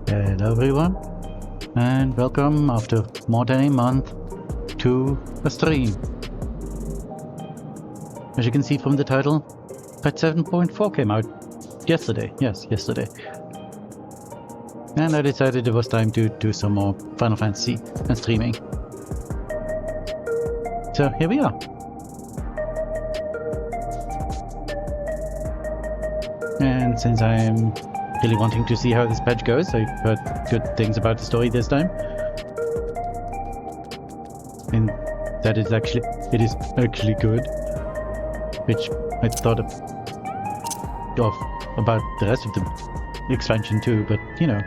Hello everyone, and welcome after more than a month to a stream. As you can see from the title, patch 7.4 came out yesterday. Yes, yesterday. And I decided it was time to do some more Final Fantasy and streaming. So here we are. And since I'm really wanting to see how this patch goes, I've heard good things about the story this time. And that it is actually good. Which I thought of about the rest of the expansion too, but you know,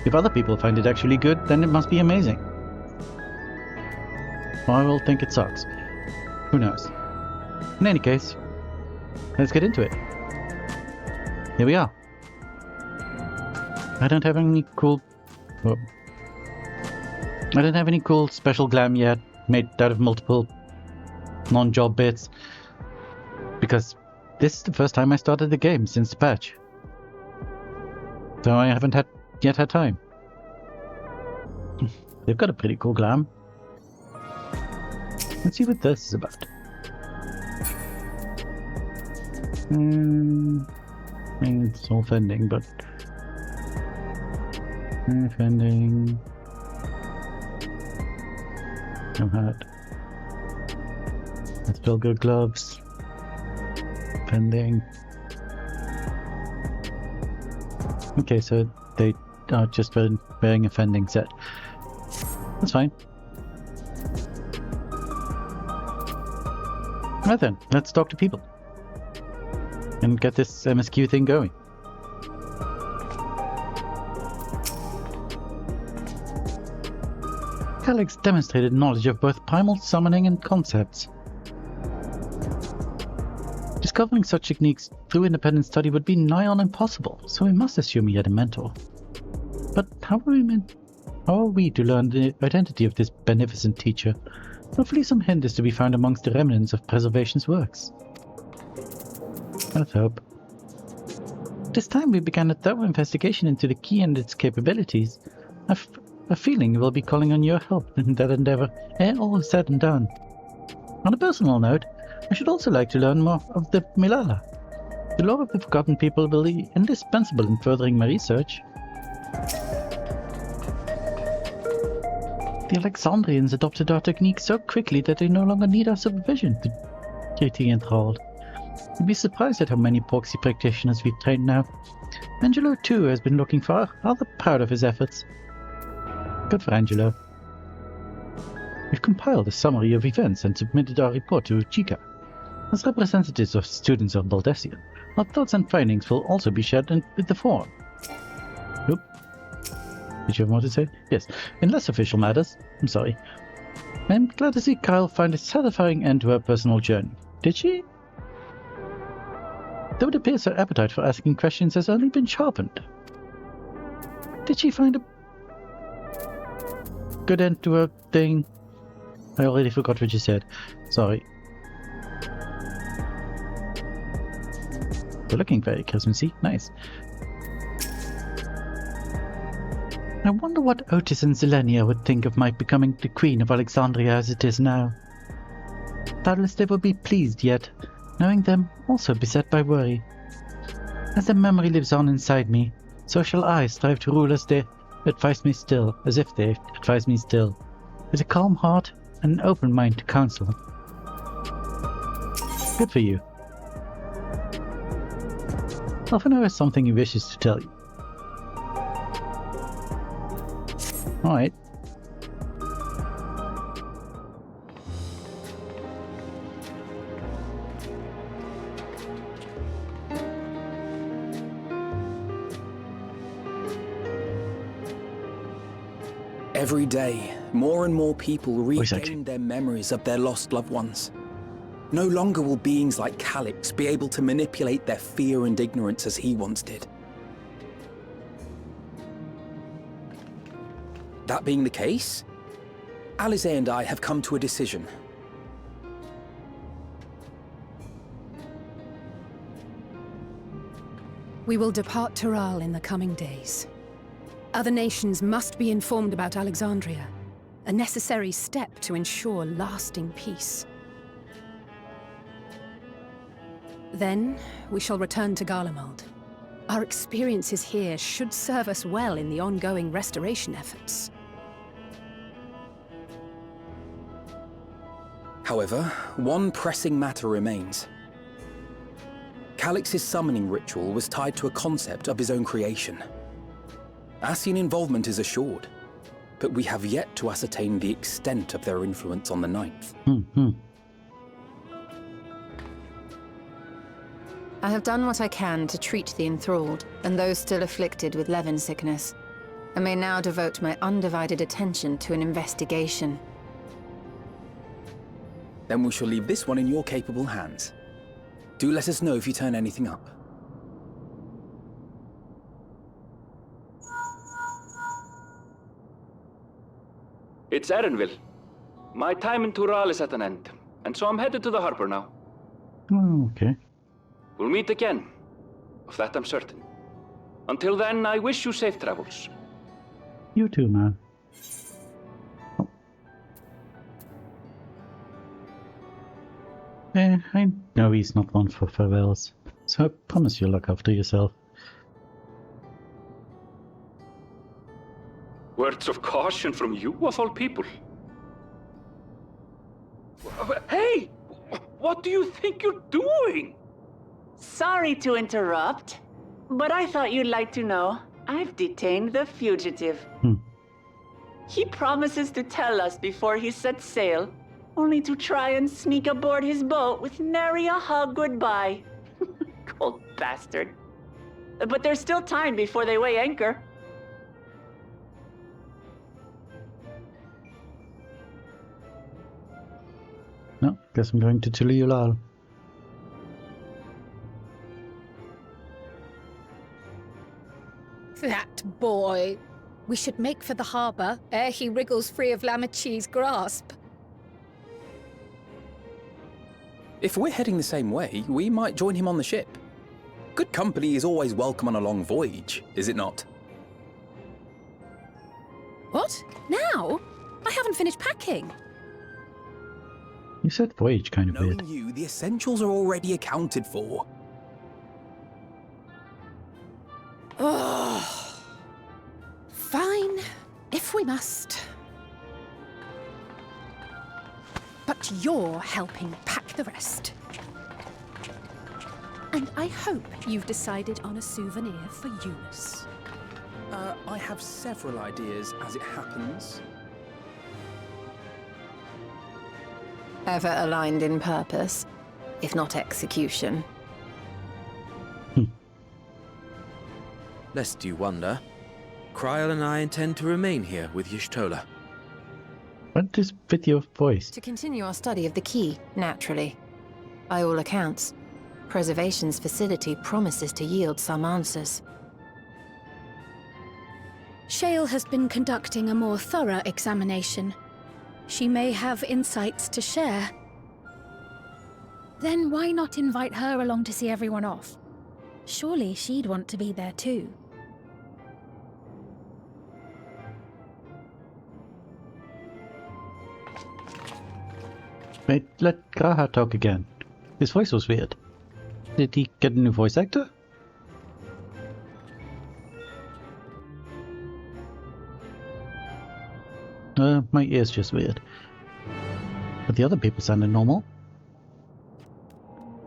if other people find it actually good, then it must be amazing. Or I will think it sucks. Who knows? In any case, let's get into it. Here we are. I don't have any cool special glam yet, made out of multiple non-job bits, because this is the first time I started the game since the patch. So I haven't yet had time. They've got a pretty cool glam. Let's see what this is about. I mean, it's all fending, but... fending... No hat. Let's build good gloves. Fending. Okay, so they are just wearing a fending set. That's fine. Right then, let's talk to people. And get this MSQ thing going. Alex demonstrated knowledge of both primal summoning and concepts. Discovering such techniques through independent study would be nigh on impossible, so we must assume he had a mentor. But how are we to learn the identity of this beneficent teacher? Hopefully some hint is to be found amongst the remnants of Preservation's works. Let's hope. This time we began a thorough investigation into the key and its capabilities. A feeling we'll be calling on your help in that endeavor ere all is said and done. On a personal note, I should also like to learn more of the Milala. The lore of the Forgotten People will be indispensable in furthering my research. The Alexandrians adopted our technique so quickly that they no longer need our supervision, Kitty enthralled. You'd be surprised at how many proxy practitioners we've trained now. Angelo, too, has been looking for rather proud of his efforts. Good for Angelo. We've compiled a summary of events and submitted our report to Chica. As representatives of students of Baldessian, our thoughts and findings will also be shared with the forum. Oop. Did you have more to say? Yes. In less official matters, I'm sorry. I'm glad to see Kyle find a satisfying end to her personal journey. Did she? Though it appears her appetite for asking questions has only been sharpened. Did she find a good end to her thing? I already forgot what you said. Sorry. You're looking very Christmassy. Nice. I wonder what Otis and Zelenia would think of my becoming the Queen of Alexandria as it is now. Doubtless they will be pleased yet, knowing them also beset by worry. As their memory lives on inside me, so shall I strive to rule as if they advise me still. With a calm heart, An open mind to counsel. Good for you. Alphinaud has something he wishes to tell you. Alright. Every day, more and more people regain their memories of their lost loved ones. No longer will beings like Calix be able to manipulate their fear and ignorance as he once did. That being the case, Alize and I have come to a decision. We will depart Tural in the coming days. Other nations must be informed about Alexandria, a necessary step to ensure lasting peace. Then, we shall return to Garlemald. Our experiences here should serve us well in the ongoing restoration efforts. However, one pressing matter remains. Calix's summoning ritual was tied to a concept of his own creation. Ascian involvement is assured, but we have yet to ascertain the extent of their influence on the Ninth. I have done what I can to treat the enthralled and those still afflicted with Levin sickness. I may now devote my undivided attention to an investigation. Then we shall leave this one in your capable hands. Do let us know if you turn anything up. It's Erenville. My time in Tural is at an end, and so I'm headed to the harbor now. Oh, okay. We'll meet again. Of that I'm certain. Until then, I wish you safe travels. You too, man. Oh. I know he's not one for farewells, so I promise you'll look after yourself. Words of caution from you, of all people. Hey! What do you think you're doing? Sorry to interrupt, but I thought you'd like to know. I've detained the fugitive. He promises to tell us before he sets sail, only to try and sneak aboard his boat with nary a hug goodbye. Cold bastard. But there's still time before they weigh anchor. No, guess I'm going to Tuliulal. That boy! We should make for the harbour ere he wriggles free of Lamachi's grasp. If we're heading the same way, we might join him on the ship. Good company is always welcome on a long voyage, is it not? What? Now? I haven't finished packing. You said voyage kind of Knowing weird. you, the essentials are already accounted for. Oh. Fine, if we must. But you're helping pack the rest. And I hope you've decided on a souvenir for Eunice. I have several ideas as it happens. Ever aligned in purpose, if not execution. Lest you wonder, Kryl and I intend to remain here with Y'shtola. What is with your voice? To continue our study of the key, naturally. By all accounts, Preservation's facility promises to yield some answers. Shale has been conducting a more thorough examination. She may have insights to share. Then why not invite her along to see everyone off? Surely she'd want to be there too. Wait, let Graha talk again. His voice was weird. Did he get a new voice actor? My ear's just weird. But the other people sounded normal.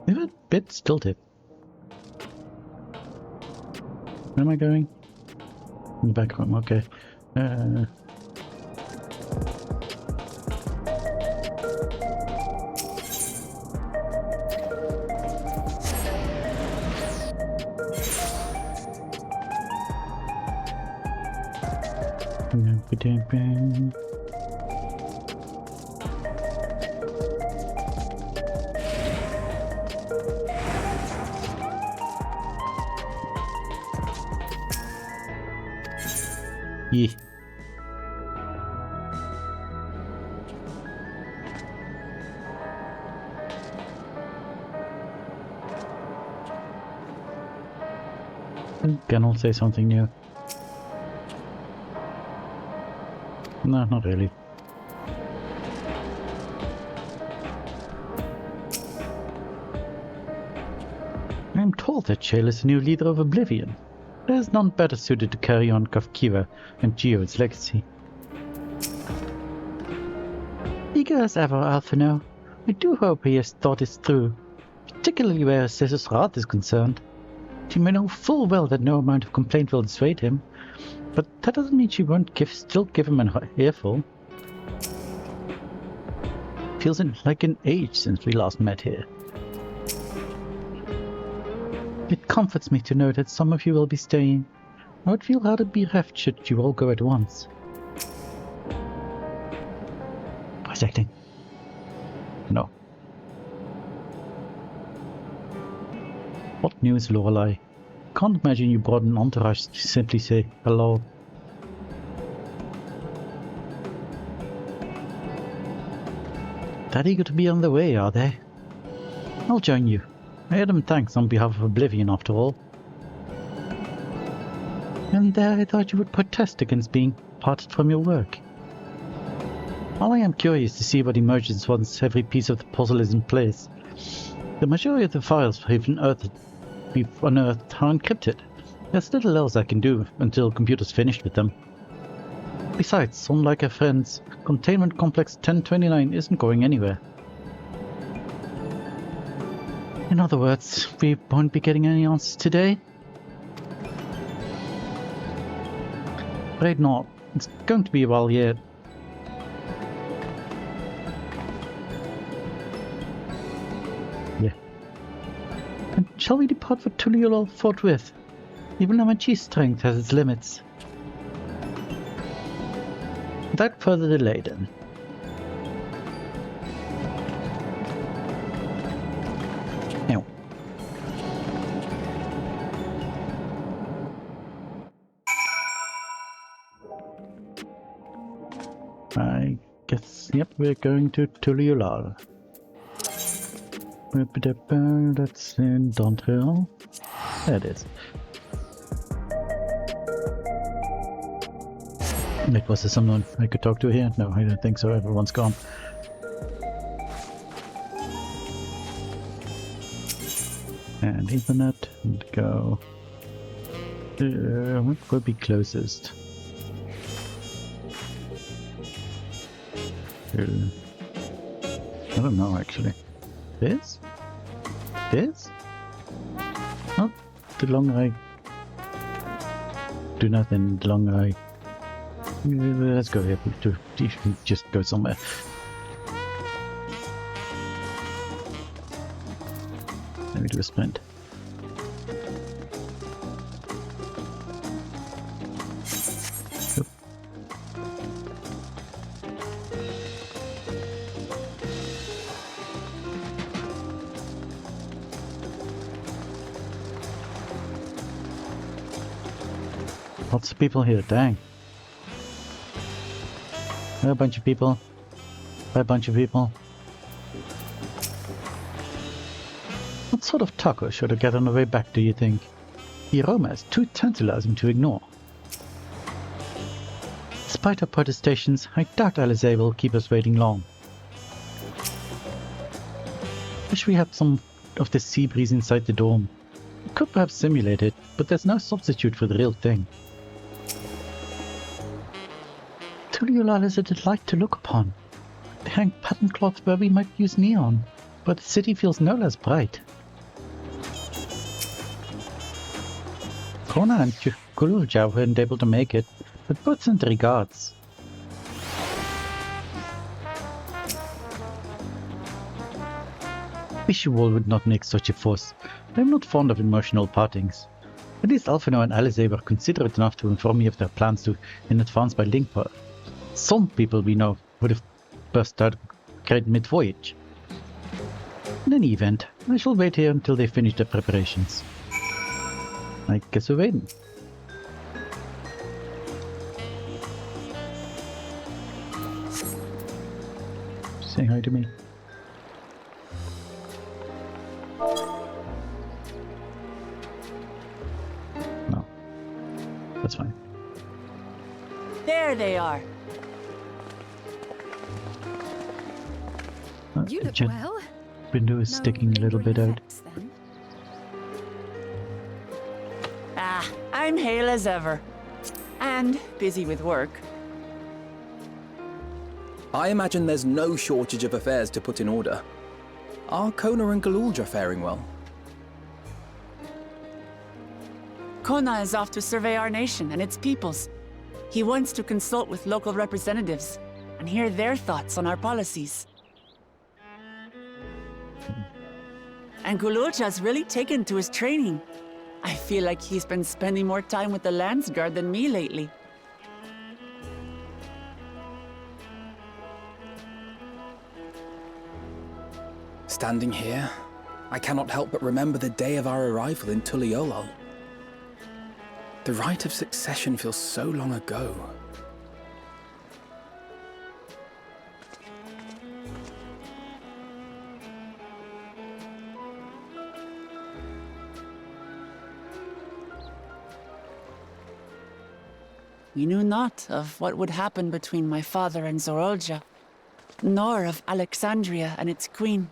They were a bit stilted. Where am I going? In the back room, okay. Yeah. Can I say something new? No, not really. I'm told that Shale is the new leader of Oblivion. There is none better suited to carry on Kafkiva and Geo's legacy. Eager as ever, Alphino. I do hope he has thought this through, particularly where Caesar's wrath is concerned. She may know full well that no amount of complaint will dissuade him, but that doesn't mean she won't still give him an earful. Feels like an age since we last met here. It comforts me to know that some of you will be staying. I would feel rather bereft should you all go at once. Voice acting. No. What news, Lorelei? Can't imagine you brought an entourage to simply say hello. That eager to be on the way, are they? I'll join you. I owe them thanks on behalf of Oblivion, after all. And there I thought you would protest against being parted from your work. While I am curious to see what emerges once every piece of the puzzle is in place, the majority of the files we've unearthed are encrypted. There's little else I can do until computers finished with them. Besides, unlike our friends, Containment Complex 1029 isn't going anywhere. In other words, we won't be getting any answers today? Afraid not. It's going to be a while yet. Yeah. And shall we depart for Tuliol forthwith? Even our G strength has its limits. Without further delay then. Now. I guess, yep, we're going to Tuliol. That's in Dontrell. There it is. Wait, was there someone I could talk to here? No, I don't think so. Everyone's gone. And Ethernet, and go. What would be closest? I don't know actually. This? This? Not the longer I do nothing, the longer I. Let's go here to just go somewhere. Let me do a sprint. Oop. Lots of people here, dang. A bunch of people. A bunch of people. What sort of taco should I get on the way back, do you think? The aroma is too tantalizing to ignore. Despite our protestations, I doubt Alizé will keep us waiting long. Wish we had some of the sea breeze inside the dome. We could perhaps simulate it, but there's no substitute for the real thing. Tuliol is a delight to look upon. They hang pattern cloths where we might use neon, but the city feels no less bright. Kona and Kululja weren't able to make it, but both sent regards. Wish you all would not make such a fuss. I'm not fond of emotional partings. At least Alphino and Alice were considerate enough to inform me of their plans in advance by link power. Some people we know would have burst out great mid-voyage. In any event, I shall wait here until they finish their preparations. I guess we're waiting. Say hi to me. No. That's fine. There they are. You look Jet well. window is sticking a little bit out. Then. Ah, I'm hale as ever. And busy with work. I imagine there's no shortage of affairs to put in order. Are Kona and Galulja faring well? Kona is off to survey our nation and its peoples. He wants to consult with local representatives and hear their thoughts on our policies. And Galulja's really taken to his training. I feel like he's been spending more time with the Landsguard than me lately. Standing here, I cannot help but remember the day of our arrival in Tuliolol. The rite of succession feels so long ago. We knew not of what would happen between my father and Zorolja, nor of Alexandria and its queen.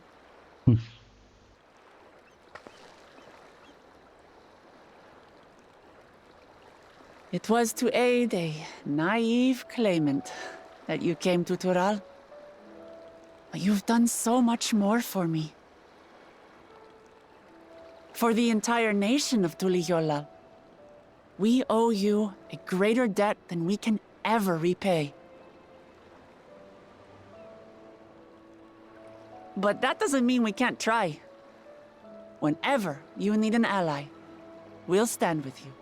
It was to aid a naive claimant that you came to Tural. But you've done so much more for me. For the entire nation of Tuliyollal. We owe you a greater debt than we can ever repay. But that doesn't mean we can't try. Whenever you need an ally, we'll stand with you.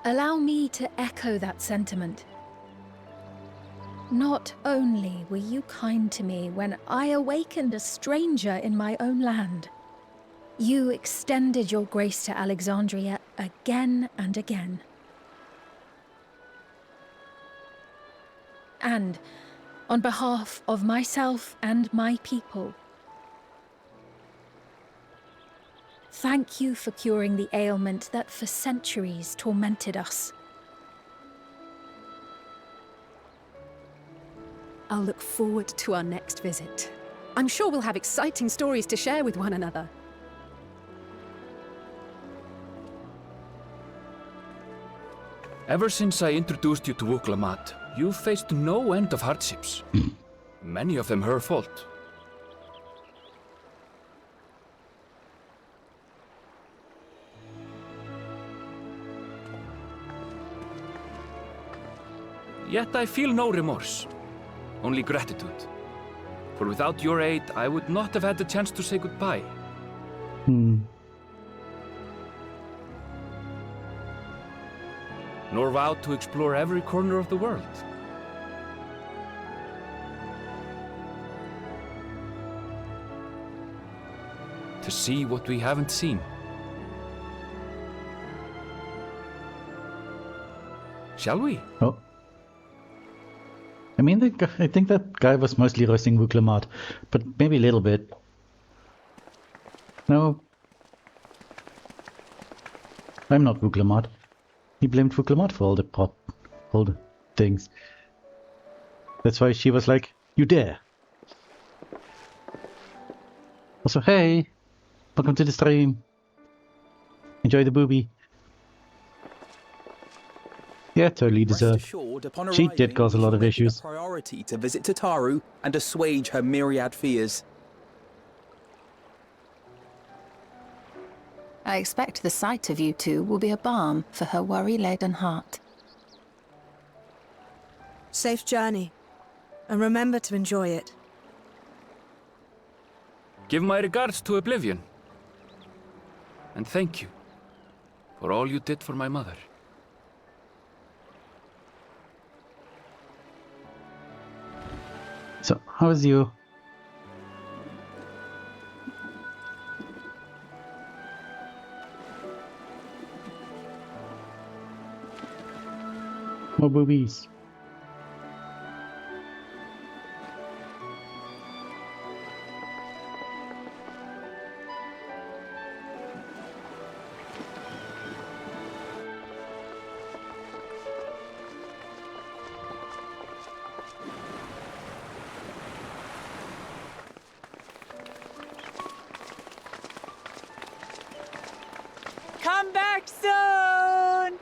Allow me to echo that sentiment. Not only were you kind to me when I awakened a stranger in my own land, you extended your grace to Alexandria again and again. And on behalf of myself and my people, thank you for curing the ailment that for centuries tormented us. I'll look forward to our next visit. I'm sure we'll have exciting stories to share with one another. Ever since I introduced you to Wuklamat, you've faced no end of hardships. Many of them her fault. Yet I feel no remorse, only gratitude. For without your aid, I would not have had the chance to say goodbye. Nor vowed to explore every corner of the world. To see what we haven't seen. Shall we? Oh. I mean, I think that guy was mostly roasting Wuklamat, but maybe a little bit. No. I'm not Wuklamat. He blamed Wuklamat for all the things. That's why she was like, you dare. Also, hey, welcome to the stream. Enjoy the booby. Yeah, totally Rest deserved. assured, upon She arriving, did cause a we lot shall of make it issues. a priority to visit Tataru and assuage her myriad fears. I expect the sight of you two will be a balm for her worry-laden heart. Safe journey. And remember to enjoy it. Give my regards to Oblivion. And thank you for all you did for my mother. So, how is you? More boobies. Come back soon!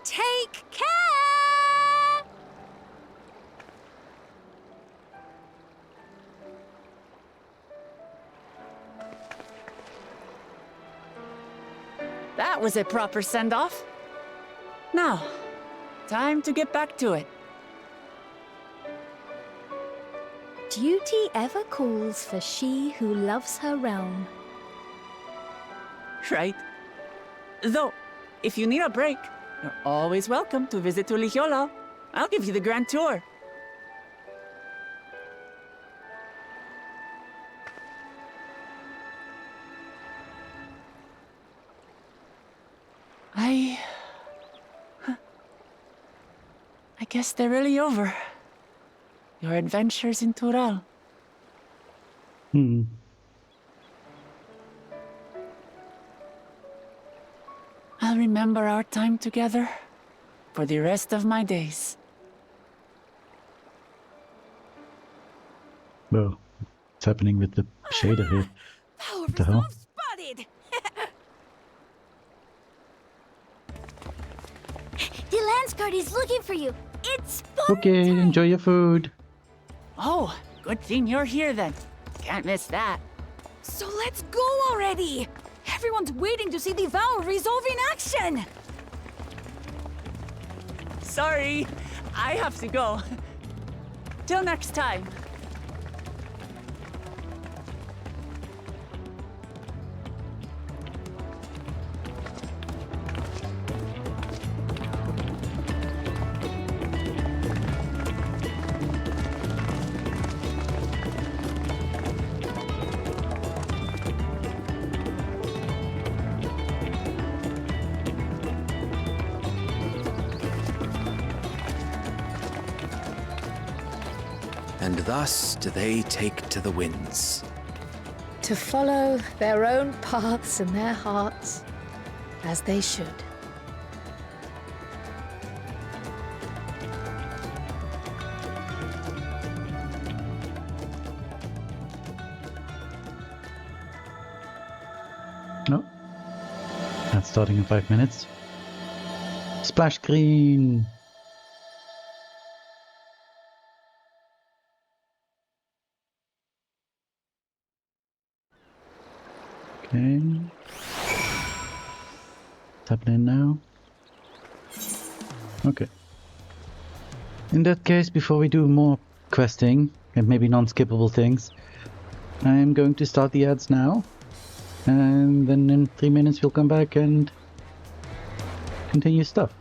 Take care! That was a proper send-off. Now, time to get back to it. Duty ever calls for she who loves her realm. Right. Though, if you need a break, you're always welcome to visit Tulihiola. I'll give you the grand tour. I guess they're really over. Your adventures in Tural. I'll remember our time together for the rest of my days. Whoa. What's happening with the shader here? What the hell? Spotted! The Lance Guard is looking for you. It's fun Okay, time. enjoy your food. Oh, good thing you're here then. Can't miss that. So let's go already! Everyone's waiting to see the vow resolve in action! Sorry, I have to go. Till next time. And thus do they take to the winds. To follow their own paths in their hearts, as they should. No. That's starting in 5 minutes. Splash screen. Okay. What's happening now? Okay. In that case, before we do more questing and maybe non-skippable things, I'm going to start the ads now. And then in 3 minutes we'll come back and continue stuff.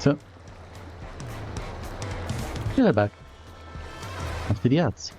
So, we'll be back after the ads.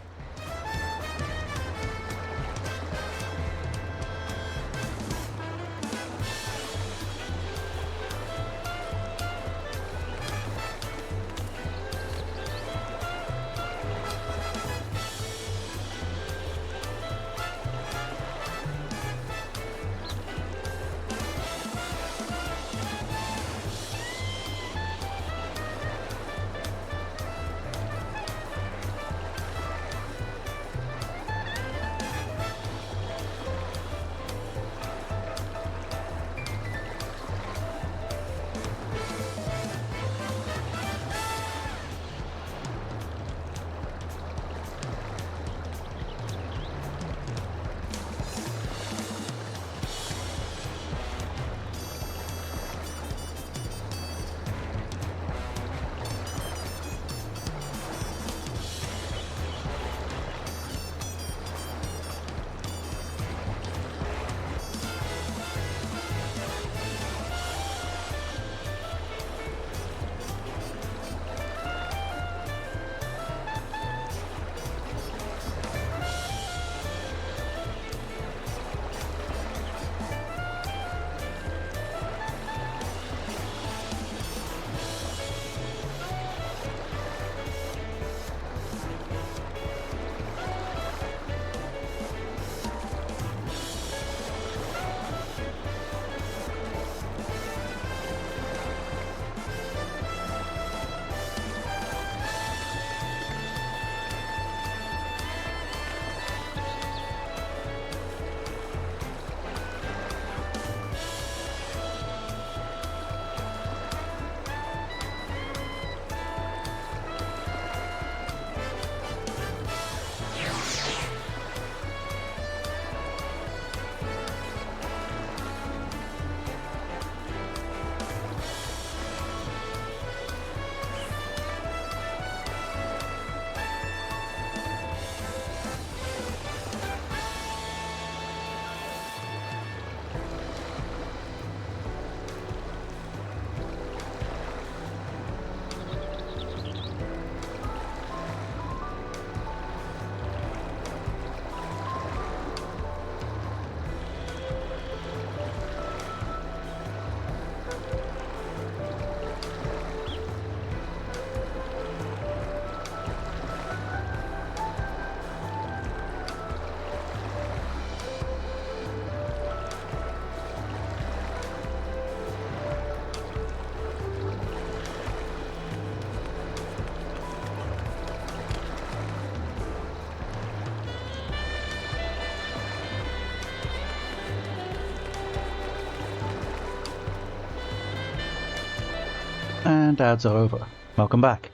And ads are over. Welcome back.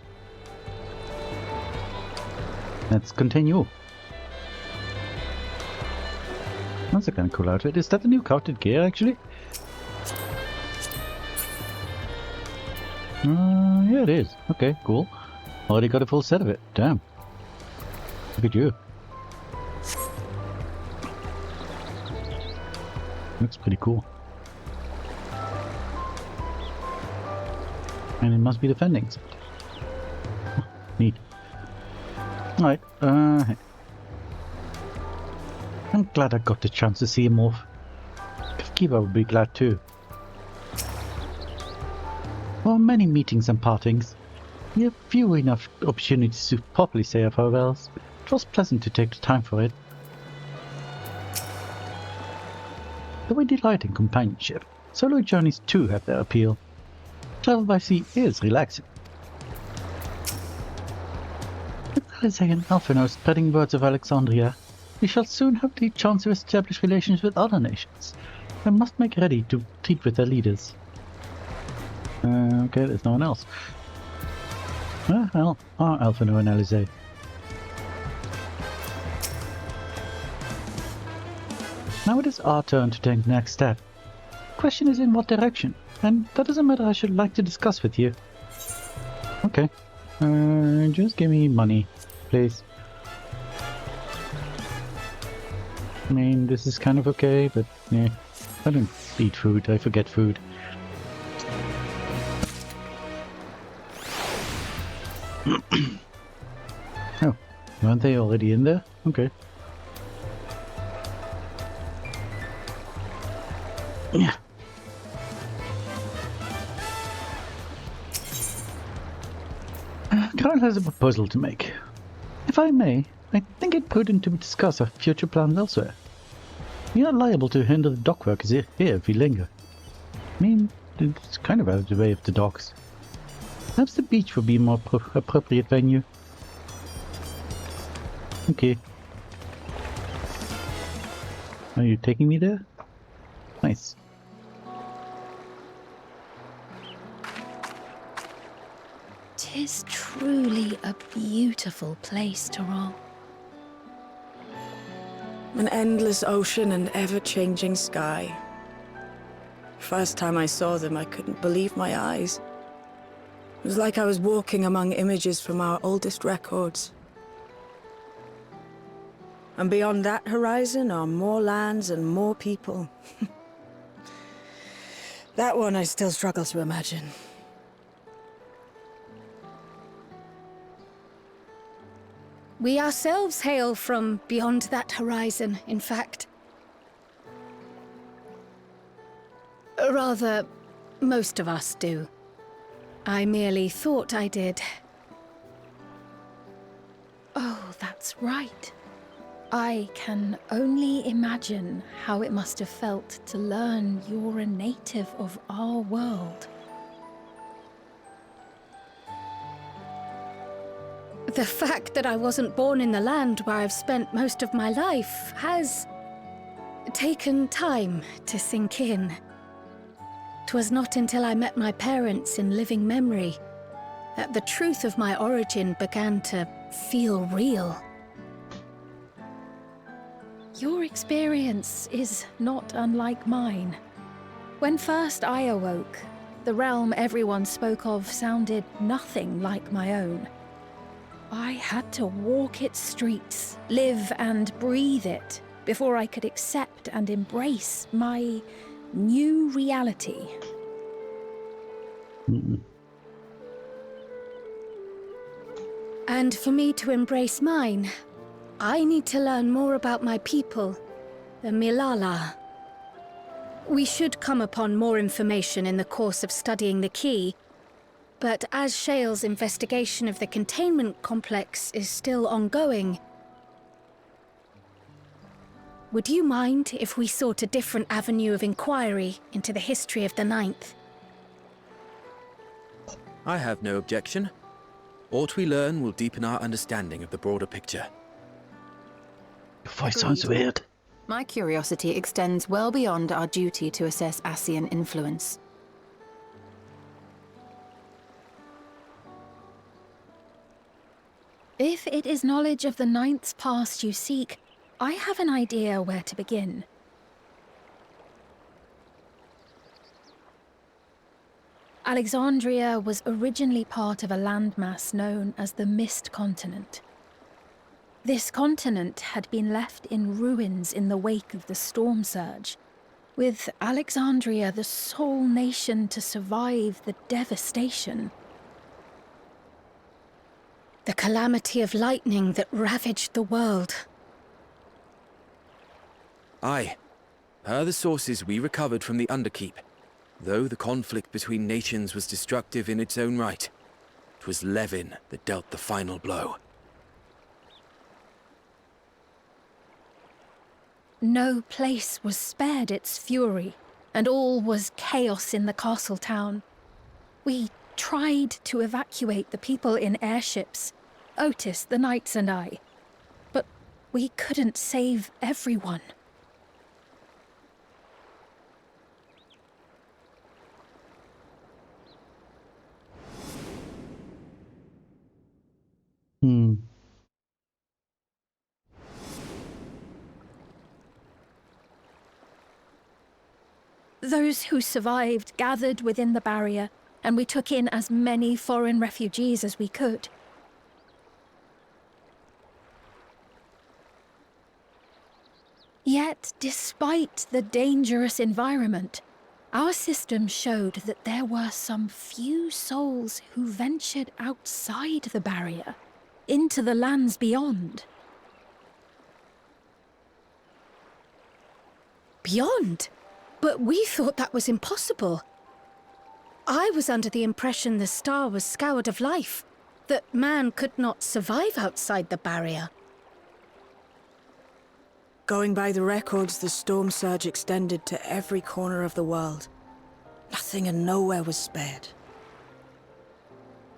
Let's continue. That's a kind of cool outfit. Is that the new coated gear, actually? Yeah, it is. Okay, cool. Already got a full set of it. Damn. Look at you. Looks pretty cool. And it must be defending something. Neat. Alright, I'm glad I got the chance to see him off. Kiva would be glad too. For many meetings and partings, we have few enough opportunities to properly say our farewells. It was pleasant to take the time for it. Though we delight in companionship, solo journeys too have their appeal. Travel by sea is relaxing. With Alizé and Alphinaud spreading words of Alexandria, we shall soon have the chance to establish relations with other nations. We must make ready to treat with their leaders. Okay, there's no one else. Well, Alphinaud and Alizé. Now it is our turn to take the next step. The question is in what direction, and that is a matter I should like to discuss with you. Okay. Just give me money, please. I mean, this is kind of okay, but yeah, I don't eat food, I forget food. Oh, weren't they already in there? Okay. Yeah. Carl has a proposal to make. If I may, I think it prudent to discuss our future plans elsewhere. We are liable to hinder the dock workers here if we linger. I mean, it's kind of out of the way of the docks. Perhaps the beach would be a more appropriate venue. Okay. Are you taking me there? Nice. Tis truly a beautiful place, Tyrrell. An endless ocean and ever-changing sky. First time I saw them, I couldn't believe my eyes. It was like I was walking among images from our oldest records. And beyond that horizon are more lands and more people. That one I still struggle to imagine. We ourselves hail from beyond that horizon, in fact. Rather, most of us do. I merely thought I did. Oh, that's right. I can only imagine how it must have felt to learn you're a native of our world. The fact that I wasn't born in the land where I've spent most of my life has taken time to sink in. 'Twas not until I met my parents in living memory that the truth of my origin began to feel real. Your experience is not unlike mine. When first I awoke, the realm everyone spoke of sounded nothing like my own. I had to walk its streets, live and breathe it, before I could accept and embrace my new reality. And for me to embrace mine, I need to learn more about my people, the Milala. We should come upon more information in the course of studying the key, but as Shale's investigation of the containment complex is still ongoing, would you mind if we sought a different avenue of inquiry into the history of the Ninth? I have no objection. Aught we learn will deepen our understanding of the broader picture. Your voice sounds weird. My curiosity extends well beyond our duty to assess Ascian influence. If it is knowledge of the Ninth's past you seek, I have an idea where to begin. Alexandria was originally part of a landmass known as the Mist Continent. This continent had been left in ruins in the wake of the storm surge, with Alexandria the sole nation to survive the devastation. The calamity of lightning that ravaged the world. Aye. Per the sources we recovered from the Underkeep, though the conflict between nations was destructive in its own right, it was Levin that dealt the final blow. No place was spared its fury, and all was chaos in the castle town. We tried to evacuate the people in airships, Otis, the knights and I, but we couldn't save everyone. Those who survived gathered within the barrier, and we took in as many foreign refugees as we could. Yet, despite the dangerous environment, our system showed that there were some few souls who ventured outside the barrier, into the lands beyond. Beyond? But we thought that was impossible. I was under the impression the star was scoured of life, that man could not survive outside the barrier. Going by the records, the storm surge extended to every corner of the world. Nothing and nowhere was spared.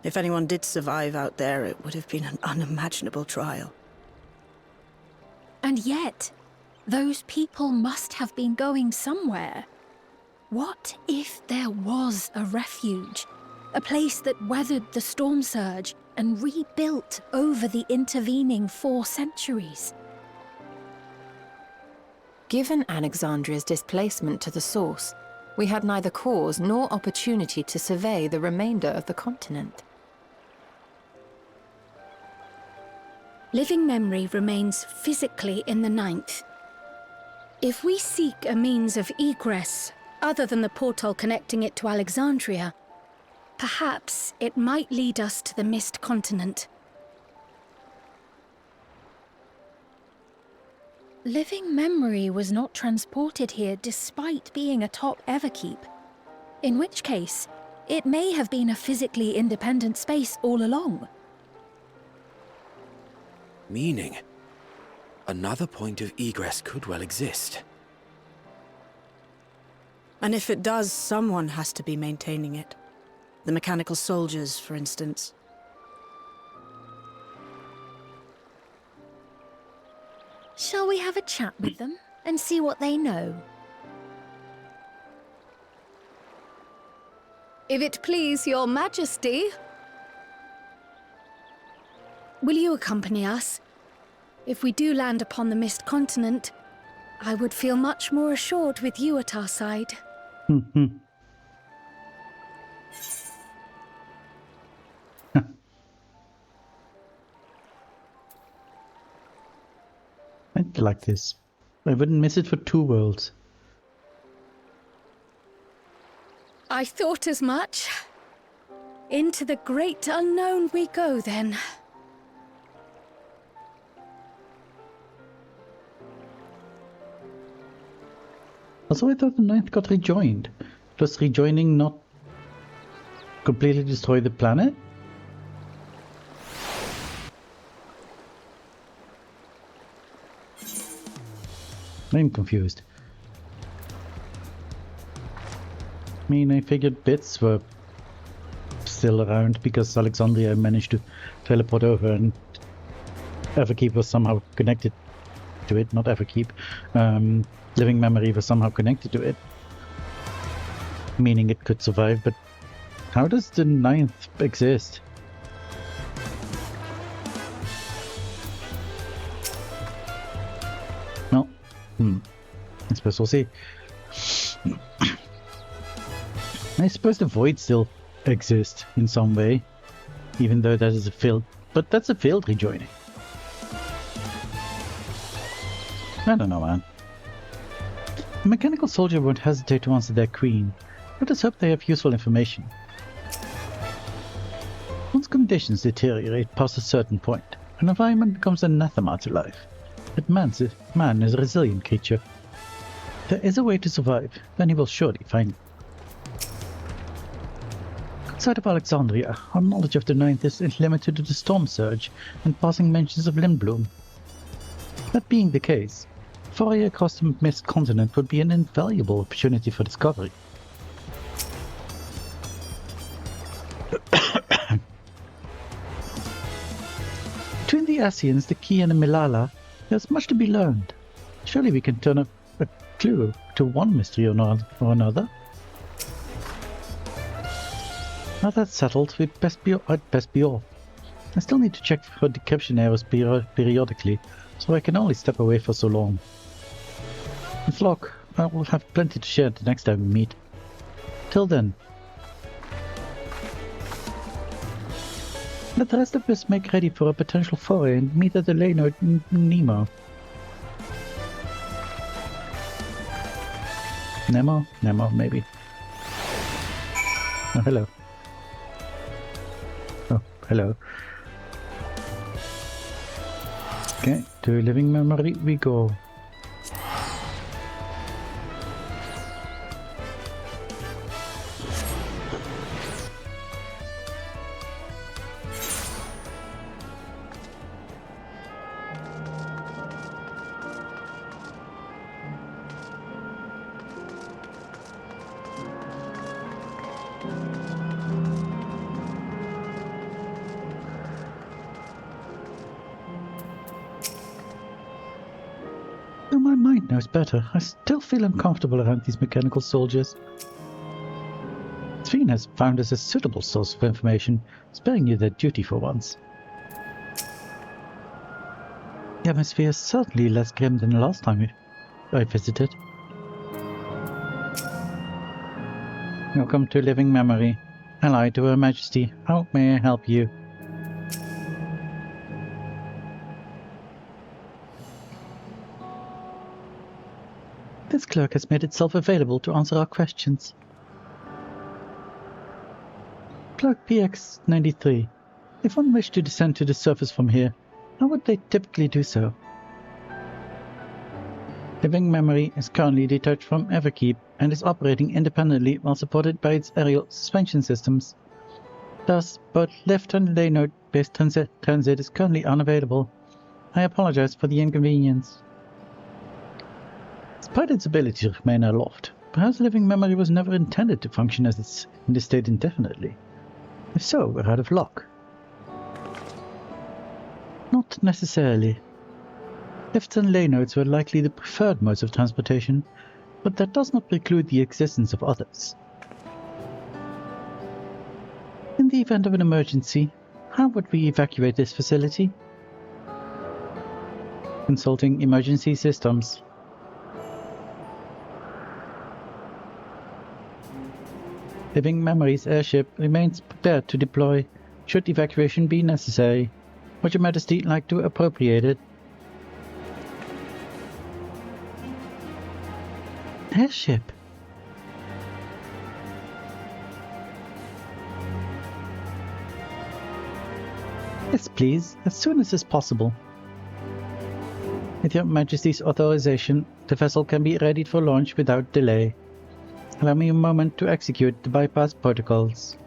If anyone did survive out there, it would have been an unimaginable trial. And yet, those people must have been going somewhere. What if there was a refuge? A place that weathered the storm surge and rebuilt over the intervening 4 centuries? Given Alexandria's displacement to the source, we had neither cause nor opportunity to survey the remainder of the continent. Living memory remains physically in the Ninth. If we seek a means of egress other than the portal connecting it to Alexandria, perhaps it might lead us to the Mist Continent. Living memory was not transported here despite being atop Everkeep. In which case, it may have been a physically independent space all along. Meaning, another point of egress could well exist. And if it does, someone has to be maintaining it. The mechanical soldiers, for instance. Shall we have a chat with them and see what they know? If it please your majesty, will you accompany us? If we do land upon the Mist Continent, I would feel much more assured with you at our side. I'd like this. I wouldn't miss it for 2 worlds. I thought as much. Into the great unknown we go, then. Also, I thought the 9th got rejoined. Does rejoining not completely destroy the planet? I'm confused. I mean, I figured bits were still around because Alexandria managed to teleport over and Everkeep was somehow connected to it, not Everkeep. Living memory was somehow connected to it, meaning it could survive, but how does the 9th exist? I suppose we'll see. I suppose the void still exists in some way, even though that is a failed, but that's a failed rejoining. I don't know, man. A mechanical soldier won't hesitate to answer their queen. Let us hope they have useful information. Once conditions deteriorate past a certain point, an environment becomes anathema to life. But man is a resilient creature. There is a way to survive, then he will surely find it. Outside of Alexandria, our knowledge of the Ninth is limited to the storm surge and passing mentions of Lindblom. That being the case, foray across the mist continent would be an invaluable opportunity for discovery. Between the Ascians, the Key and the Milala, there's much to be learned. Surely we can turn up a clue to one mystery or another. Now that's settled, I'd best be off. I still need to check for decryption errors periodically, so I can only step away for so long. With luck, I will have plenty to share the next time we meet. Till then. Let the rest of us make ready for a potential foray and meet at the Leno Nemo. Nemo, maybe. Oh, hello. Oh, hello. Okay, to living memory we go. Though my mind knows better, I still feel uncomfortable around these mechanical soldiers. Sven has found us a suitable source of information, sparing you their duty for once. The atmosphere is certainly less grim than the last time I visited. Welcome to living memory. Allied to Her Majesty, how may I help you? This clerk has made itself available to answer our questions. Clerk PX-93. If one wished to descend to the surface from here, how would they typically do so? Living Memory is currently detached from Everkeep and is operating independently while supported by its aerial suspension systems. Thus, both lift and lay node-based transit is currently unavailable. I apologize for the inconvenience. Despite its ability to remain aloft, perhaps Living Memory was never intended to function as in this state indefinitely. If so, we're out of luck. Not necessarily. Lifts and lay nodes were likely the preferred modes of transportation, but that does not preclude the existence of others. In the event of an emergency, how would we evacuate this facility? Consulting emergency systems. Living Memory's airship remains prepared to deploy should evacuation be necessary. Would Your Majesty like to appropriate it? Airship? Yes, please, as soon as is possible. With Your Majesty's authorization, the vessel can be readied for launch without delay. Allow me a moment to execute the bypass protocols.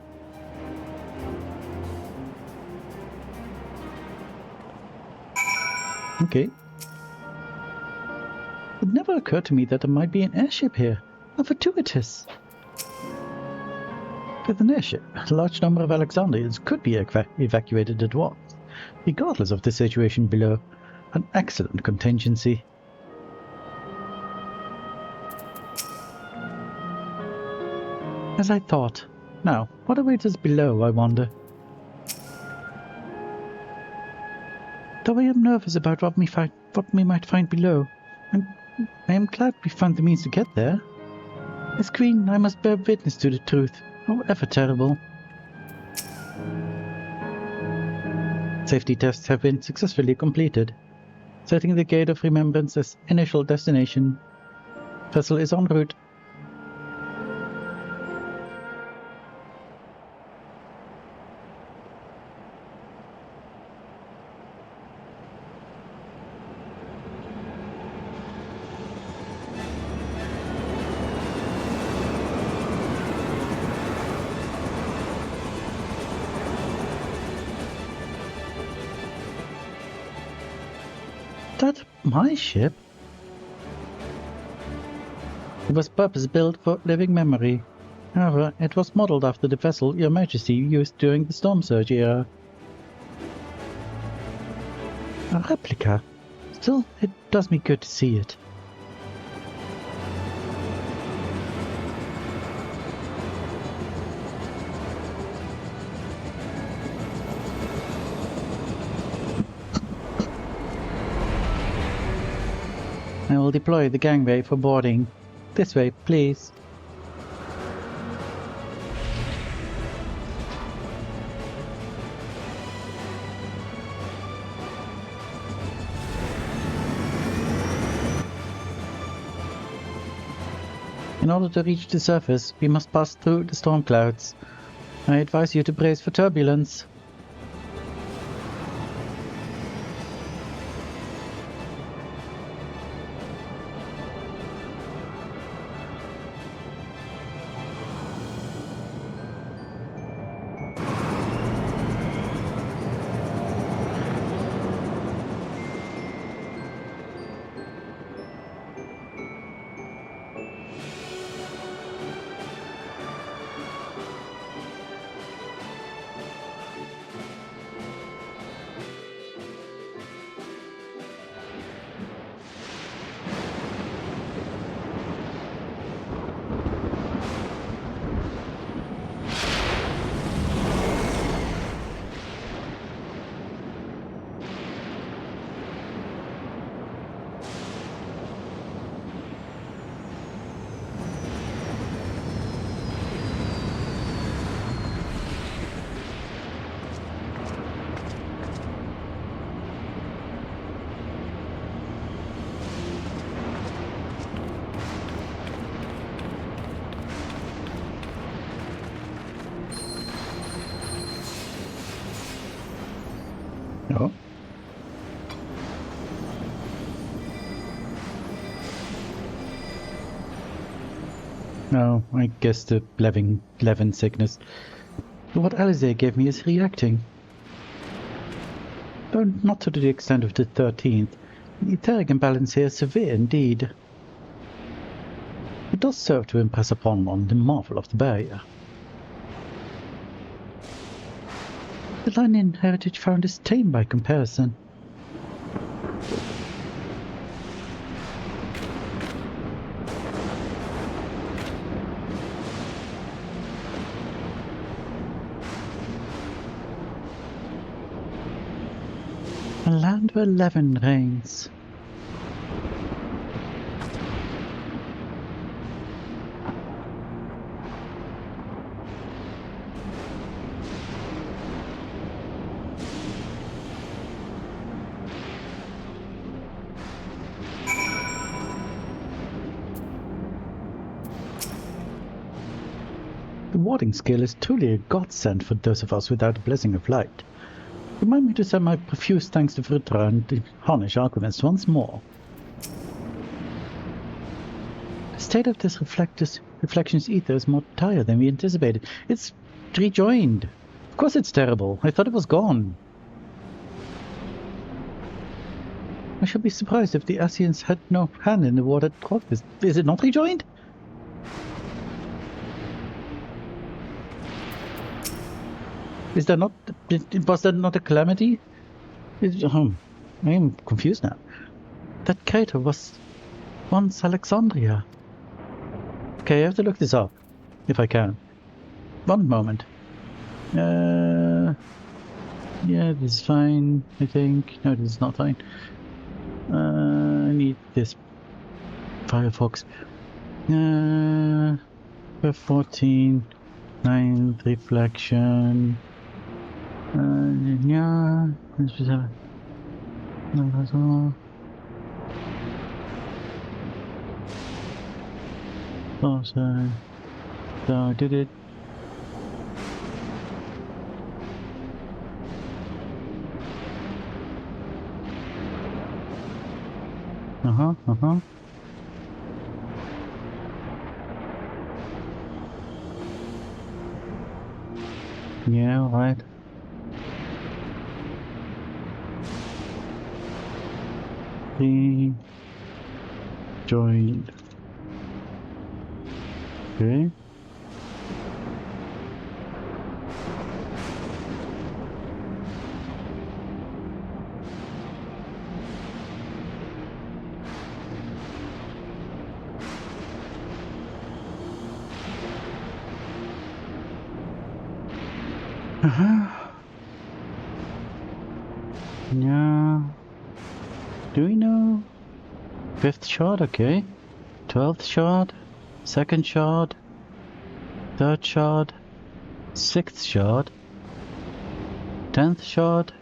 Okay. It never occurred to me that there might be an airship here. How fortuitous. With an airship, a large number of Alexandrians could be evacuated at once, regardless of the situation below. An excellent contingency. As I thought. Now, what awaits us below, I wonder? Though I am nervous about what we might find below, I'm I am glad we found the means to get there. As Queen, I must bear witness to the truth, however terrible. Safety tests have been successfully completed. Setting the Gate of Remembrance as initial destination. Vessel is en route. That my ship? It was purpose-built for living memory. However, it was modeled after the vessel Your Majesty used during the Storm Surge era. A replica? Still, it does me good to see it. I will deploy the gangway for boarding. This way, please. In order to reach the surface, we must pass through the storm clouds. I advise you to brace for turbulence. No. No, I guess the Levin sickness. But what Alistair gave me is reacting. Though not to the extent of the 13th. The etheric imbalance here is severe indeed. It does serve to impress upon one the marvel of the barrier. The Linean heritage found is tame by comparison. A land where Levin reigns. The warding skill is truly a godsend for those of us without the blessing of light. Remind me to send my profuse thanks to Fae'ret and the Harnish Alchemist once more. The state of this reflections ether is more dire than we anticipated. It's rejoined. Of course it's terrible. I thought it was gone. I should be surprised if the Asians had no hand in the war that caused this. Is it not rejoined? Is that not? Was that not a calamity? I am confused now. That crater was once Alexandria. Okay, I have to look this up, if I can. One moment. Yeah, this is fine, I think. No, this is not fine. I need this Firefox. 14. 9th reflection. Yeah. Oh, so I did it. Yeah, right. He joined. Okay. Yeah. Do we know? 5th shard, okay. 12th shard, 2nd shard, 3rd shard, 6th shard, 10th shard,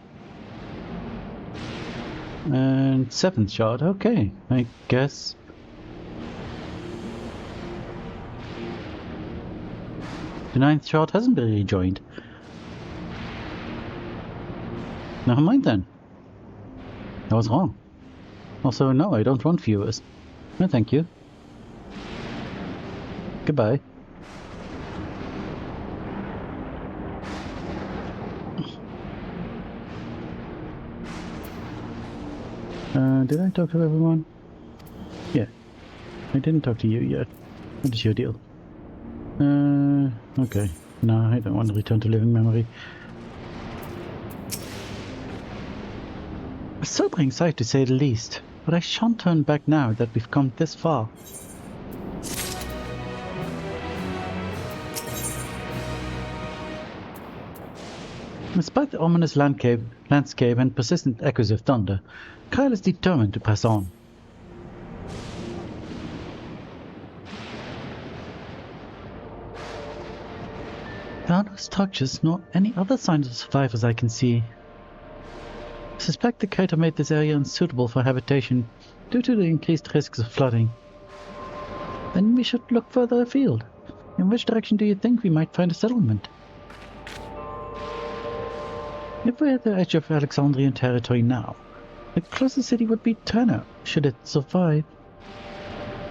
and 7th shard. Okay, I guess. The 9th shard hasn't been rejoined. Never mind then. I was wrong. Also, no, I don't want viewers. No, thank you. Goodbye. Did I talk to everyone? Yeah. I didn't talk to you yet. What is your deal? Okay. No, I don't want to return to living memory. A sobering sight to say the least, but I shan't turn back now that we've come this far. Despite the ominous landscape and persistent echoes of thunder, Kyle is determined to press on. There are no structures nor any other signs of survivors I can see. I suspect the crater made this area unsuitable for habitation due to the increased risks of flooding. Then we should look further afield. In which direction do you think we might find a settlement? If we're at the edge of Alexandrian territory now, the closest city would be Tenno, should it survive.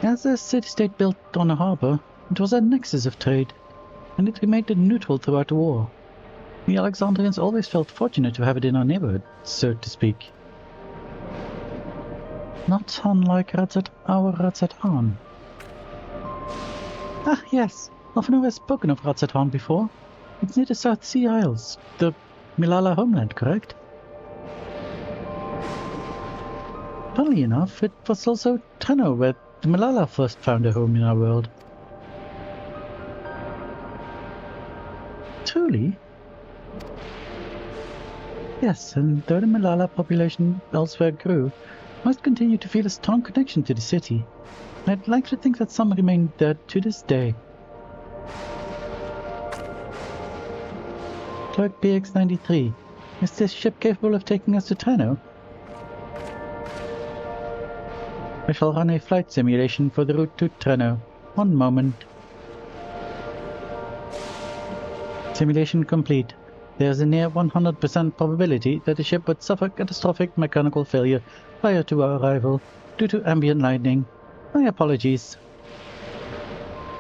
As a city-state built on a harbor, it was a nexus of trade, and it remained neutral throughout the war. We Alexandrians always felt fortunate to have it in our neighborhood, so to speak. Not unlike our Ratzat-Han. Ah, yes. Often has spoken of Ratzat-Han before. It's near the South Sea Isles, the Milala homeland, correct? Funnily enough, it was also Tenno where the Milala first found a home in our world. Truly? Yes, and though the Milala population elsewhere grew, most continue to feel a strong connection to the city. I'd like to think that some remain there to this day. Clerk PX-93, is this ship capable of taking us to Tenno? I shall run a flight simulation for the route to Tenno. One moment. Simulation complete. There is a near 100% probability that the ship would suffer catastrophic mechanical failure prior to our arrival due to ambient lightning. My apologies.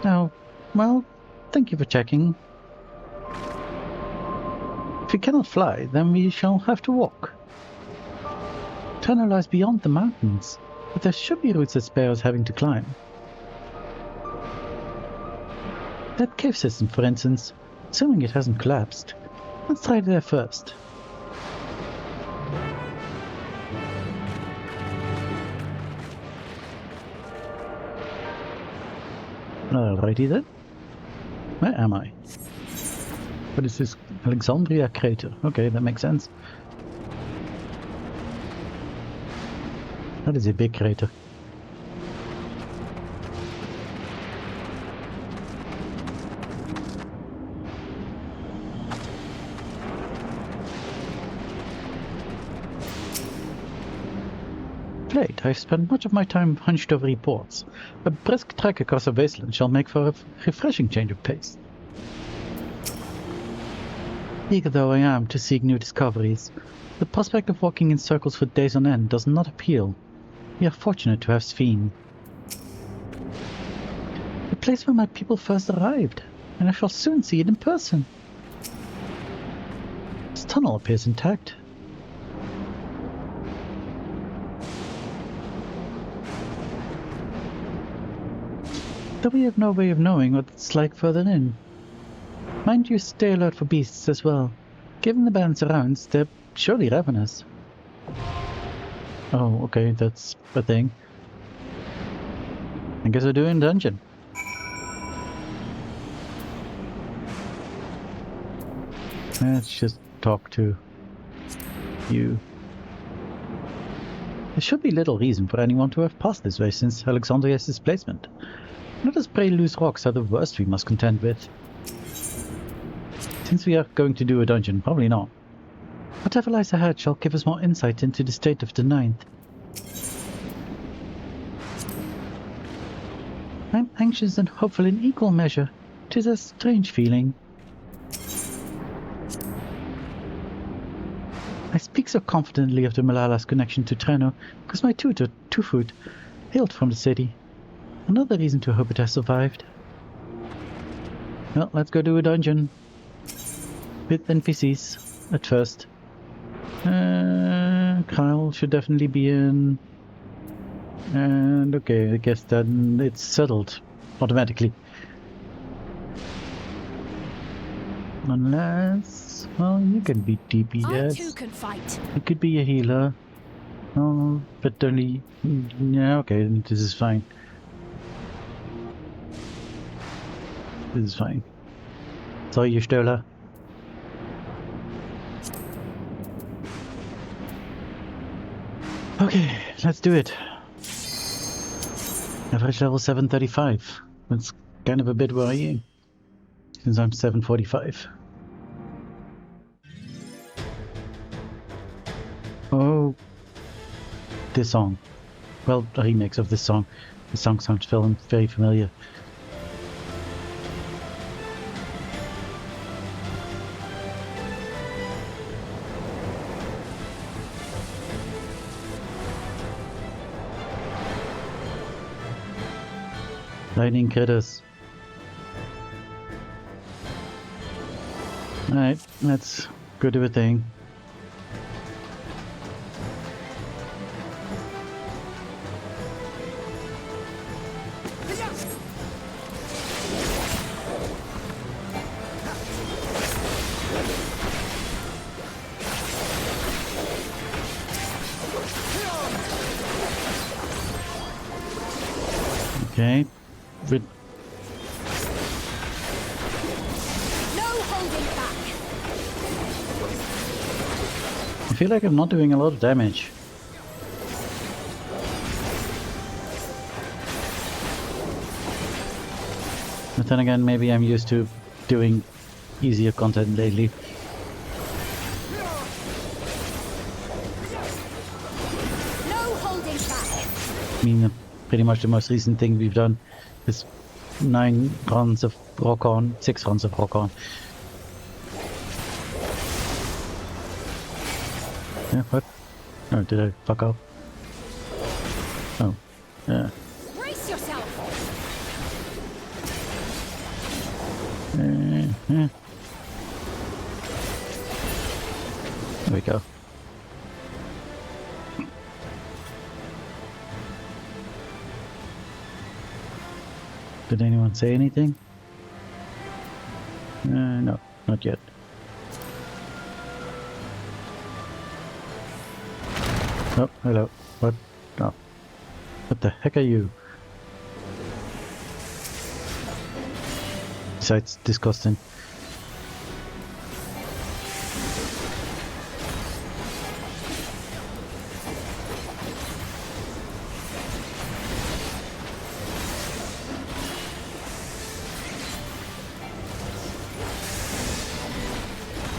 Oh, well, thank you for checking. If we cannot fly, then we shall have to walk. Tenno lies beyond the mountains, but there should be routes that spare us having to climb. That cave system, for instance, assuming it hasn't collapsed. Let's try it there first. Alrighty then. Where am I? What is this? Alexandria crater. Okay, that makes sense. That is a big crater. Of late, I've spent much of my time hunched over reports. A brisk trek across the wasteland shall make for a refreshing change of pace. Eager though I am to seek new discoveries, the prospect of walking in circles for days on end does not appeal. We are fortunate to have Sphene. The place where my people first arrived, and I shall soon see it in person. This tunnel appears intact. Though we have no way of knowing what it's like further in. Mind you stay alert for beasts as well. Given the balance surrounds, they're surely ravenous. Oh, okay, that's a thing. I guess we're doing dungeon. Let's just talk to you. There should be little reason for anyone to have passed this way since Alexandria's displacement. Not as prey loose rocks are the worst we must contend with. Since we are going to do a dungeon, probably not. Whatever lies ahead shall give us more insight into the state of the Ninth. I'm anxious and hopeful in equal measure. 'Tis a strange feeling. I speak so confidently of the Malala's connection to Treno because my tutor, Tufut, hailed from the city. Another reason to hope it has survived. Well, let's go do a dungeon. With NPCs, at first. Kyle should definitely be in. And okay, I guess then it's settled automatically. Unless, well, you can be DPS. I too can fight. You could be a healer. Oh, but only, yeah, okay, this is fine. This is fine. So you Stöller. Okay, let's do it. Average level 735. That's kind of a bit worrying, since I'm 745. Oh, this song. Well, a remix of this song. The song sounds very familiar. Lightning critters. Alright, let's go do a thing. Okay. With I feel like I'm not doing a lot of damage. But then again, maybe I'm used to doing easier content lately. No holding back. I mean, pretty much the most recent thing we've done is 9 runs of Rock-On, 6 runs of Rock-On. Yeah, what? Oh, did I fuck up? Oh, yeah. Brace yourself. There we go. Did anyone say anything? No, not yet. Oh, hello. What? Oh. What the heck are you? Besides disgusting.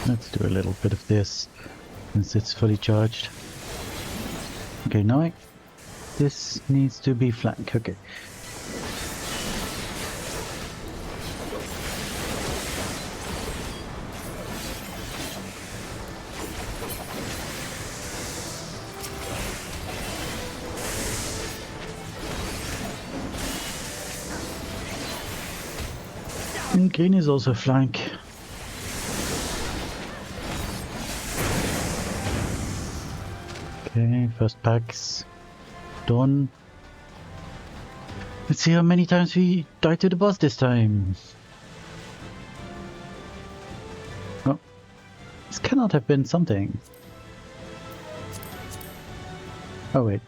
Let's do a little bit of this since it's fully charged. Okay, now This needs to be flank, okay. And green is also flank. Okay, first pack's done. Let's see how many times we die to the boss this time. Oh, this cannot have been something. Oh wait.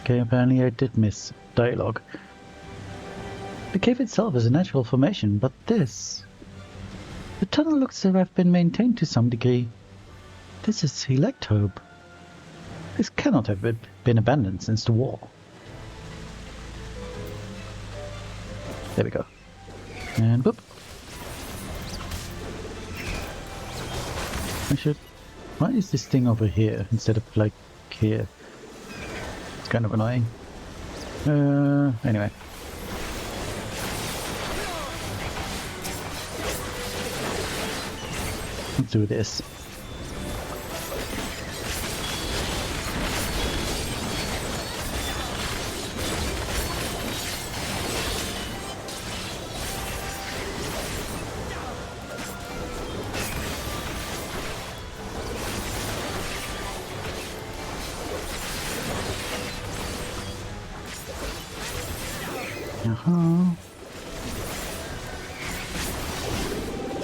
Okay, apparently I did miss dialogue. The cave itself is a natural formation, but this... The tunnel looks to have been maintained to some degree. This is Electobe. This cannot have been abandoned since the war. There we go. And boop. I should... Why is this thing over here instead of like here? It's kind of annoying. Anyway. Let's do this.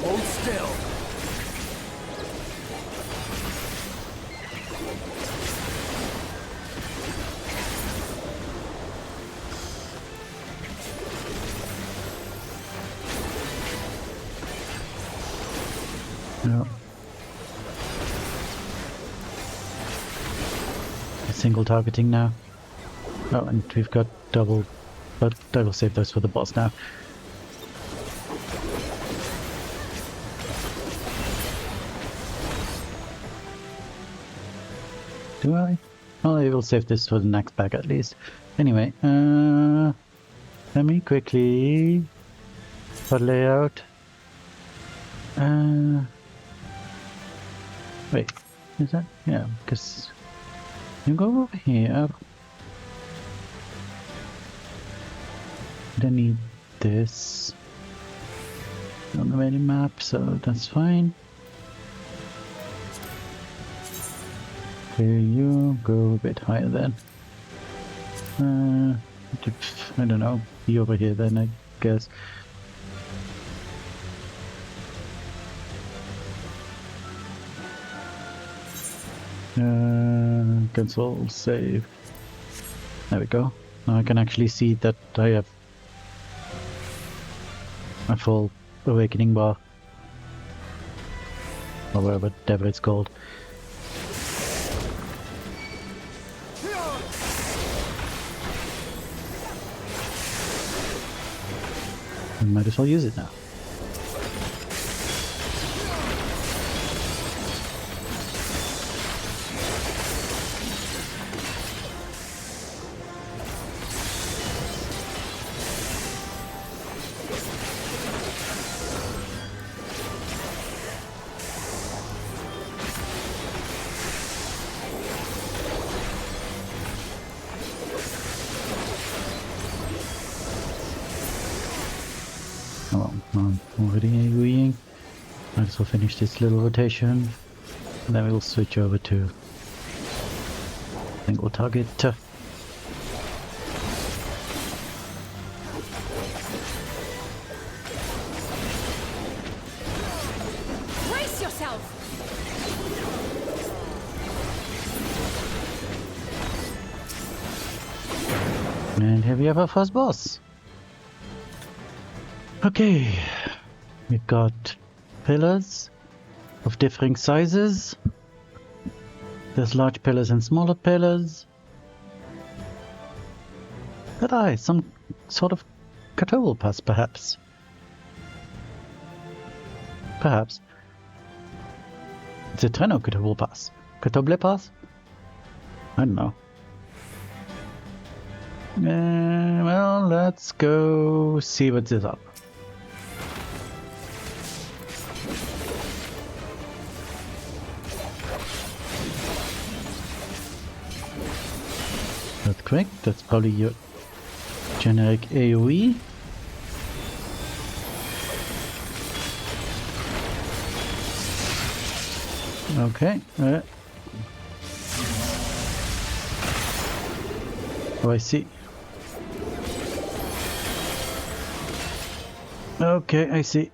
Hold still. No. Single targeting now. Oh, and we've got double, but I will save those for the boss now. Do I? Well, I will save this for the next pack at least. Anyway, let me quickly put layout. Wait, is that? Yeah, because you go over here. I need this on the mini map, so that's fine. Here you go a bit higher then. I don't know, be over here then, I guess. Cancel, save. There we go. Now I can actually see that I have a full awakening bar. Or whatever it's called. I might as well use it now. Oh, I'm already agreeing. Might as well finish this little rotation. And then we'll switch over to single target. Brace yourself! And here we have our first boss. Okay, we've got pillars of differing sizes. There's large pillars and smaller pillars. But some sort of Katoble pass, perhaps. Perhaps. It's a Treno Katoble pass. Katoble pass? I don't know. Well, let's go see what's up. Earthquake, that's probably your generic AoE. Okay. Oh, I see. Okay, I see.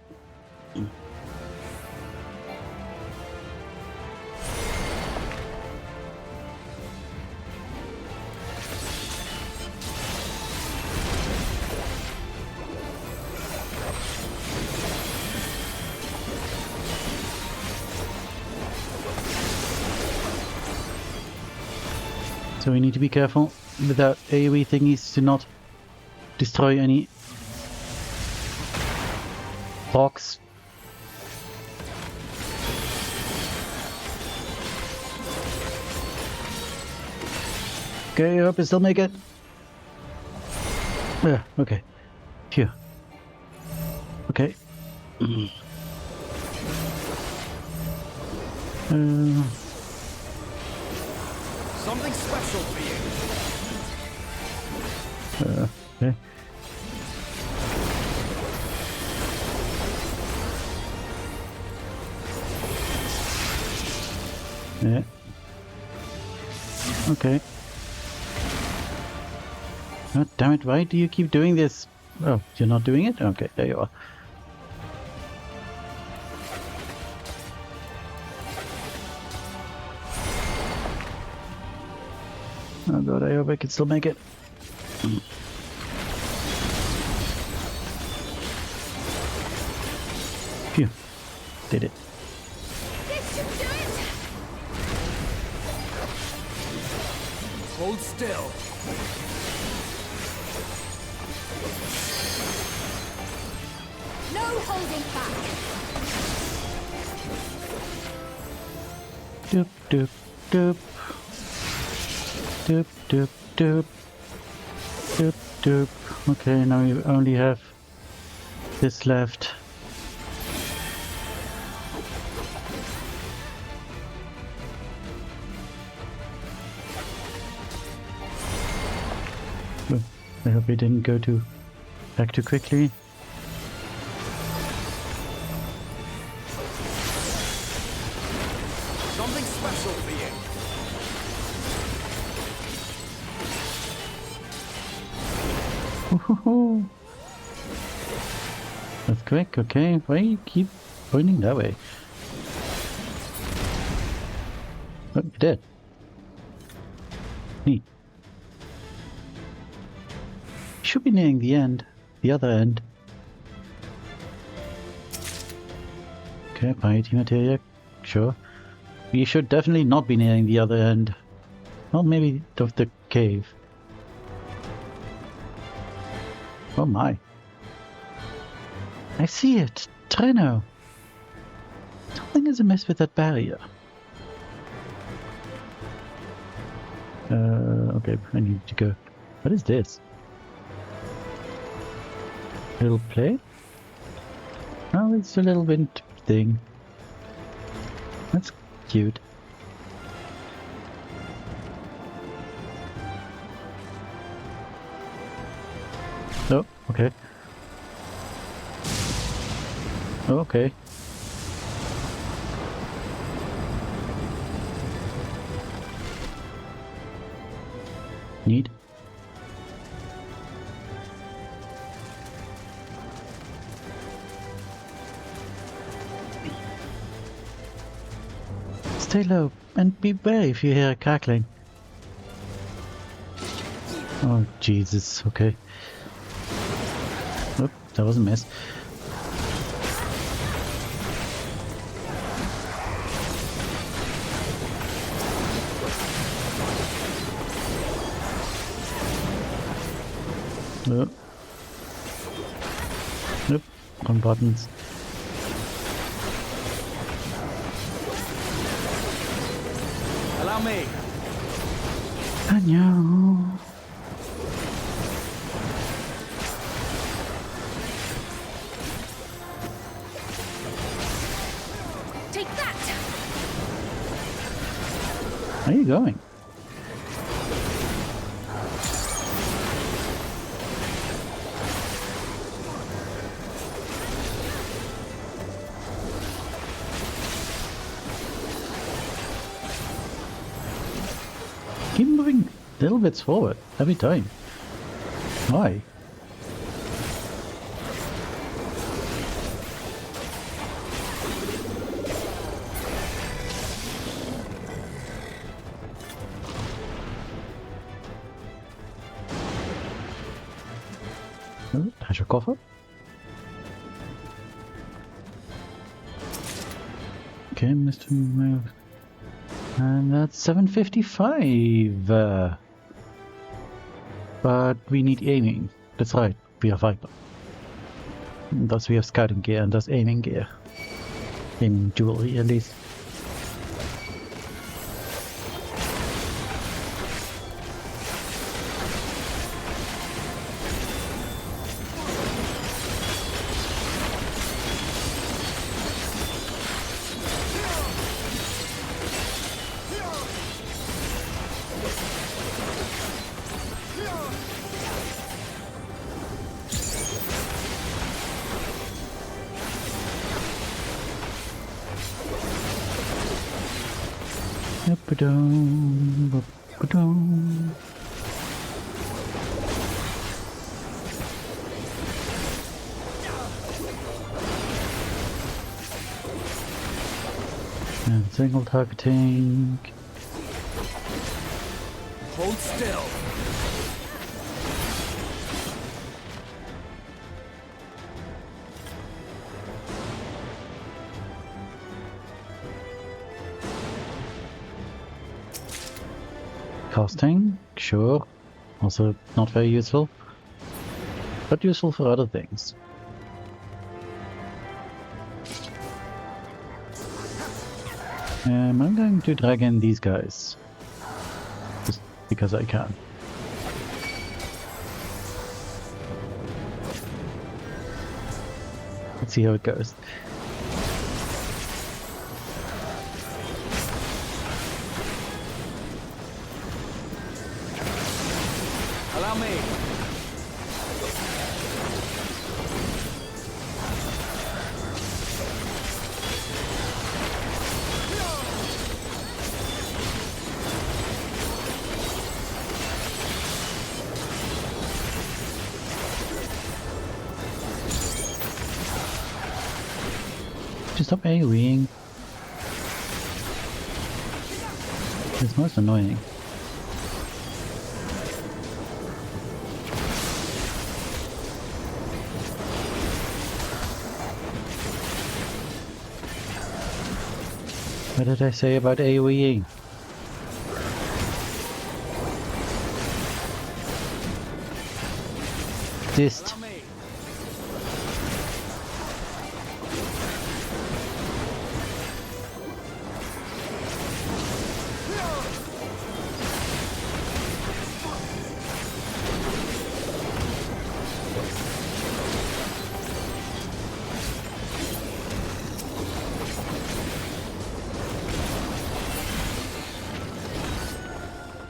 So we need to be careful with our AoE thingies to not destroy any box. Okay, I hope I still make it. Yeah, okay. Phew. Okay. Something special for you. Okay. Yeah. Okay. God damn it, why do you keep doing this? Oh, you're not doing it? Okay, there you are. Oh god, I hope I can still make it. Phew. Did it. This should do it! Hold still. No holding back! Doop doop doop. Doop doop doop. Doop doop. Okay, now we only have this left. Oh, I hope we didn't go back too quickly. Something special for you. Woohoo! That's quick, okay. Why you keep pointing that way? Oh, you did. Neat. Should be nearing the end. The other end. Okay, piety materia. Sure. We should definitely not be nearing the other end. Well, maybe of the cave. Oh my. I see it. Treno. Something is amiss with that barrier. Okay, I need to go. What is this? Little plate? Oh, it's a little wind thing. That's cute. Oh, okay. Okay. Neat. Stay low and beware if you hear a cackling. Oh Jesus, okay. Oh, that was a miss. Oh. Nope, wrong buttons. Allow me. Anyo. Where are you going? Keep moving little bits forward every time. Why? Oh, there's your coffer. Okay, Mr. Move. And that's 755. But we need aiming. That's right, we are Viper. Thus we have scouting gear and thus aiming gear. Aiming jewelry at least. And single targeting. Hold still. Casting, sure. Also not very useful. But useful for other things. I'm going to drag in these guys. Just because I can. Let's see how it goes. Allow me. Just stop AoEing. It's most annoying. What did I say about AoE? Dist.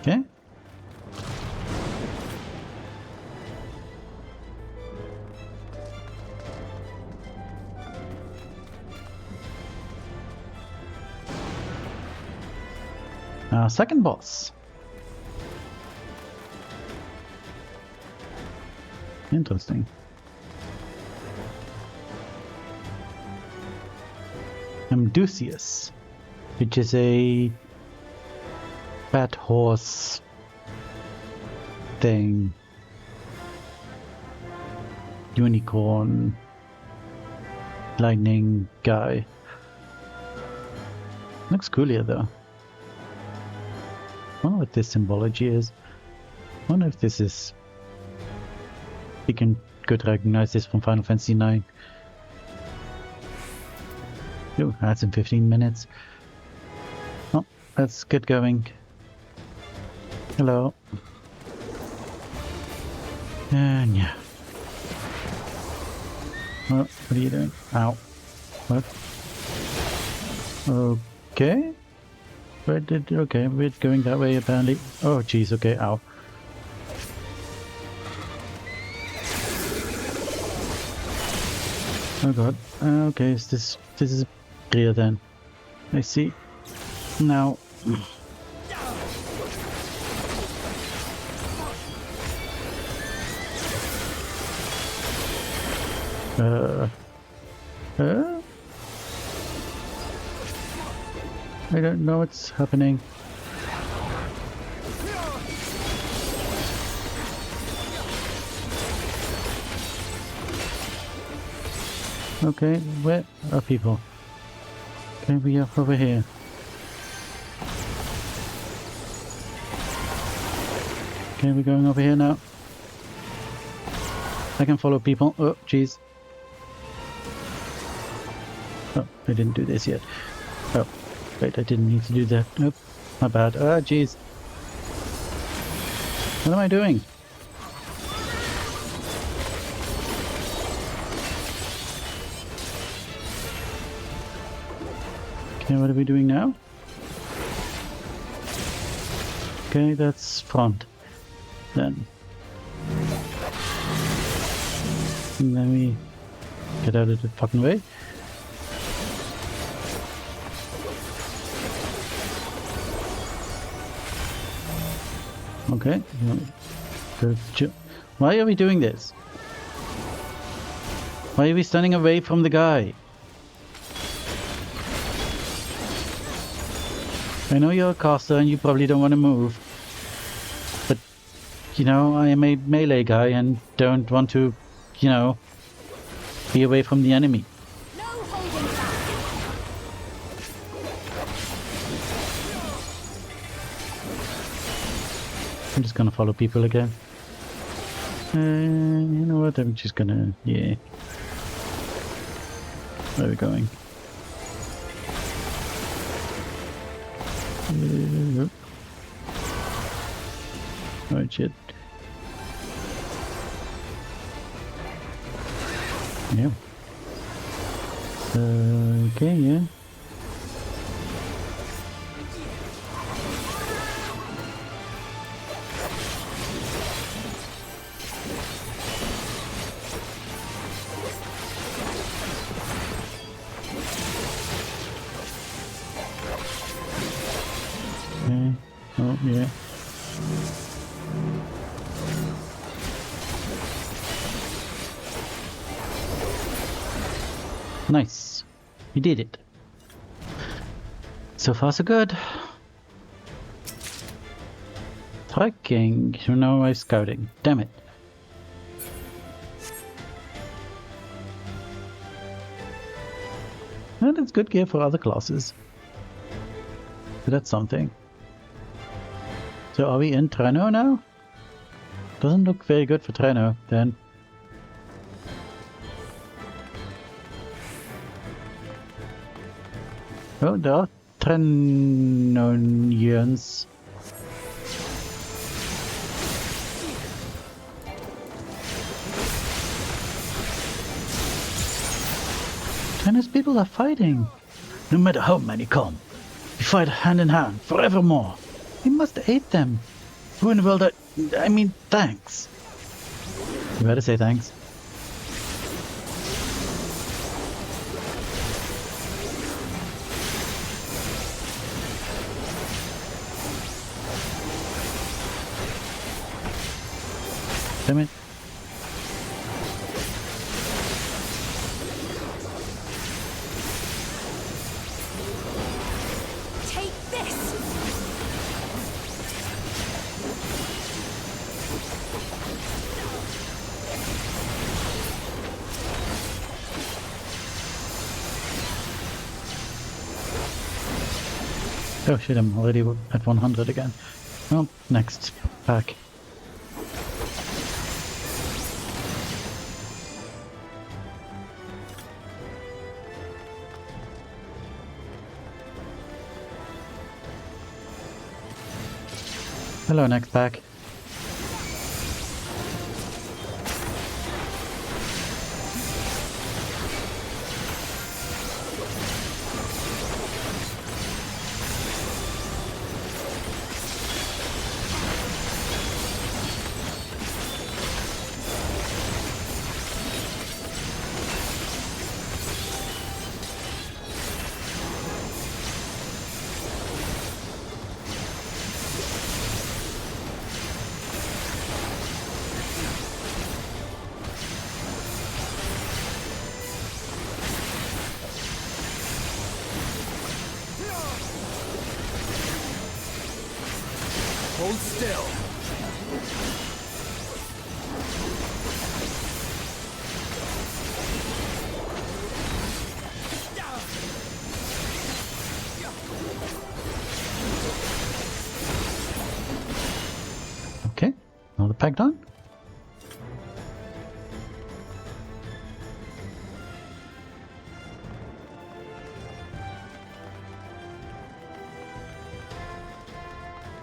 Okay. Second boss. Interesting. Amdusius, which is a fat horse thing. Unicorn. Lightning guy. Looks cooler though. I wonder what this symbology is. I wonder if this is... You could recognize this from Final Fantasy IX. Ooh, that's in 15 minutes. Oh, let's get going. Hello. And yeah. Oh, what are you doing? Ow. What? Okay. Okay, we're going that way apparently. Oh jeez, okay, ow. Oh god. Okay, this is clear then. I see. Now. I don't know what's happening. Okay, where are people? Okay, we are over here. Okay, we're going over here now. I can follow people. Oh, jeez. Oh, I didn't do this yet. Oh, wait, I didn't need to do that. Nope, my bad. Ah, jeez. What am I doing? Okay, what are we doing now? Okay, that's front. Then. And then we get out of the fucking way. Okay. Why are we doing this? Why are we standing away from the guy? I know you're a caster and you probably don't want to move. But, you know, I am a melee guy and don't want to, you know, be away from the enemy. No holding back. I'm just gonna follow people again. You know what? I'm just gonna, yeah. Where are we going? Oh shit. Yeah. Okay, yeah. Okay. Oh, yeah. Nice. We did it. So far so good. Trekking. No, I'm scouting. Damn it. Well, that's good gear for other classes. So that's something. So are we in Treno now? Doesn't look very good for Treno then. Oh, there are Trenonians. Treno's people are fighting. No matter how many come, we fight hand in hand forevermore. We must aid them. Who in the world are... I mean, thanks. You better say thanks. Damn it. Take this. Oh shit, I'm already at 100 again. Well, next pack. Hello, next pack. Hold still. Okay, another pack done.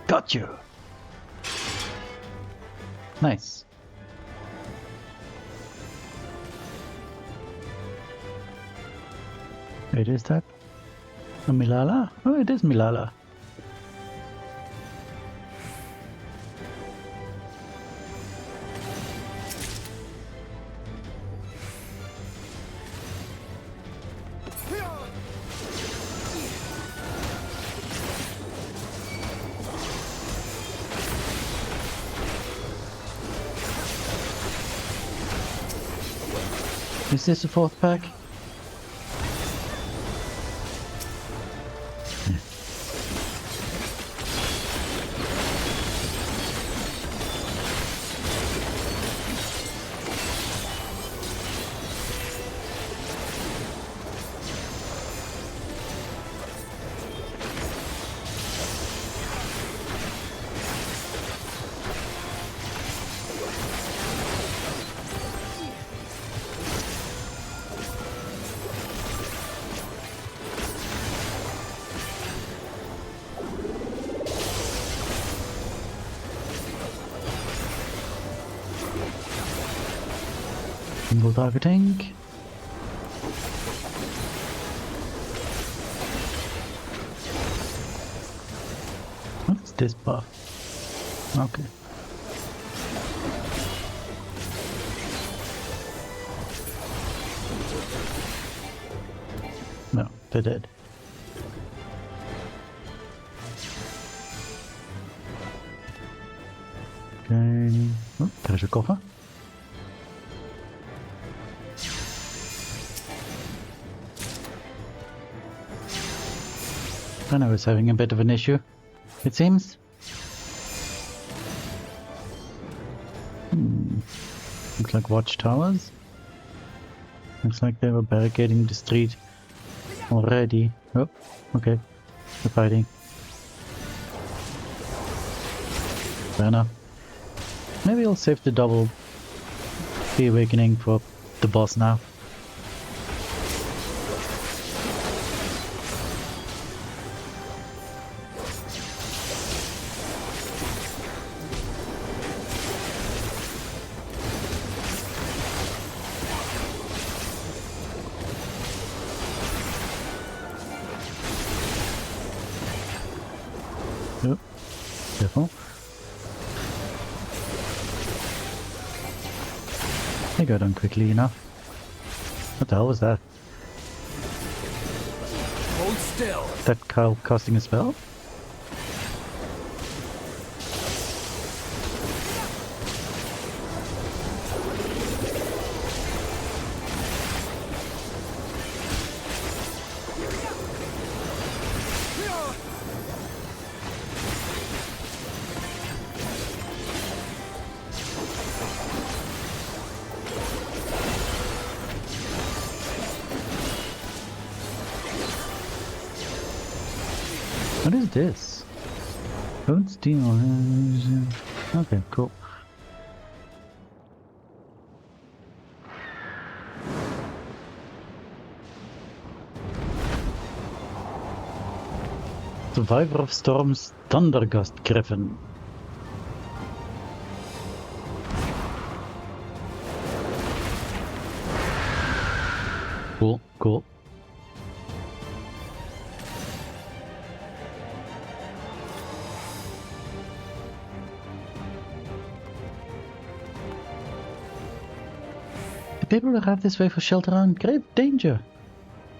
Got you. Nice. Wait, is that a Milala? Oh, it is Milala. Is this the fourth pack? Single targeting. What's this buff? Okay. No, they're dead. Okay. Oh, treasure coffer. I was having a bit of an issue, it seems. Looks like watchtowers. Looks like they were barricading the street already. Oh, okay. They're fighting. Fair enough. Maybe I'll save the double reawakening for the boss now. Oh, careful. They go down quickly enough. What the hell was that? Hold still. That Kyle casting a spell? What is this? Don't steal. Okay, cool. Survivor of Storm's Thundergust Griffin. Cool, cool. People arrive this way for shelter are in grave danger.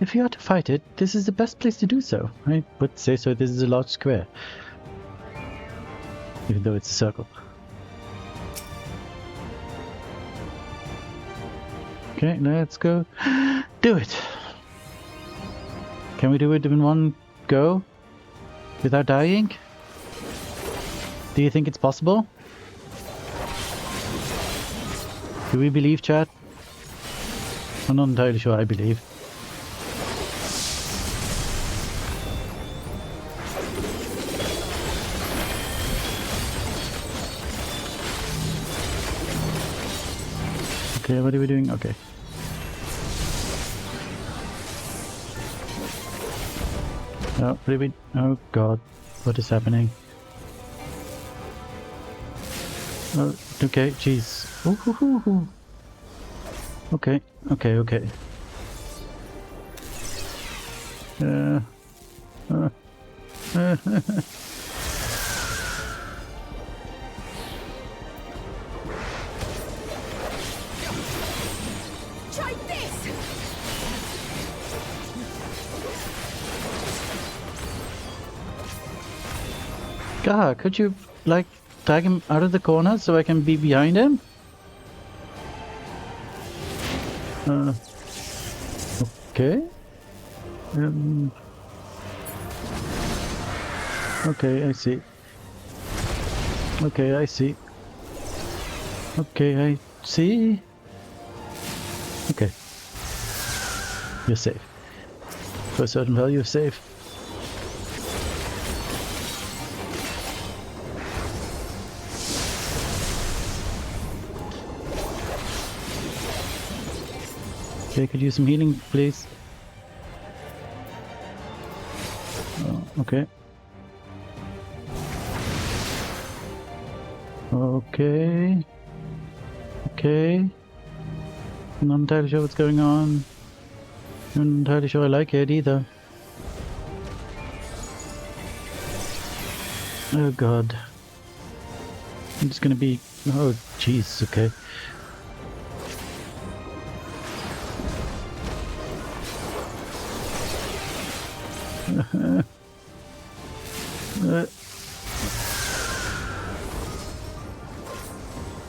If you are to fight it, this is the best place to do so. I would say so. This is a large square. Even though it's a circle. Okay, let's go. Do it! Can we do it in one go? Without dying? Do you think it's possible? Do we believe, chat? I'm not entirely sure I believe. Okay, what are we doing? Okay. Oh, what are we? Oh god, what is happening? Oh, okay, jeez. Ooh. Okay, okay. Try this! God, could you, like, drag him out of the corner so I can be behind him? Okay. Okay, I see. Okay, I see. Okay, I see. Okay. You're safe. For a certain value, you're safe. Okay, could use some healing, please. Oh, okay. Okay. Okay. I'm not entirely sure what's going on. I'm not entirely sure I like it either. Oh god. I'm just gonna be... Oh jeez, okay.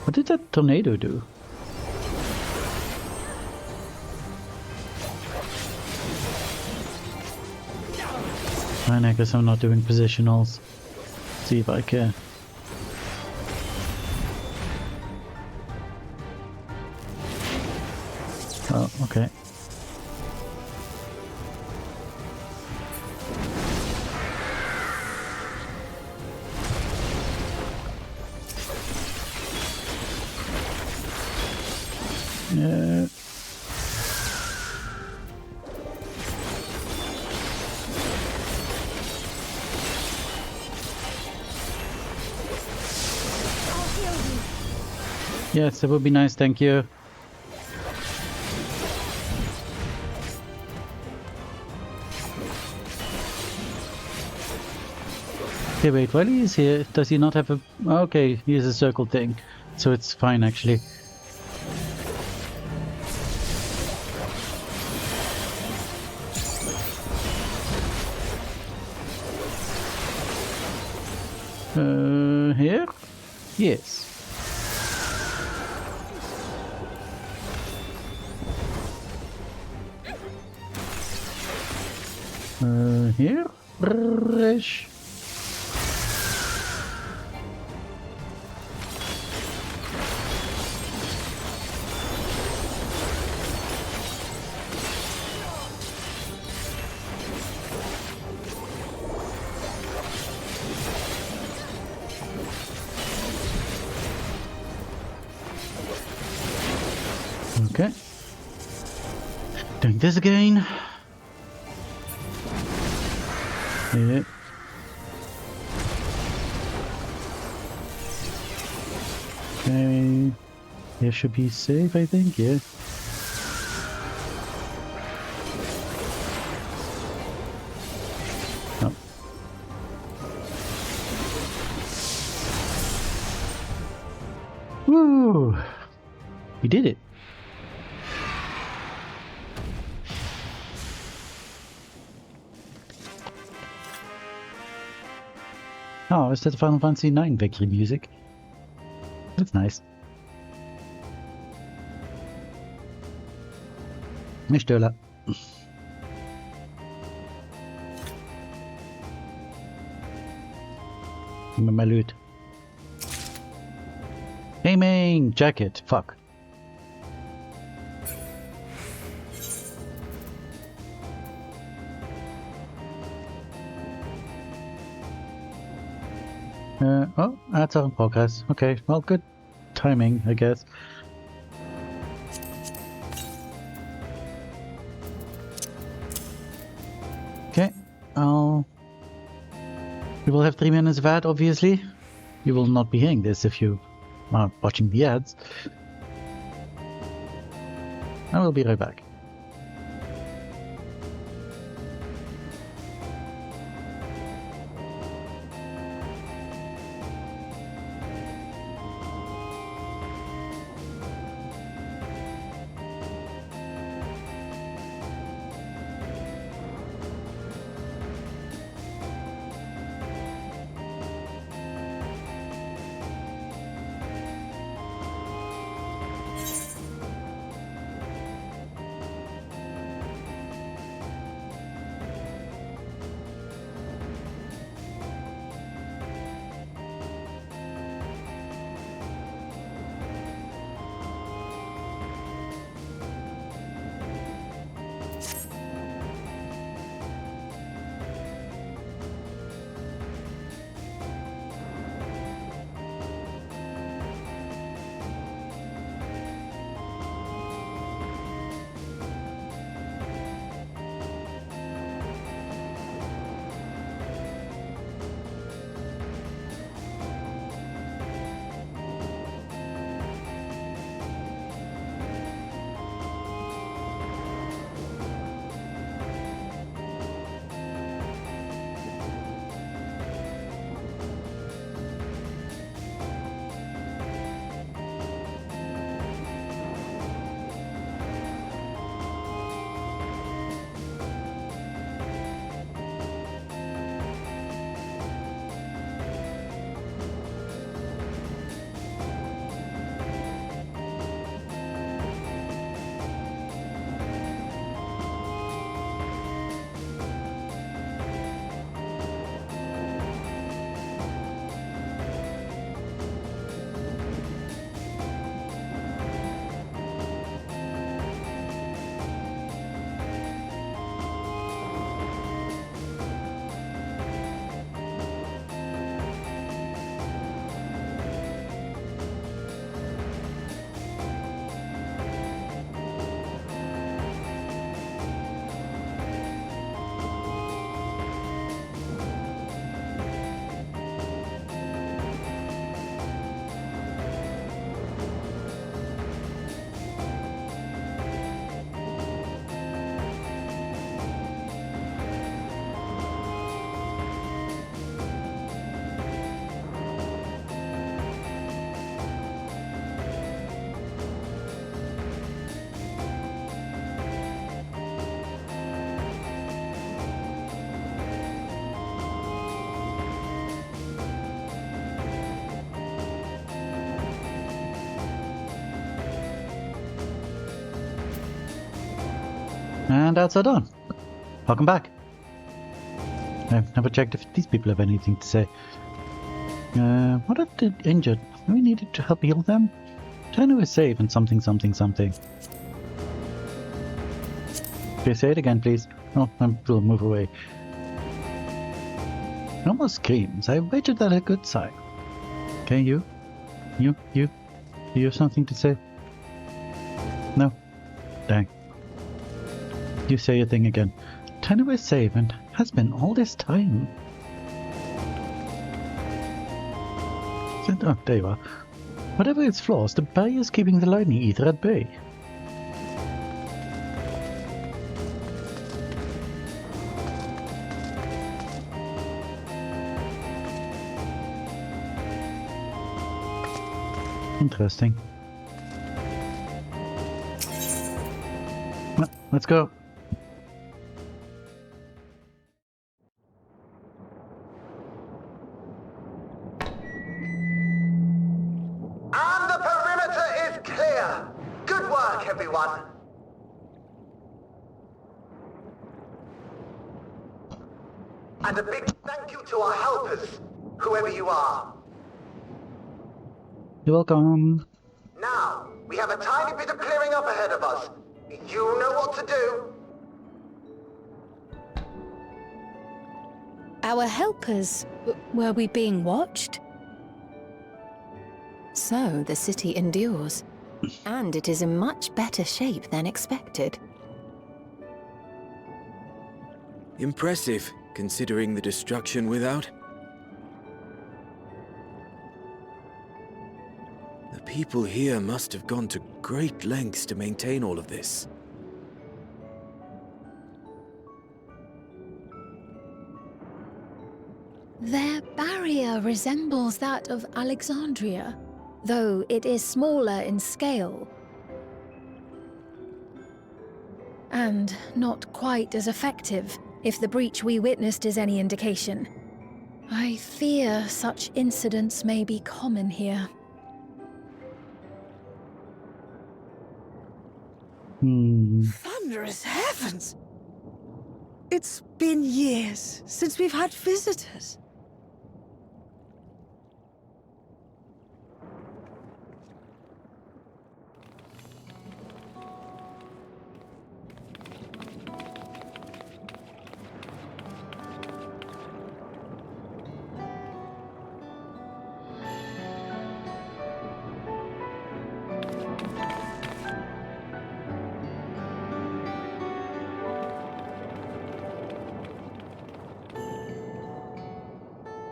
What did that tornado do? Fine, I guess I'm not doing positionals. See if I can. Oh, okay. Yeah. Yes, that would be nice, thank you. Okay, wait, while he is here, does he not have a... Okay, he has a circle thing, so it's fine actually. Here? Yes. Here? Brrrish. Okay. Doing this again. Yeah. Okay. Here should be safe, I think, yeah. Oh. Woo! We did it. Oh, is that the Final Fantasy IX victory music? That's nice. Nicht Stöller. Gib mir mal Loot. didn't check it. Fuck. Oh, that's our progress. Okay, well, good timing, I guess. Okay, we will have 3 minutes of ad, obviously. You will not be hearing this if you are watching the ads. I will be right back. And that's all done. Welcome back. I've never checked if these people have anything to say. What are the injured? We needed to help heal them? China is safe and something. Okay, say it again, please. Oh, I will move away. It almost screams. I wagered that a good sign. Okay, you have something to say? No? Dang. You say your thing again. China is safe and has been all this time. Oh, there you are. Whatever its flaws, the barrier is keeping the lightning ether at bay. Interesting. Well, let's go. And the perimeter is clear. Good work, everyone. And a big thank you to our helpers, whoever you are. You're welcome. Now, we have a tiny bit of clearing up ahead of us. You know what to do. Our helpers, were we being watched? So the city endures, and it is in much better shape than expected. Impressive, considering the destruction without. The people here must have gone to great lengths to maintain all of this. Their barrier resembles that of Alexandria, though it is smaller in scale. And not quite as effective, if the breach we witnessed is any indication. I fear such incidents may be common here. Thunderous heavens! It's been years since we've had visitors.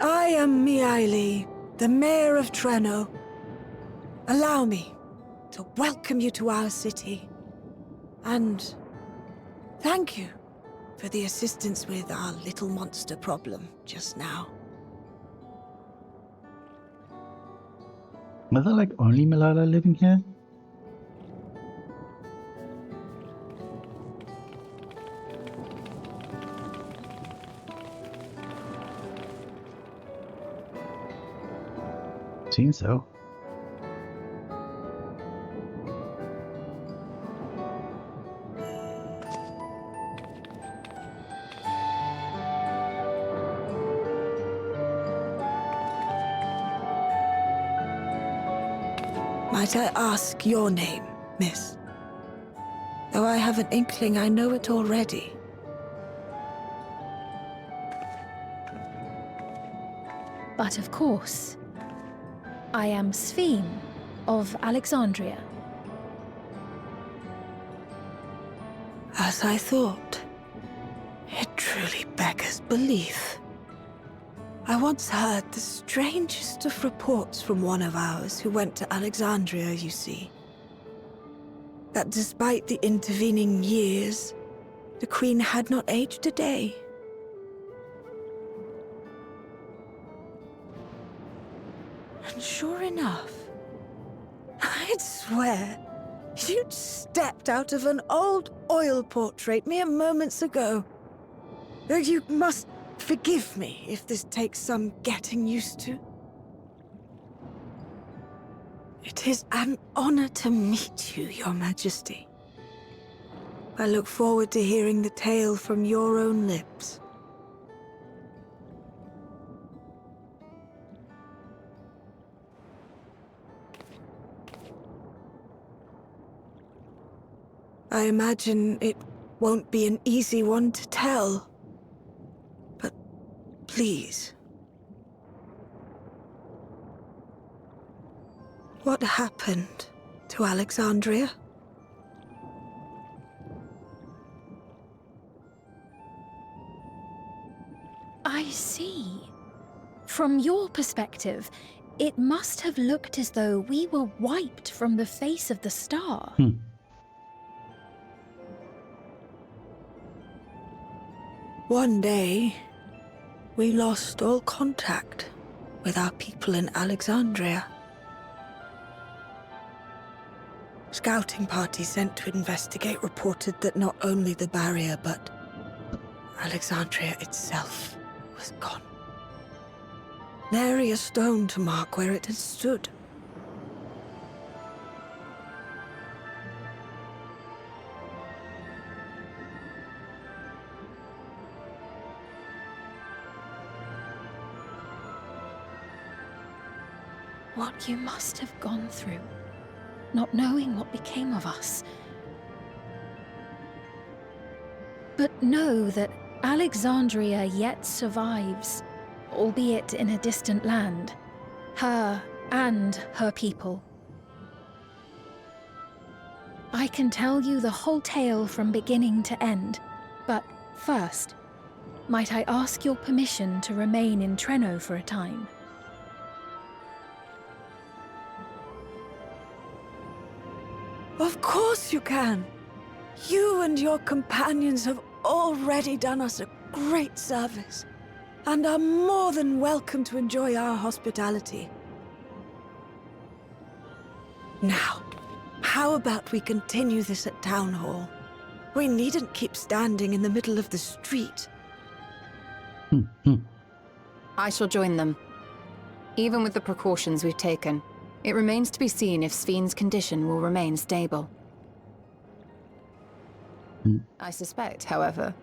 I am Miaili, the Mayor of Treno. Allow me to welcome you to our city. And thank you for the assistance with our little monster problem just now. Are there like only Malala living here? Seems so. Might I ask your name, miss? Though I have an inkling I know it already. But of course, I am Sphene of Alexandria. As I thought. It truly beggars belief. I once heard the strangest of reports from one of ours who went to Alexandria, you see. That despite the intervening years, the Queen had not aged a day. And sure enough, I'd swear you'd stepped out of an old oil portrait mere moments ago. You must forgive me if this takes some getting used to. It is an honor to meet you, Your Majesty. I look forward to hearing the tale from your own lips. I imagine it won't be an easy one to tell. But please. What happened to Alexandria? I see. From your perspective, it must have looked as though we were wiped from the face of the star. One day, we lost all contact with our people in Alexandria. Scouting parties sent to investigate reported that not only the barrier, but Alexandria itself was gone. Nary a stone to mark where it had stood. What you must have gone through. not knowing what became of us. But know that Alexandria yet survives, albeit in a distant land. Her and her people. I can tell you the whole tale from beginning to end, but first, might I ask your permission to remain in Trenno for a time? Of course you can. You and your companions have already done us a great service, and are more than welcome to enjoy our hospitality. Now, how about we continue this at Town Hall? We needn't keep standing in the middle of the street. I shall join them. Even with the precautions we've taken, it remains to be seen if Sven's condition will remain stable. I suspect, however,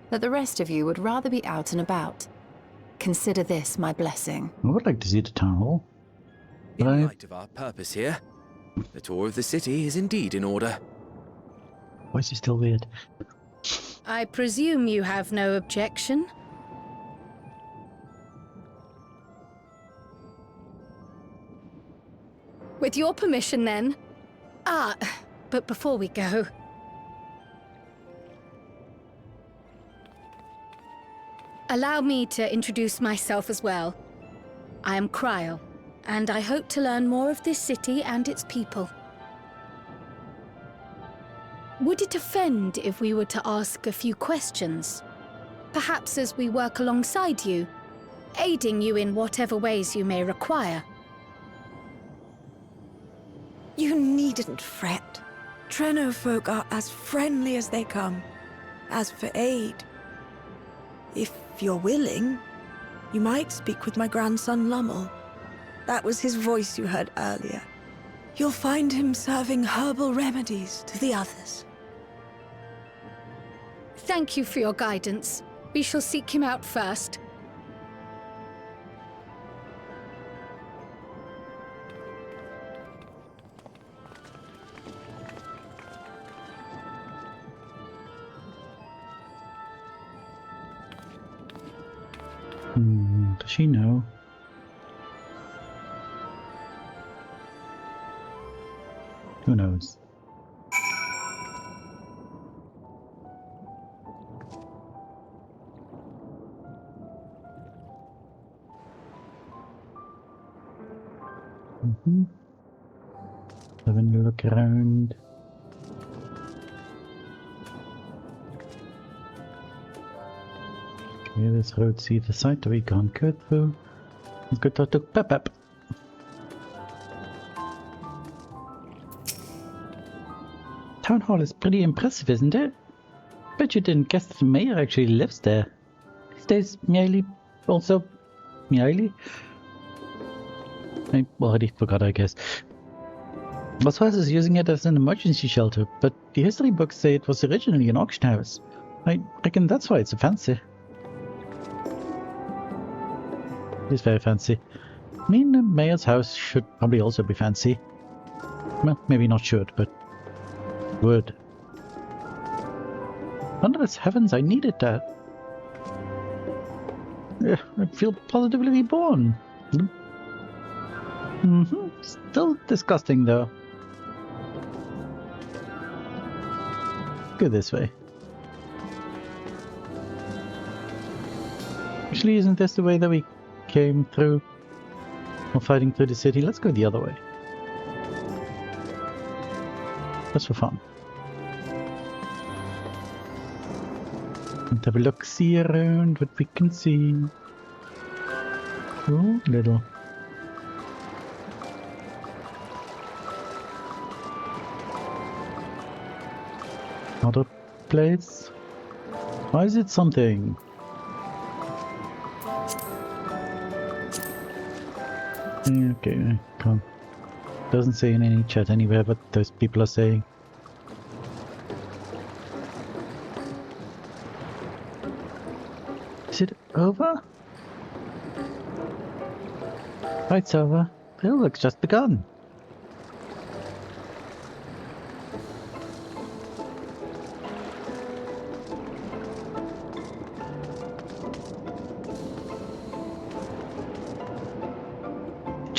that the rest of you would rather be out and about. Consider this my blessing. I would like to see the town hall. In light of our purpose here, the tour of the city is indeed in order. Why is he still weird? I presume you have no objection? With your permission, then. But before we go... allow me to introduce myself as well. I am Cryle, and I hope to learn more of this city and its people. Would it offend if we were to ask a few questions? Perhaps as we work alongside you, aiding you in whatever ways you may require. You needn't fret. Trenno folk are as friendly as they come. As for aid, if you're willing, you might speak with my grandson Lummel. That was his voice you heard earlier. You'll find him serving herbal remedies to the others. Thank you for your guidance. We shall seek him out first. Does she know? Who knows? Having a look around. Okay, this road's either side that we can't go through. Let's go talk to Pep. Town Hall is pretty impressive, isn't it? Bet you didn't guess the mayor actually lives there. These days, Miaili also... Miaili? I already forgot, I guess. Oswald is using it as an emergency shelter, but the history books say it was originally an auction house. I reckon that's why it's so fancy. It is very fancy. I mean, the mayor's house should probably also be fancy. Well, maybe not should, but would. Wondrous heavens, I needed that. I feel positively reborn. Still disgusting, though. Go this way. Actually, isn't this the way that we came through? Or fighting through the city? Let's go the other way. Just for fun. And have a look, see around what we can see. Oh, little. Other place? Why is it something? Okay, come. Doesn't say in any chat anywhere, but those people are saying. Is it over? Right, it's over. It looks just begun.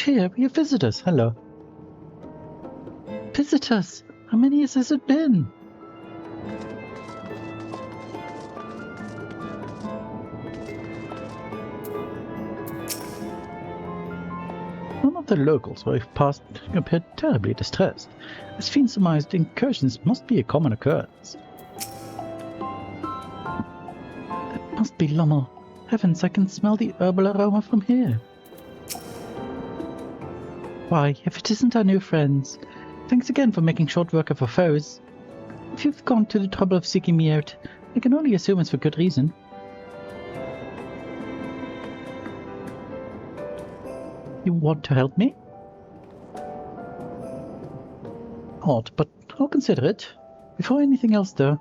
Here, we have visitors. Hello. Visitors! How many years has it been? None of the locals who have passed appeared terribly distressed. As Fiend surmised, incursions must be a common occurrence. That must be Lommel. Heavens, I can smell the herbal aroma from here. Why, if it isn't our new friends. Thanks again for making short work of our foes. If you've gone to the trouble of seeking me out, I can only assume it's for good reason. You want to help me? Odd, but I'll consider it. Before anything else, though,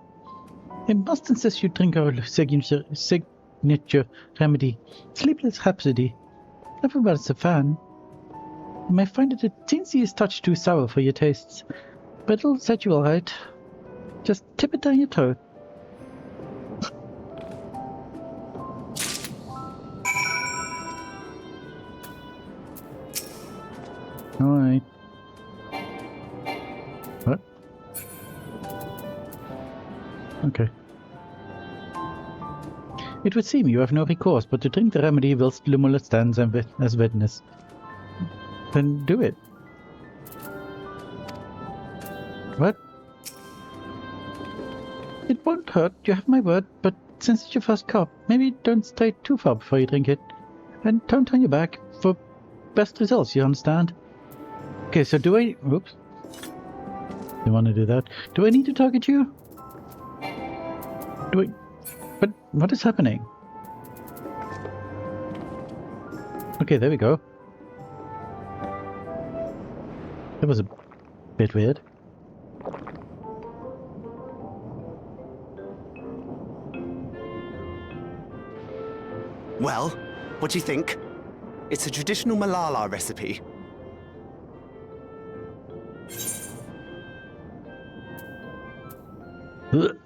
I must insist you drink our signature remedy, Sleepless Rhapsody. Everybody's a fan. You may find it a teensy touch too sour for your tastes, but it'll set you alright. Just tip it down your throat. Alright. What? Okay. It would seem you have no recourse but to drink the remedy whilst Lumula stands as witness. Then do it. What? It won't hurt, you have my word, but since it's your first cup, maybe don't stray too far before you drink it. And don't turn your back for best results, you understand? Okay, so do I... Oops. You want to do that? Do I need to target you? Do I... But what is happening? Okay, there we go. That was a bit weird. Well, what do you think? It's a traditional Malala recipe. Ugh.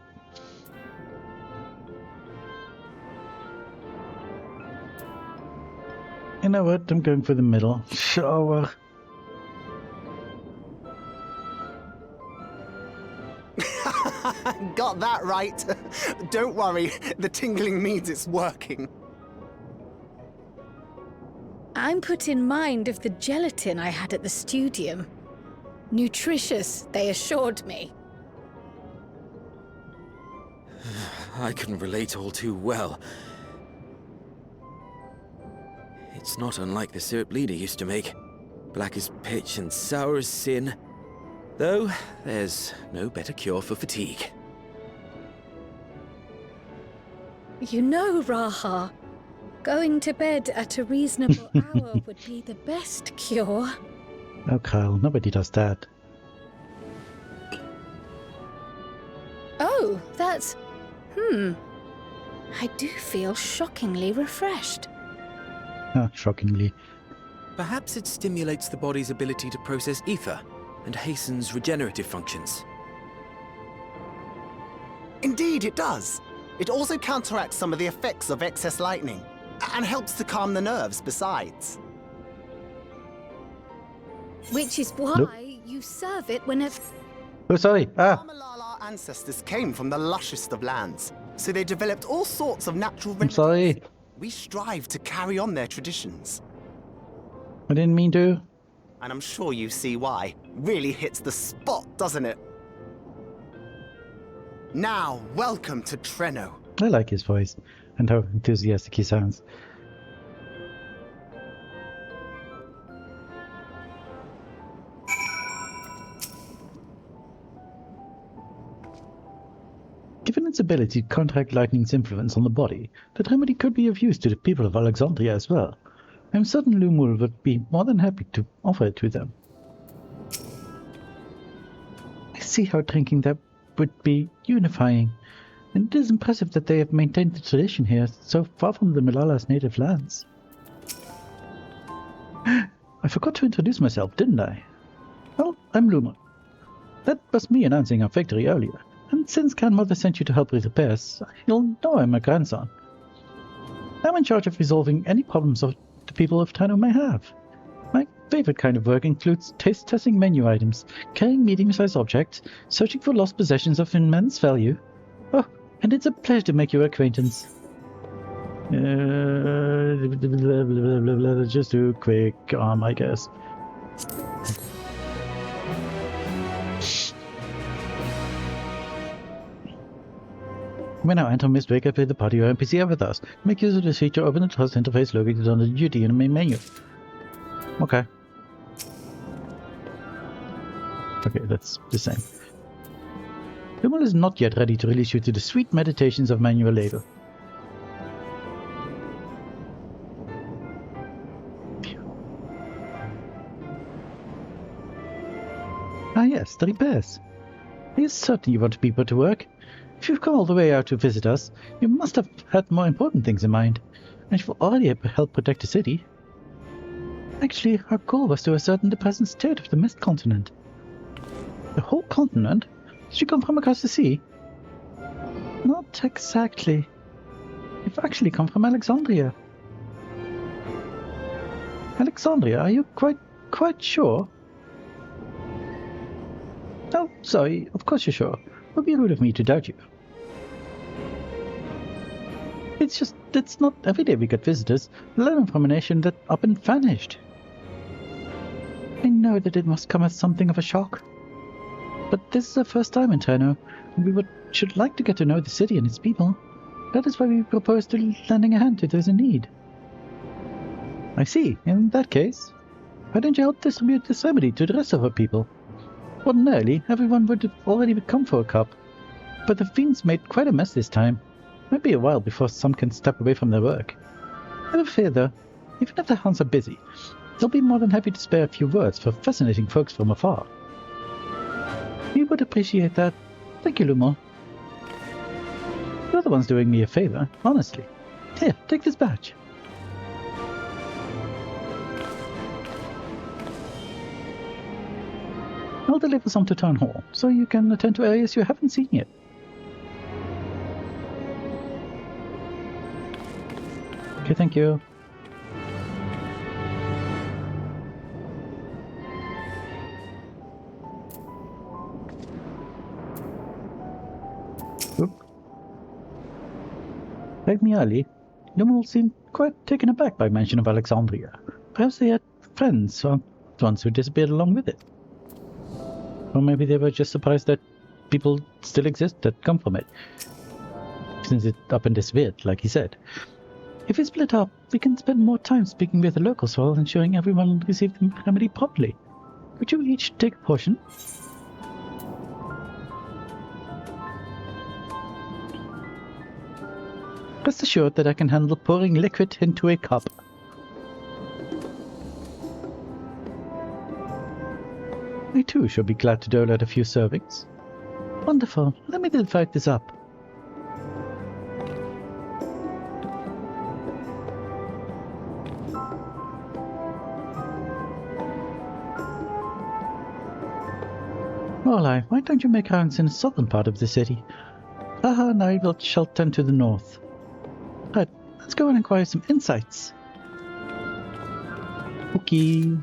You know what? I'm going for the middle. Shower. Got that right. Don't worry, the tingling means it's working. I'm put in mind of the gelatin I had at the studium. Nutritious, they assured me. I can relate all too well. It's not unlike the syrup Leader used to make. Black as pitch and sour as sin. Though, there's no better cure for fatigue. You know, Raha, going to bed at a reasonable hour would be the best cure. Oh, Kyle, nobody does that. Oh, that's... I do feel shockingly refreshed. Ah, shockingly. Perhaps it stimulates the body's ability to process ether and hastens regenerative functions. Indeed, it does. It also counteracts some of the effects of excess lightning, and helps to calm the nerves besides. Which is why you serve it whenever... Oh, sorry. Ah. Our Malala ancestors came from the lushest of lands, so they developed all sorts of natural remedies. I'm sorry. We strive to carry on their traditions. I didn't mean to. And I'm sure you see why. Really hits the spot, doesn't it? Now, welcome to Treno. I like his voice and how enthusiastic he sounds. Given its ability to counteract lightning's influence on the body, that remedy could be of use to the people of Alexandria as well. I'm certain Lumul would be more than happy to offer it to them. I see how drinking that would be unifying, and it is impressive that they have maintained the tradition here so far from the Malala's native lands. I forgot to introduce myself, didn't I? Well, I'm Lumul. That was me announcing our victory earlier, and since Grandmother sent you to help with repairs, you'll know I'm a grandson. I'm in charge of resolving any problems of the people of Treno may have. My favorite kind of work includes taste testing menu items, carrying medium-sized objects, searching for lost possessions of immense value. Oh, and it's a pleasure to make your acquaintance. Just do quick I guess. We now enter Miss Baker with the party or NPC avatars. Make use of this feature, open the trust interface located under duty in the main menu. Okay. Okay, that's the same. Hummel is not yet ready to release you to the sweet meditations of manual labor. Ah yes, the repairs. Are you certain you want people to work? If you've come all the way out to visit us, you must have had more important things in mind, and you've already helped protect the city. Actually, our goal was to ascertain the present state of the Mist Continent. The whole continent? Did you come from across the sea? Not exactly. You've actually come from Alexandria. Alexandria? Are you quite sure? Oh, sorry. Of course you're sure. It would be rude of me to doubt you. It's not every day we get visitors, let alone from a nation that up and vanished. I know that it must come as something of a shock. But this is our first time in Terno, and we should like to get to know the city and its people. That is why we propose to lending a hand to those in need. I see. In that case, why don't you help distribute this remedy to the rest of our people? Ordinarily, everyone would have already come for a cup, but the fiends made quite a mess this time. Might be a while before some can step away from their work. Never fear though, even if their hands are busy, they'll be more than happy to spare a few words for fascinating folks from afar. We would appreciate that. Thank you, Lumor. You're the ones doing me a favor, honestly. Here, take this badge. I'll deliver some to Town Hall, so you can attend to areas you haven't seen yet. Okay, thank you. Oop. Like me early, Lumel seemed quite taken aback by mention of Alexandria. Perhaps they had friends, or ones who disappeared along with it. Or maybe they were just surprised that people still exist that come from it, since it's up and disappeared, like he said. If we split up, we can spend more time speaking with the locals while ensuring everyone receives the remedy properly. Would you each take a portion? Rest assured that I can handle pouring liquid into a cup. I too shall be glad to dole out a few servings. Wonderful. Let me divide this up. Morlai, why don't you make rounds in the southern part of the city? Aha and I shall tend to the north. Right, let's go and acquire some insights. Okay.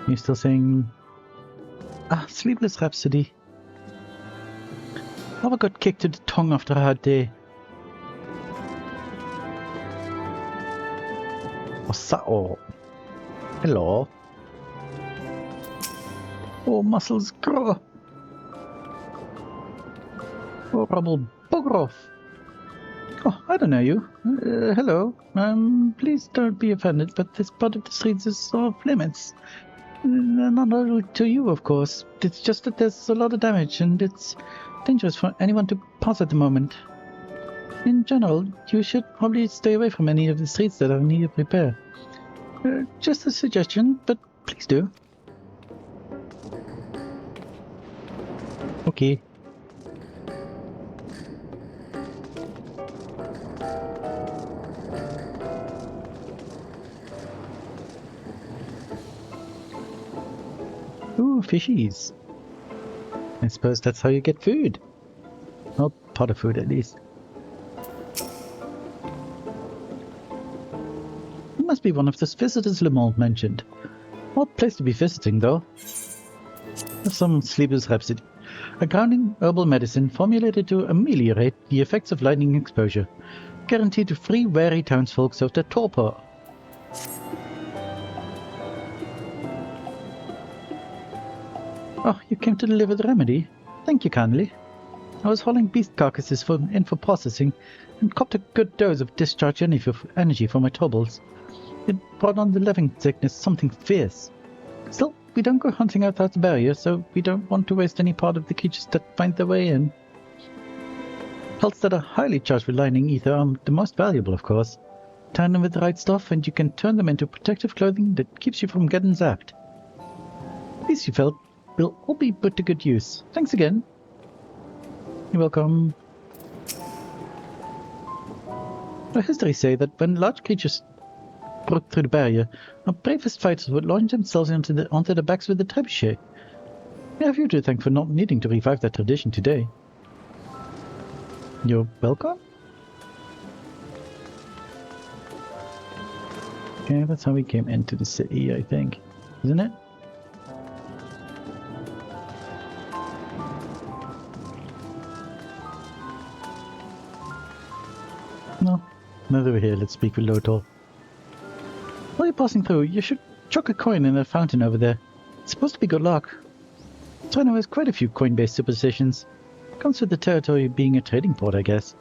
You're still saying... Ah, Sleepless Rhapsody. I got kicked to the tongue after a hard day. What's that all? Hello. Oh, muscles grow. Oh, rubble bugger off. Oh, I don't know you. Hello. Please don't be offended, but this part of the streets is off limits. Not only to you, of course. It's just that there's a lot of damage, and it's dangerous for anyone to pass at the moment. In general, you should probably stay away from any of the streets that are in need of repair. Just a suggestion, but please do. Okay. Ooh, fishies. I suppose that's how you get food. Well, pot of food at least. must be one of those visitors Le Monde mentioned. Odd place to be visiting, though. Some sleepless rhapsody. A grounding herbal medicine formulated to ameliorate the effects of lightning exposure. Guaranteed to free wary townsfolk of their torpor. Oh, you came to deliver the remedy? Thank you kindly. I was hauling beast carcasses in for processing, and copped a good dose of discharge energy for my troubles. It brought on the living sickness something fierce. Still, we don't go hunting outside the barrier, so we don't want to waste any part of the creatures that find their way in. Pelts that are highly charged with lightning ether are the most valuable, of course. Turn them with the right stuff, and you can turn them into protective clothing that keeps you from getting zapped. These you felt will all be put to good use. Thanks again. You're welcome. Our histories say that when large creatures broke through the barrier, our bravest fighters would launch themselves onto their backs with a trebuchet. We have you to thank for not needing to revive that tradition today. You're welcome? Okay, that's how we came into the city, I think. Isn't it? No, not over here. Let's speak with Lothar. While you're passing through, you should chuck a coin in that fountain over there. It's supposed to be good luck. China has quite a few coin-based superstitions. Comes with the territory being a trading port, I guess.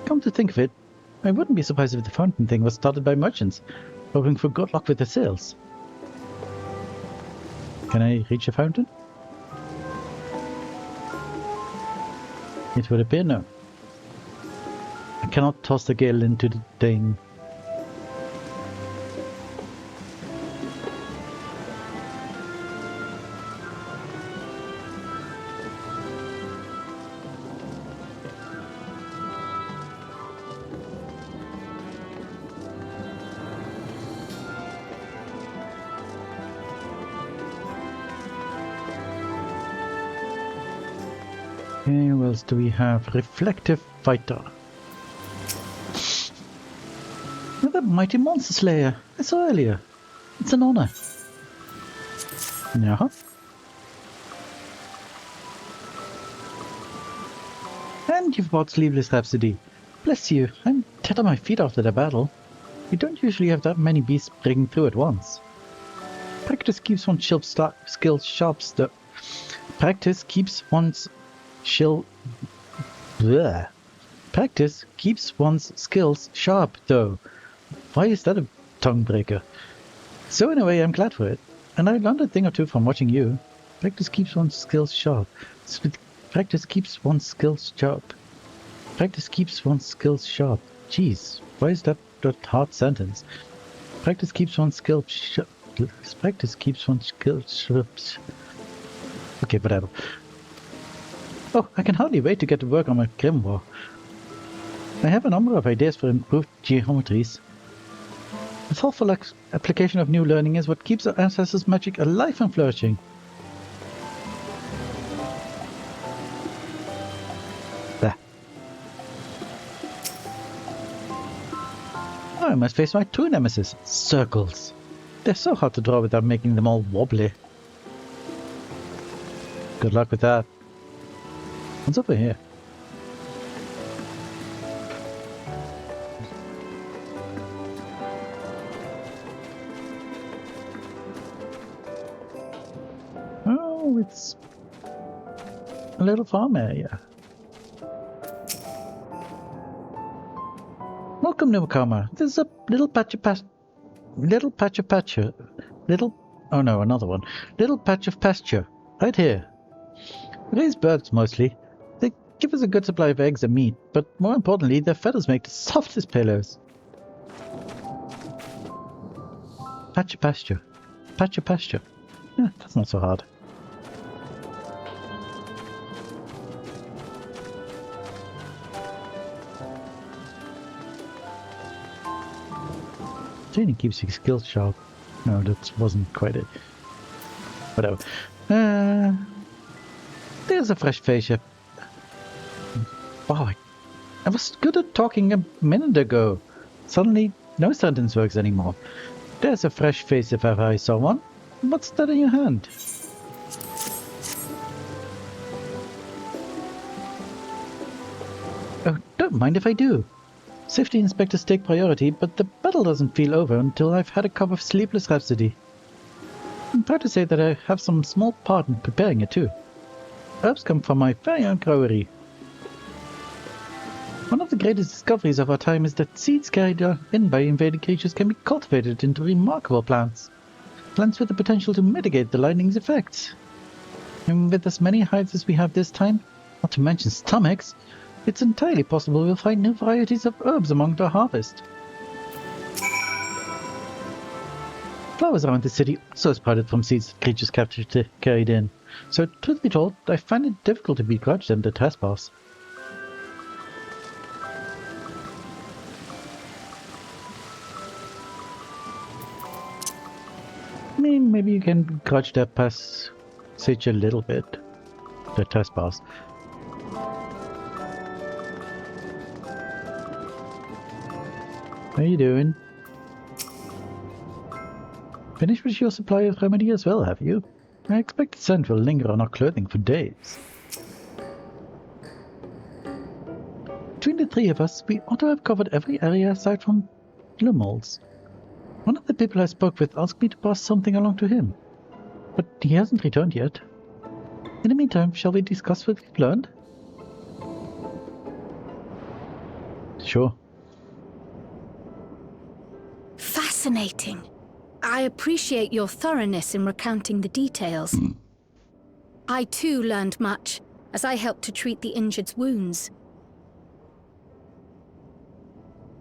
Come to think of it, I wouldn't be surprised if the fountain thing was started by merchants, hoping for good luck with their sales. Can I reach the fountain? It would appear no. I cannot toss the gale into the thing. Okay, what else do we have? Reflective Fighter. That mighty monster slayer I saw earlier. It's an honor. Yeah. And you've bought Sleeveless Rhapsody. Bless you, I'm dead on my feet after the battle. We don't usually have that many beasts breaking through at once. Practice keeps one's skills sharp. Practice keeps one's Practice keeps one's skills sharp, though. Why is that a tongue breaker? So in a way, I'm glad for it. And I learned a thing or two from watching you. Practice keeps one's skills sharp. Practice keeps one's skills sharp. Practice keeps one's skills sharp. Jeez, why is that a hard sentence? Practice keeps one's skills sharp. Practice keeps one's skills sharp. Okay, whatever. Oh, I can hardly wait to get to work on my grimoire. I have a number of ideas for improved geometries. The thoughtful application of new learning is what keeps our ancestors' magic alive and flourishing. There. Now I must face my true nemesis, circles. They're so hard to draw without making them all wobbly. Good luck with that. What's over here? Oh, it's a little farm area. Welcome, newcomer. There's a little patch of pasture. Little patch of pasture right here. Raise birds mostly. They give us a good supply of eggs and meat, but more importantly, their feathers make the softest pillows. Patch of pasture. Patch of pasture. Yeah, that's not so hard. Training keeps your skills sharp. No, that wasn't quite it. Whatever. There's a fresh face. Wow, I was good at talking a minute ago. Suddenly, No sentence works anymore. There's a fresh face if ever I saw one. What's that in your hand? Oh, don't mind if I do. Safety inspectors take priority, but the battle doesn't feel over until I've had a cup of sleepless rhapsody. I'm proud to say that I have some small part in preparing it too. Herbs come from my very own growery. One of the greatest discoveries of our time is that seeds carried in by invading creatures can be cultivated into remarkable plants. Plants with the potential to mitigate the lightning's effects. And with as many hides as we have this time, not to mention stomachs, it's entirely possible we'll find new varieties of herbs among our harvest. Flowers around the city also sprouted from seeds that creatures carried in, so truth be told, I find it difficult to begrudge them the trespass. I mean, maybe you can begrudge their passage a little bit. The trespass. How you doing? Finished with your supply of remedy as well, have you? I expect the scent will linger on our clothing for days. Between the three of us, we ought to have covered every area aside from Lumol's. One of the people I spoke with asked me to pass something along to him, but he hasn't returned yet. In the meantime, shall we discuss what we've learned? Sure. Fascinating. I appreciate your thoroughness in recounting the details. I too learned much, as I helped to treat the injured's wounds.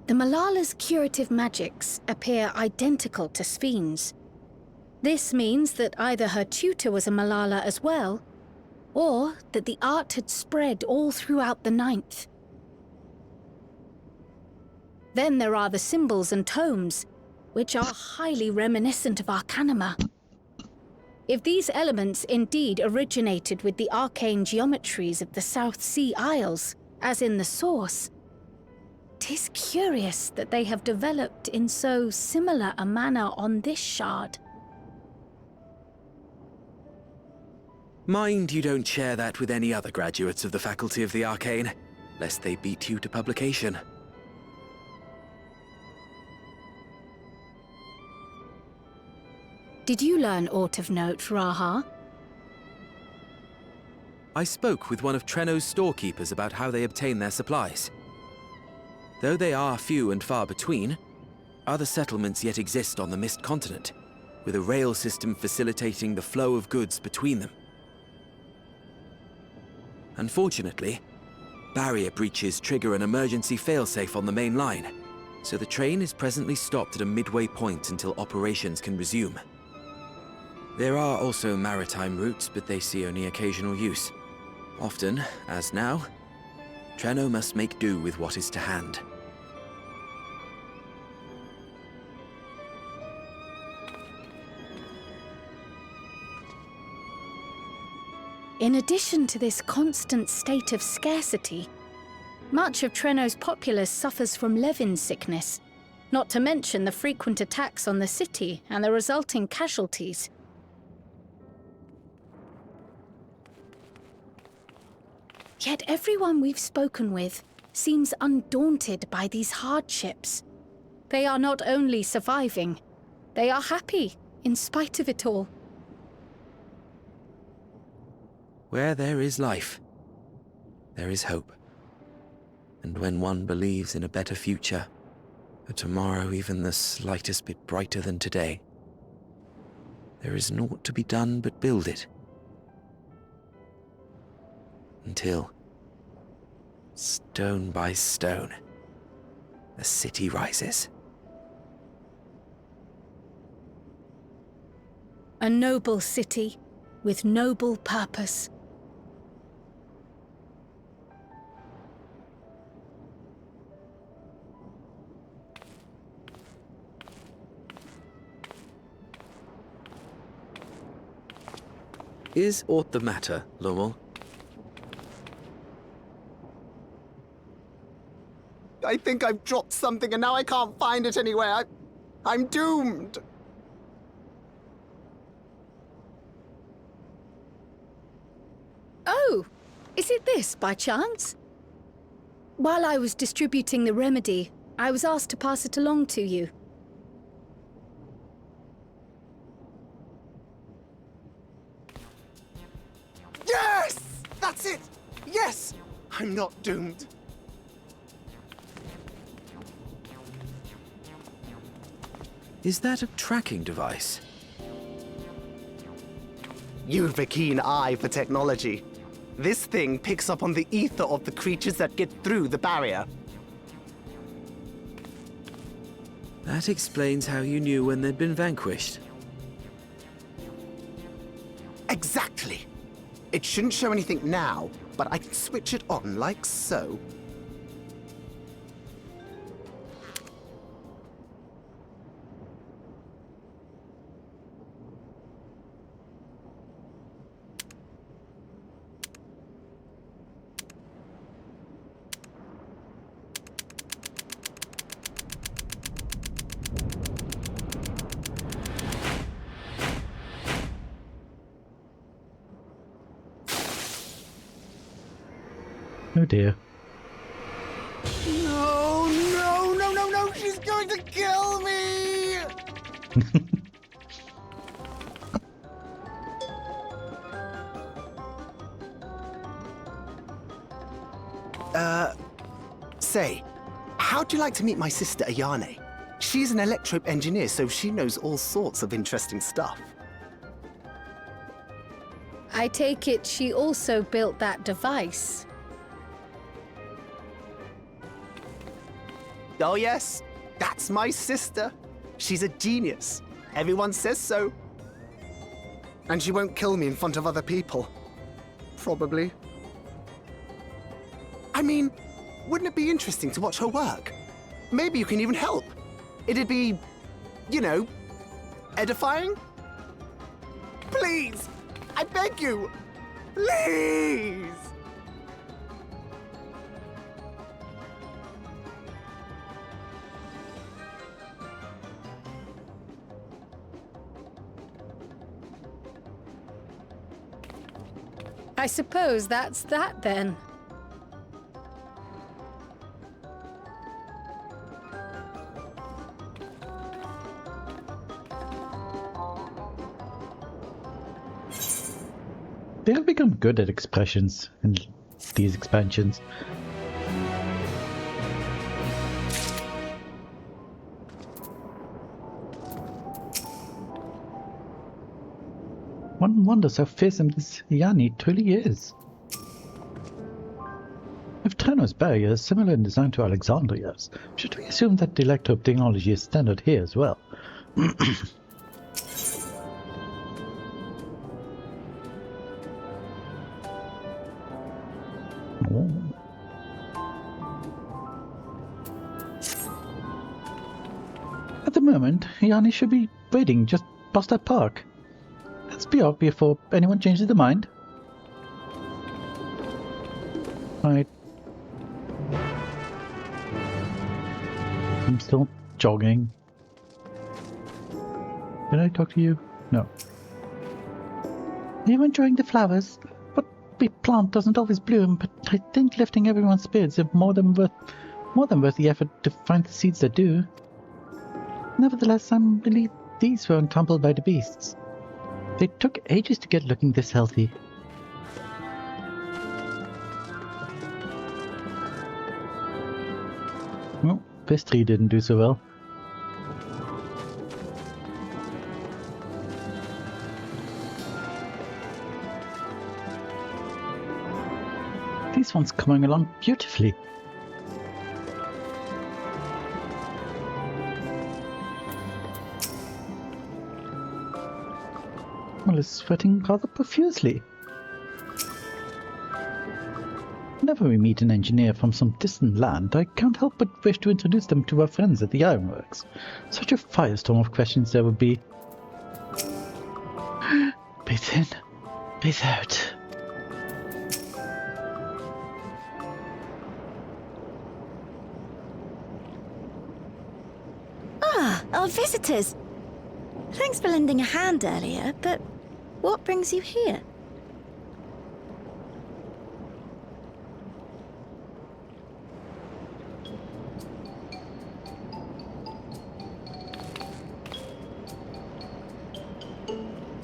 The Malala's curative magics appear identical to Spheen's. This means that either her tutor was a Malala as well, or that the art had spread all throughout the Ninth. Then there are the symbols and tomes, which are highly reminiscent of Arcanima. If these elements indeed originated with the arcane geometries of the South Sea Isles, as in the source, 'tis curious that they have developed in so similar a manner on this shard. Mind you don't share that with any other graduates of the Faculty of the Arcane, lest they beat you to publication. Did you learn aught of note, Raha? I spoke with one of Treno's storekeepers about how they obtain their supplies. Though they are few and far between, other settlements yet exist on the Mist Continent, with a rail system facilitating the flow of goods between them. Unfortunately, barrier breaches trigger an emergency failsafe on the main line, so the train is presently stopped at a midway point until operations can resume. There are also maritime routes, but they see only occasional use. Often, as now, Treno must make do with what is to hand. In addition to this constant state of scarcity, much of Treno's populace suffers from Levin sickness, not to mention the frequent attacks on the city and the resulting casualties. Yet everyone we've spoken with seems undaunted by these hardships. They are not only surviving, they are happy in spite of it all. Where there is life, there is hope. And when one believes in a better future, a tomorrow even the slightest bit brighter than today, there is naught to be done but build it. Until, stone by stone, a city rises. A noble city with noble purpose. Is aught the matter, Lumol? I think I've dropped something and now I can't find it anywhere. I'm doomed. Oh, is it this by chance? While I was distributing the remedy, I was asked to pass it along to you. Yes! That's it! Yes! I'm not doomed. Is that a tracking device? You've a keen eye for technology. This thing picks up on the ether of the creatures that get through the barrier. That explains how you knew when they'd been vanquished. Exactly. It shouldn't show anything now, but I can switch it on like so. Oh dear. No, no, no, no, no! She's going to kill me! Say, how'd you like to meet my sister Ayane? She's an electrope engineer, so she knows all sorts of interesting stuff. I take it she also built that device. Oh yes, that's my sister. She's a genius. Everyone says so. And she won't kill me in front of other people. Probably. I mean, wouldn't it be interesting to watch her work? Maybe you can even help. It'd be, you know, edifying? Please! I beg you! Please! I suppose that's that then. They have become good at expressions in these expansions. One wonders how fearsome this Ayane truly is. If Terno's barrier is similar in design to Alexandria's, should we assume that the electrope technology is standard here as well? At the moment, Ayane should be waiting just past that park. Let's be off before anyone changes their mind. Right. I'm still jogging. Did I talk to you? No. Are you enjoying the flowers? What big plant doesn't always bloom, but I think lifting everyone's spirits is more than worth the effort to find the seeds that do. Nevertheless, I'm relieved these weren't trampled by the beasts. They took ages to get looking this healthy. Well, this tree didn't do so well. This one's coming along beautifully. Well, it's sweating rather profusely. Whenever we meet an engineer from some distant land, I can't help but wish to introduce them to our friends at the ironworks. Such a firestorm of questions there would be. Breathe in, breathe out. our visitors. Thanks for lending a hand earlier, but what brings you here?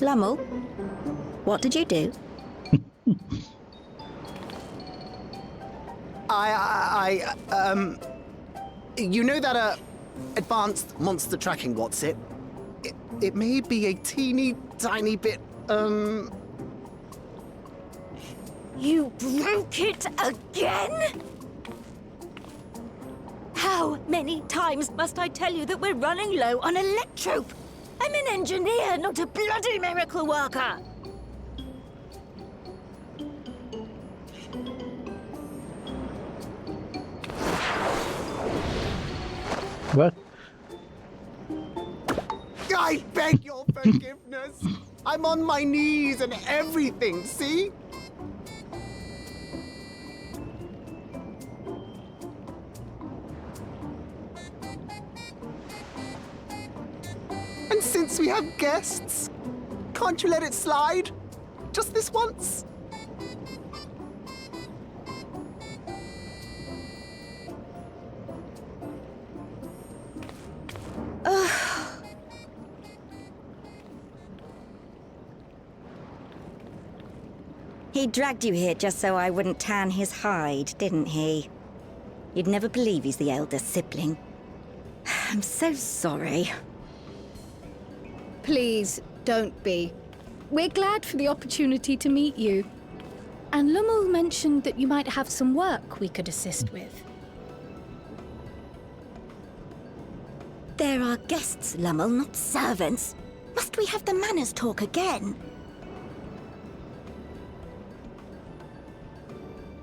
Lummel, what did you do? You know that, advanced monster tracking, what's it? It may be a teeny tiny bit, You broke it again? How many times must I tell you that we're running low on electrope? I'm an engineer, not a bloody miracle worker. What? I beg your forgiveness. I'm on my knees and everything, see? And since we have guests, can't you let it slide? Just this once? He dragged you here just so I wouldn't tan his hide, didn't he? You'd never believe he's the elder sibling. I'm so sorry. Please, don't be. We're glad for the opportunity to meet you. And Lummel mentioned that you might have some work we could assist with. There are guests, Lummel, not servants. Must we have the manners talk again?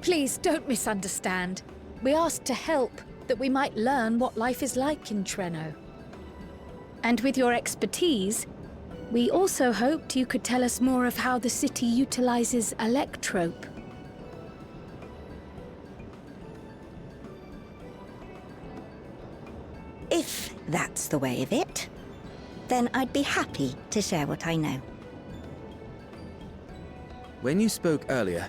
Please, don't misunderstand. We asked to help, that we might learn what life is like in Treno. And with your expertise, we also hoped you could tell us more of how the city utilizes electrope. If that's the way of it, then I'd be happy to share what I know. When you spoke earlier,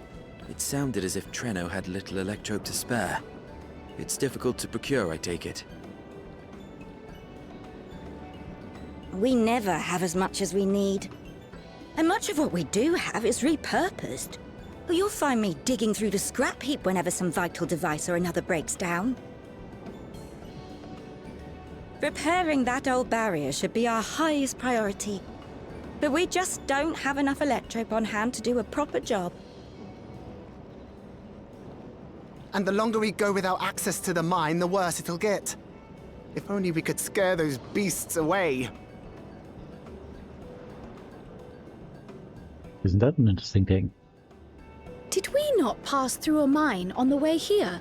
it sounded as if Treno had little electrope to spare. It's difficult to procure, I take it. We never have as much as we need. And much of what we do have is repurposed. You'll find me digging through the scrap heap whenever some vital device or another breaks down. Repairing that old barrier should be our highest priority. But we just don't have enough electrope on hand to do a proper job. And the longer we go without access to the mine, the worse it'll get. If only we could scare those beasts away. Isn't that an interesting thing? Did we not pass through a mine on the way here?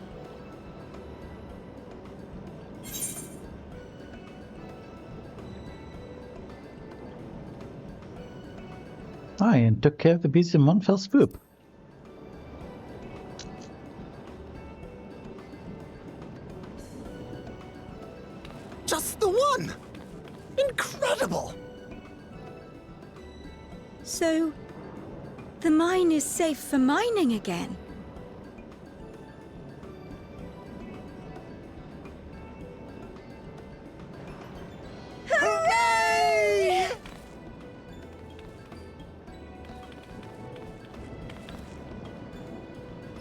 Aye, and took care of the beast in one fell swoop. Just the one! Incredible! So, the mine is safe for mining again? Hooray!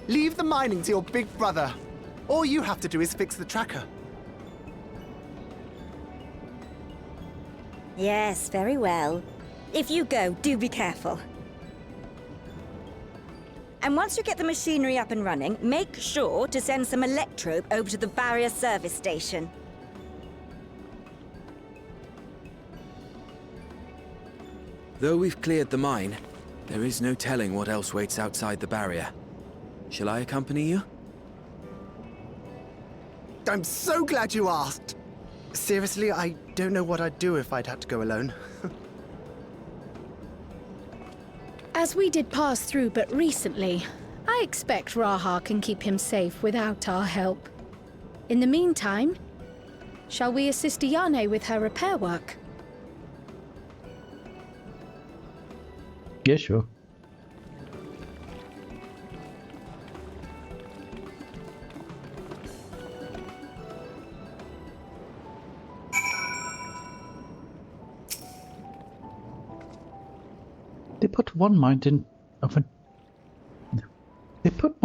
Leave the mining to your big brother. All you have to do is fix the tracker. Yes, very well. If you go, do be careful. And once you get the machinery up and running, make sure to send some electrope over to the barrier service station. Though we've cleared the mine, there is no telling what else waits outside the barrier. Shall I accompany you? I'm so glad you asked. Seriously, I don't know what I'd do if I'd had to go alone. As we did pass through but recently, I expect Raha can keep him safe without our help. In the meantime, Shall we assist Iane with her repair work? Yeah, sure. They put one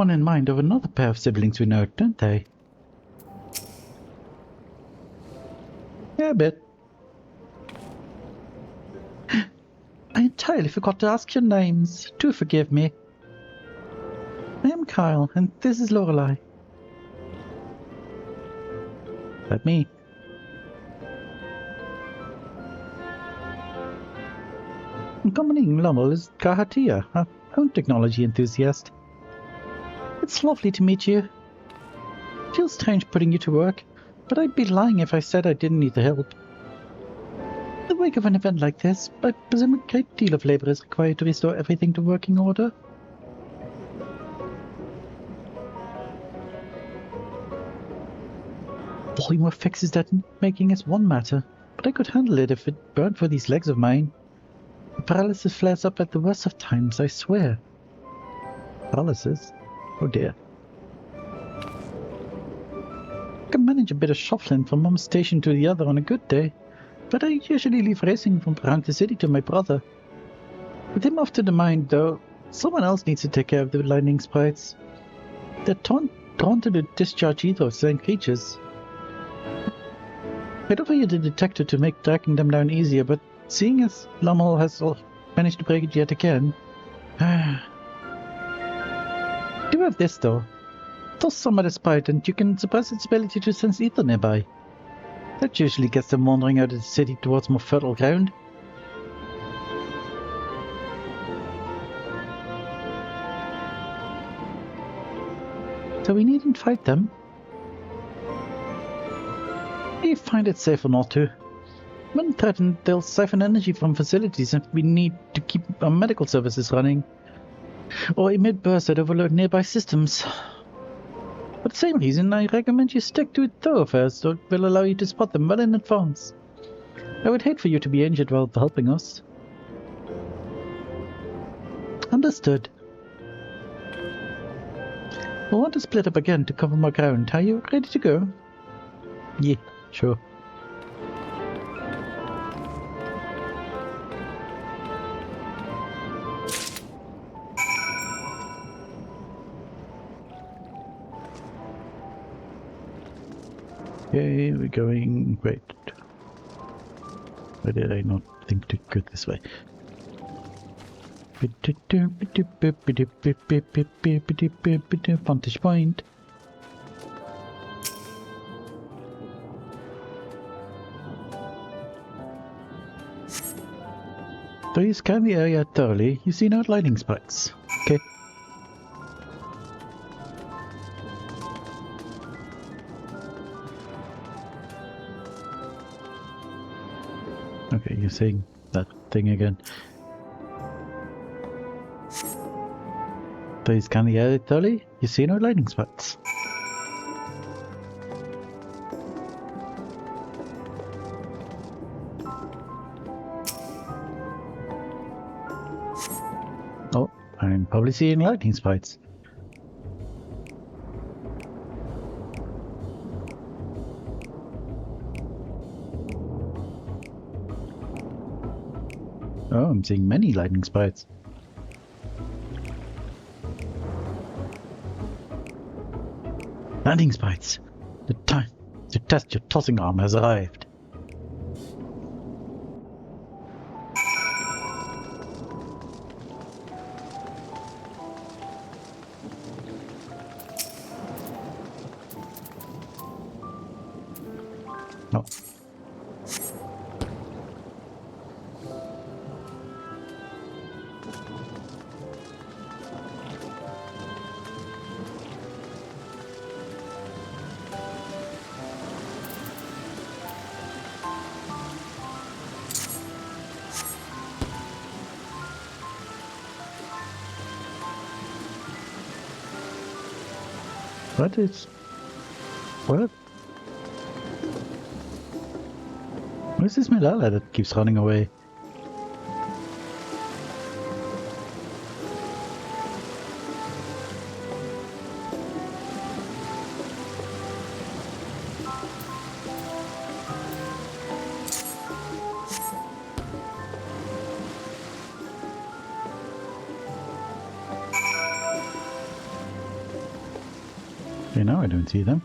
in mind of another pair of siblings we know, don't they? Yeah, a bit. I entirely forgot to ask your names. Do forgive me. I am Kyle, and this is Lorelei. That me. Accompanying Lummel is Kahatia, a home technology enthusiast. It's lovely to meet you. Feels strange putting you to work, but I'd be lying if I said I didn't need the help. In the wake of an event like this, I presume a great deal of labor is required to restore everything to working order. Volume of fixes that making is one matter, but I could handle it if it weren't for these legs of mine. The paralysis flares up at the worst of times, I swear. Paralysis? Oh dear. I can manage a bit of shuffling from one station to the other on a good day, but I usually leave racing from around the city to my brother. With him off to the mine, though, someone else needs to take care of the lightning sprites. They're drawn to the discharge ether of slain creatures. I'd offer you the detector to make tracking them down easier, but seeing as Lummel has managed to break it yet again... Do have this, though. Toss some at a sprite and you can suppress its ability to sense ether nearby. That usually gets them wandering out of the city towards more fertile ground. So we needn't fight them. We find it safer not to. When threatened, they'll siphon energy from facilities and we need to keep our medical services running. Or emit bursts that overload nearby systems. For the same reason, I recommend you stick to it thoroughfares so it will allow you to spot them well in advance. I would hate for you to be injured while helping us. Understood. We'll want to split up again to cover more ground. Are you ready to go? Yeah, sure. Okay, we're going... Wait. Why did I not think to go this way? Vantage point. Though you scan the area thoroughly, you see no lightning spikes. Okay. Okay, you're seeing that thing again. Though you scan the area thoroughly, you see no lightning spikes. Oh, I'm probably seeing lightning spikes. Oh, I'm seeing many lightning spikes. Lightning spikes! The time to test your tossing arm has arrived. No. What is... What? Where's this Milala that keeps running away? Okay, now I don't see them.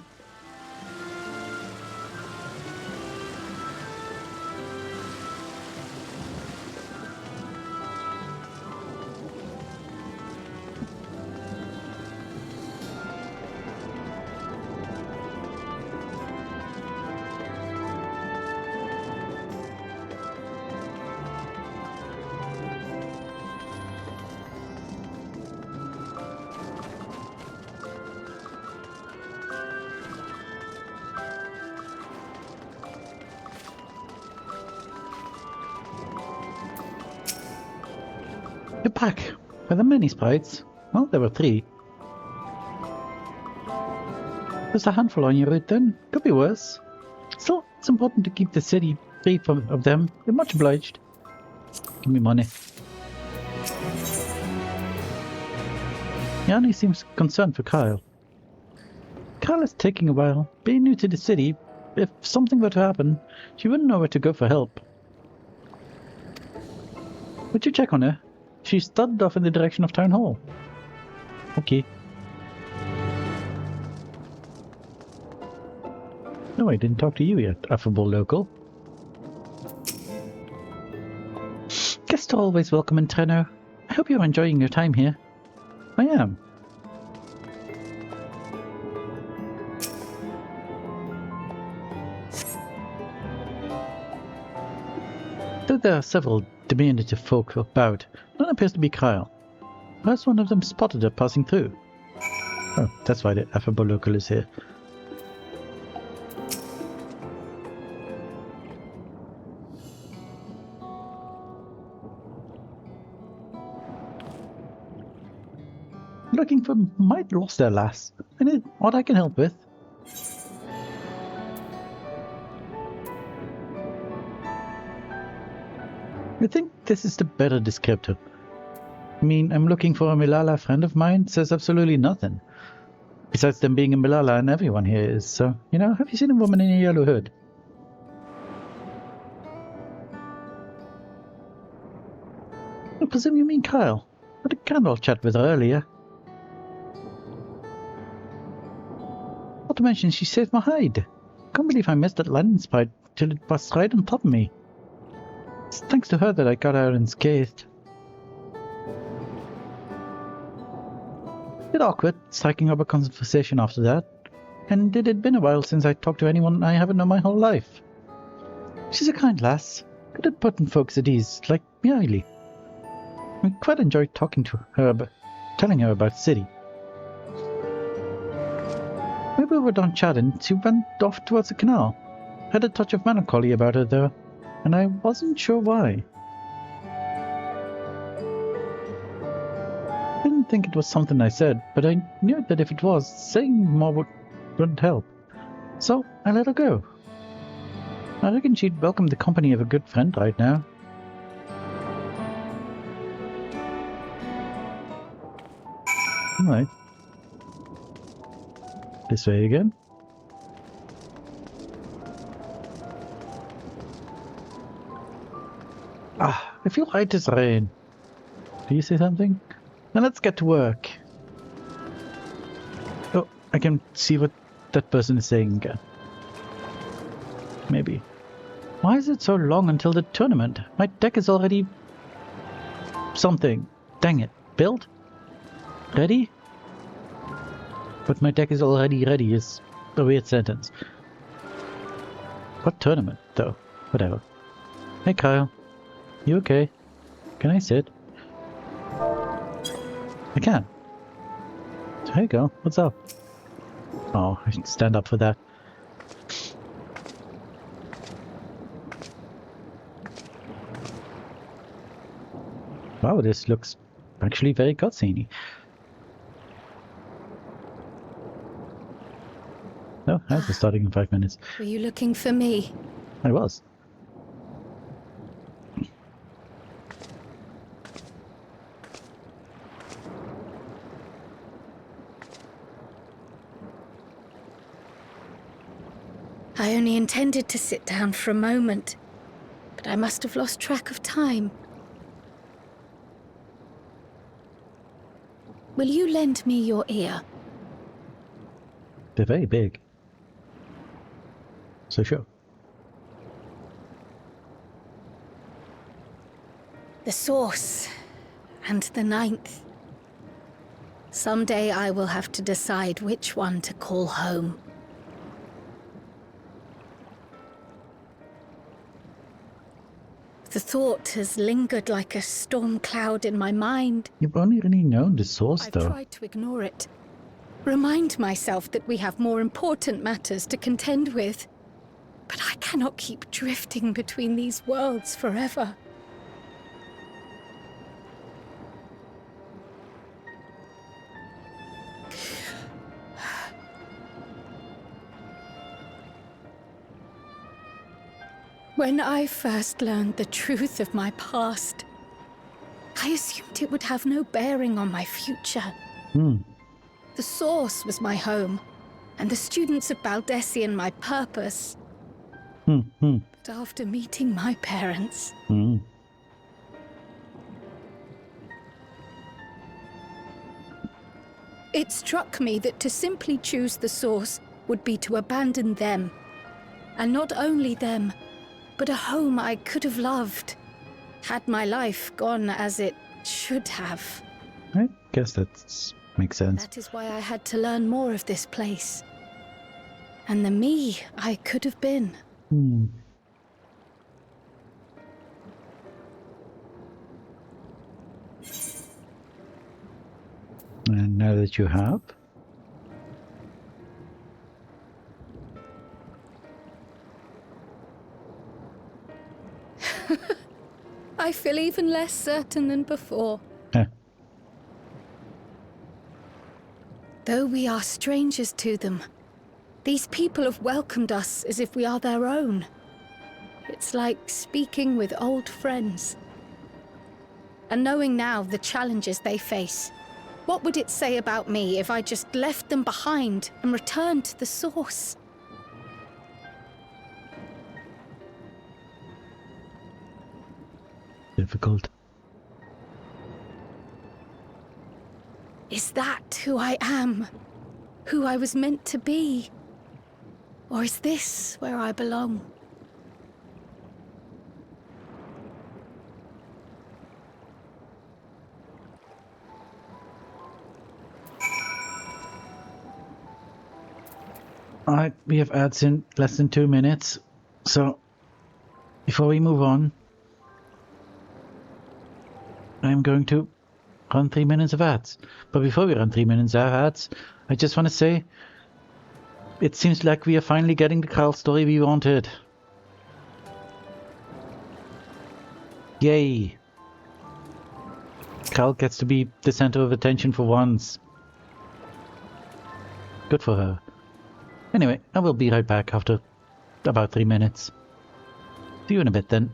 You're back. Were there many sprites? Well, there were 3. Just a handful on your route then. Could be worse. Still, it's important to keep the city free of them. You're much obliged. Give me money. Yanni seems concerned for Kyle. Kyle is taking a while. Being new to the city, if something were to happen, she wouldn't know where to go for help. Would you check on her? She started off in the direction of Town Hall. Okay. No, I didn't talk to you yet, affable local. Guests are always welcome in Trenno. I hope you're enjoying your time here. I am. Though there are several diminutive folk about, none appears to be Kyle. Perhaps one of them spotted her passing through. Oh, that's why the affable local is here. Looking for my lost there, lass. Any what I can help with? I think this is the better descriptor. I mean, I'm looking for a Milala friend of mine, says absolutely nothing. Besides them being a Milala and everyone here is, so, you know, have you seen a woman in a yellow hood? I presume you mean Kyle. I had a candle chat with her earlier. Not to mention she saved my hide. Can't believe I missed that landing spot till it passed right on top of me. It's thanks to her that I got out unscathed. Bit awkward striking up a conversation after that, and it had been a while since I talked to anyone I haven't known my whole life. She's a kind lass, good at putting folks at ease, like Miley. I quite enjoyed talking to her, telling her about the city. When we were done chatting, she went off towards the canal. Had a touch of melancholy about her though, and I wasn't sure why. I didn't think it was something I said, but I knew that if it was, saying more wouldn't help. So I let her go. I reckon she'd welcome the company of a good friend right now. Alright. This way again. Ah, I feel right as rain. Do you say something? Now let's get to work. Oh, I can see what that person is saying again. Maybe. Why is it so long until the tournament? My deck is already... something. Dang it. Built? Ready? But my deck is already ready is a weird sentence. What tournament, though? Whatever. Hey Kyle. You okay? Can I sit? I can. There you go. What's up? Oh, I should stand up for that. Wow, this looks actually very cutscene-y. No, that's starting in 5 minutes. Were you looking for me? I was. I only intended to sit down for a moment, but I must have lost track of time. Will you lend me your ear? They're very big. So sure. The source and the 9th. Someday I will have to decide which one to call home. The thought has lingered like a storm cloud in my mind. You've only really known the source, though. I've tried to ignore it. Remind myself that we have more important matters to contend with. But I cannot keep drifting between these worlds forever. When I first learned the truth of my past, I assumed it would have no bearing on my future. The source was my home, and the students of Baldessian my purpose. But after meeting my parents... It struck me that to simply choose the source would be to abandon them. And not only them, but a home I could have loved, had my life gone as it should have. I guess that makes sense. That is why I had to learn more of this place. And the me I could have been. And now that you have... I feel even less certain than before. Though we are strangers to them, these people have welcomed us as if we are their own. It's like speaking with old friends. And knowing now the challenges they face, what would it say about me if I just left them behind and returned to the source? Difficult. Is that who I am? Who I was meant to be? Or is this where I belong? Alright, we have ads in less than 2 minutes, so before we move on, I'm going to run 3 minutes of ads. But before we run 3 minutes of ads, I just want to say, it seems like we are finally getting the Carl story we wanted. Yay! Carl gets to be the center of attention for once. Good for her. Anyway, I will be right back after about 3 minutes. See you in a bit then.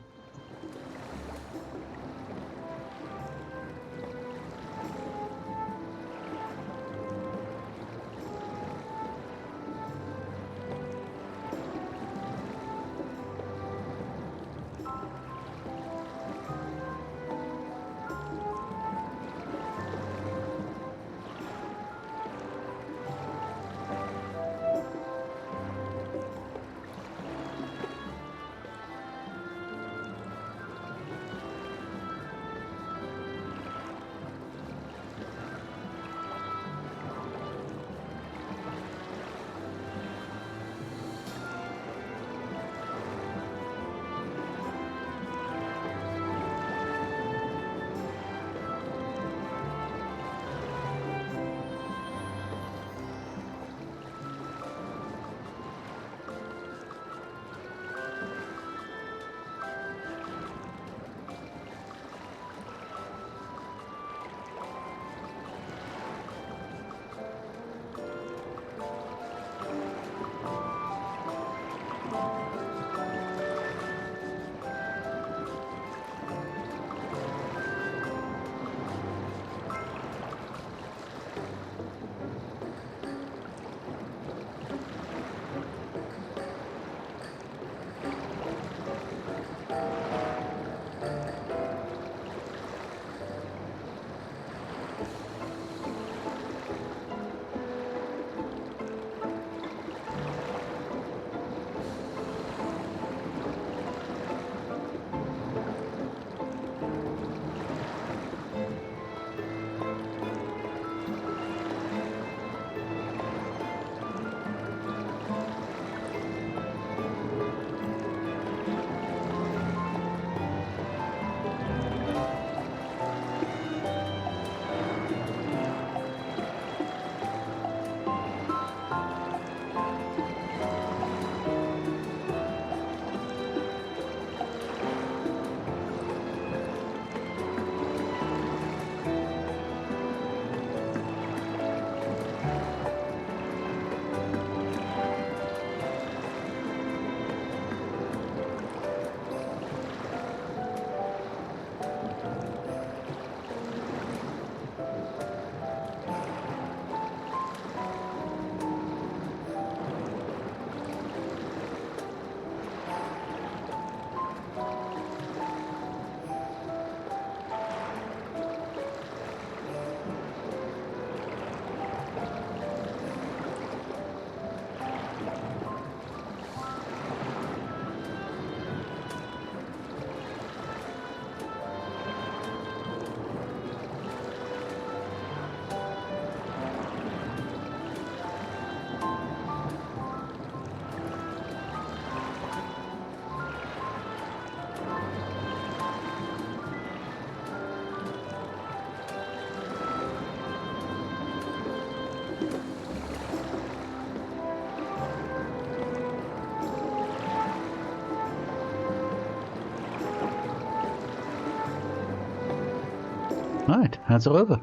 hands are over.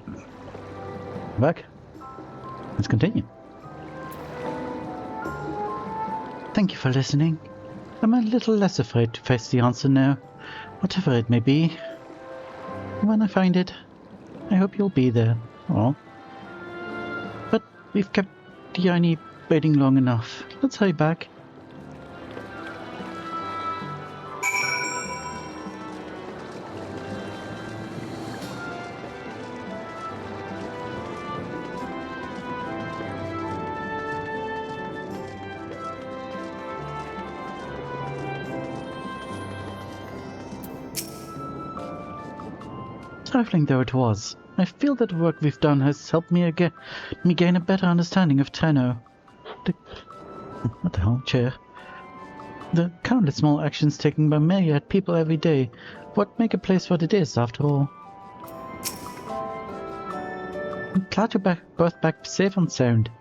Back. Let's continue. Thank you for listening. I'm a little less afraid to face the answer now, whatever it may be. When I find it, I hope you'll be there. Oh. But we've kept Dione waiting long enough. Let's hurry back. Trifling though it was, I feel that the work we've done has helped me gain a better understanding of Tenno. What the hell, chair? The countless small actions taken by myriad people every day, what make a place what it is, after all. I'm glad you're both back safe and sound.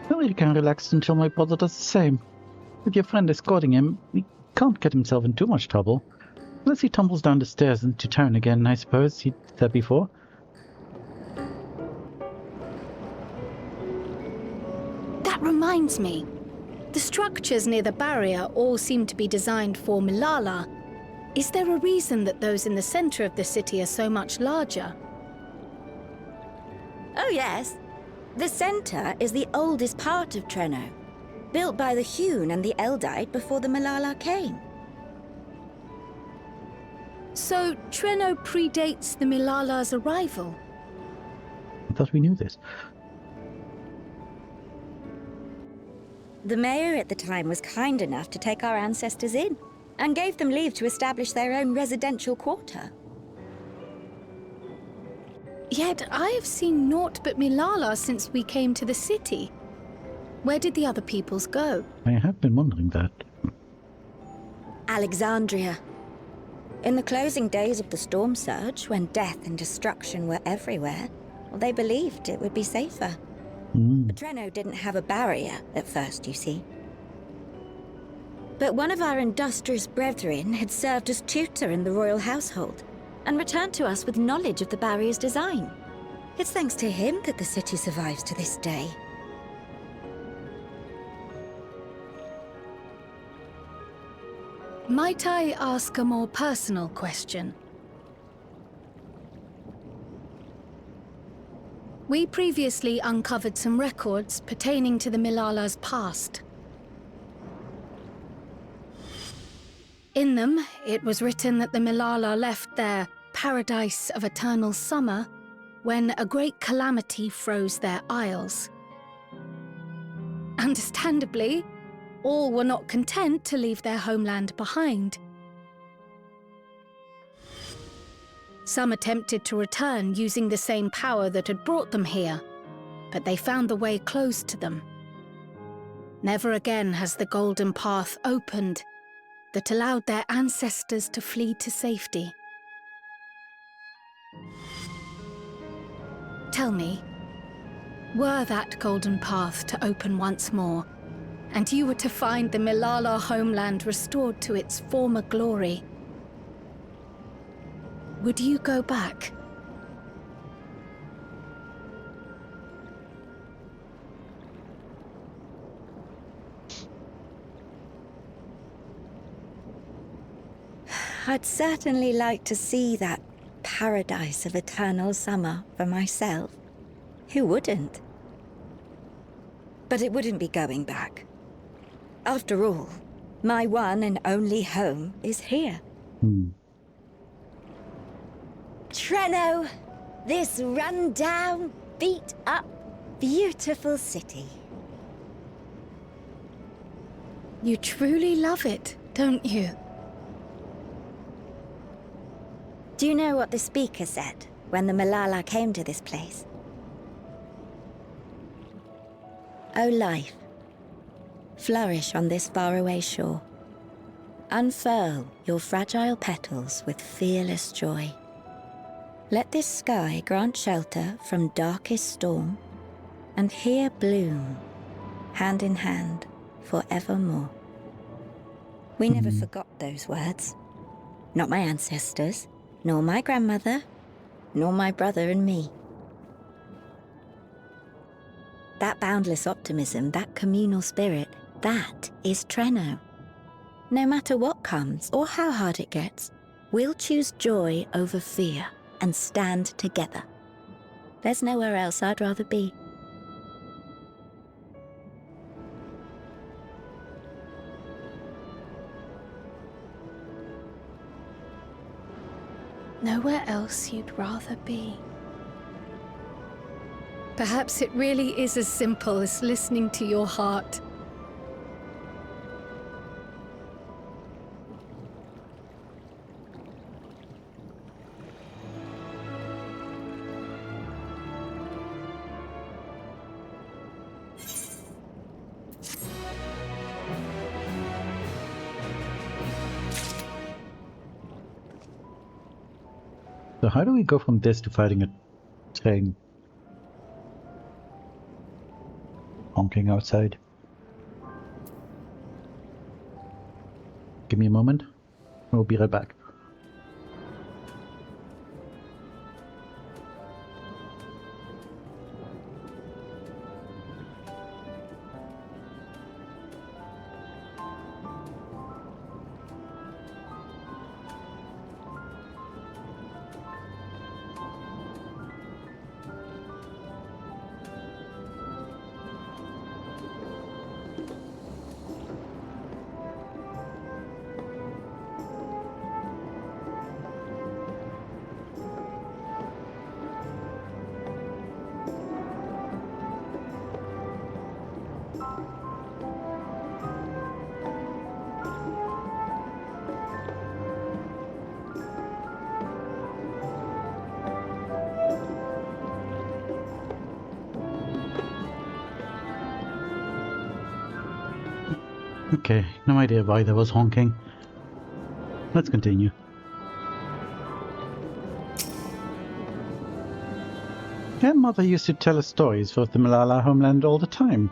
I really can't relax until my brother does the same. With your friend escorting him, he can't get himself in too much trouble. Unless he tumbles down the stairs into town again, I suppose he did that before. That reminds me. The structures near the barrier all seem to be designed for Milala. Is there a reason that those in the center of the city are so much larger? Oh yes. The center is the oldest part of Trenno, built by the Hewn and the Eldite before the Milala came. So, Trenno predates the Milala's arrival? I thought we knew this. The mayor at the time was kind enough to take our ancestors in, and gave them leave to establish their own residential quarter. Yet I have seen naught but Milala since we came to the city. Where did the other peoples go? I have been wondering that. Alexandria. In the closing days of the storm surge, when death and destruction were everywhere, they believed it would be safer. But Trenno didn't have a barrier at first, you see. But one of our industrious brethren had served as tutor in the royal household, and returned to us with knowledge of the barrier's design. It's thanks to him that the city survives to this day. Might I ask a more personal question? We previously uncovered some records pertaining to the Milala's past. In them, it was written that the Milala left their paradise of eternal summer when a great calamity froze their isles. Understandably, all were not content to leave their homeland behind. Some attempted to return using the same power that had brought them here, but they found the way closed to them. Never again has the golden path opened that allowed their ancestors to flee to safety. Tell me, were that golden path to open once more, and you were to find the Milala homeland restored to its former glory, would you go back? I'd certainly like to see that paradise of eternal summer for myself. Who wouldn't? But it wouldn't be going back. After all, my one and only home is here. Trenno, this run-down, beat-up, beautiful city. You truly love it, don't you? Do you know what the speaker said when the Milala came to this place? O life, flourish on this faraway shore. Unfurl your fragile petals with fearless joy. Let this sky grant shelter from darkest storm, and here bloom, hand in hand, forevermore. We never forgot those words. Not my ancestors, nor my grandmother, nor my brother and me. That boundless optimism, that communal spirit, that is Trenno. No matter what comes or how hard it gets, we'll choose joy over fear and stand together. There's nowhere else I'd rather be. Nowhere else you'd rather be. Perhaps it really is as simple as listening to your heart. So how do we go from this to fighting a thing? Honking outside. Give me a moment. We'll be right back. Okay, no idea why there was honking. Let's continue. Her mother used to tell us stories of the Malala homeland all the time.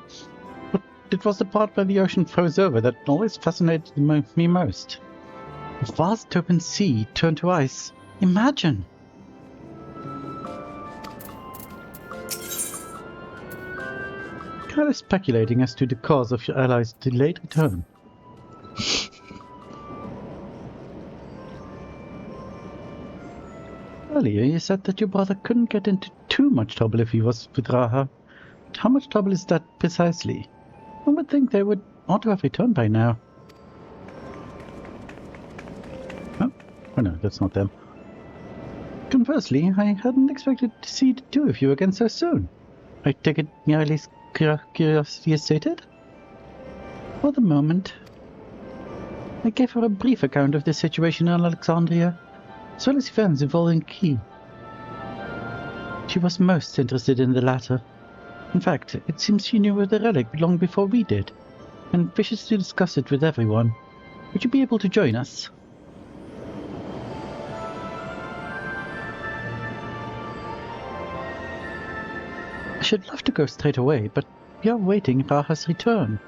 But it was the part where the ocean froze over that always fascinated me most. A vast open sea turned to ice. Imagine! Kind of speculating as to the cause of your allies' delayed return. Earlier you said that your brother couldn't get into too much trouble if he was with Raha. But how much trouble is that precisely? One would think they would ought to have returned by now. Oh no, that's not them. Conversely, I hadn't expected to see the two of you again so soon. I take it merely curiosity is sated? For the moment, I gave her a brief account of the situation in Alexandria, as well as events involving Key. She was most interested in the latter. In fact, it seems she knew of the relic long before we did, and wishes to discuss it with everyone. Would you be able to join us? I should love to go straight away, but we are waiting Raha's return.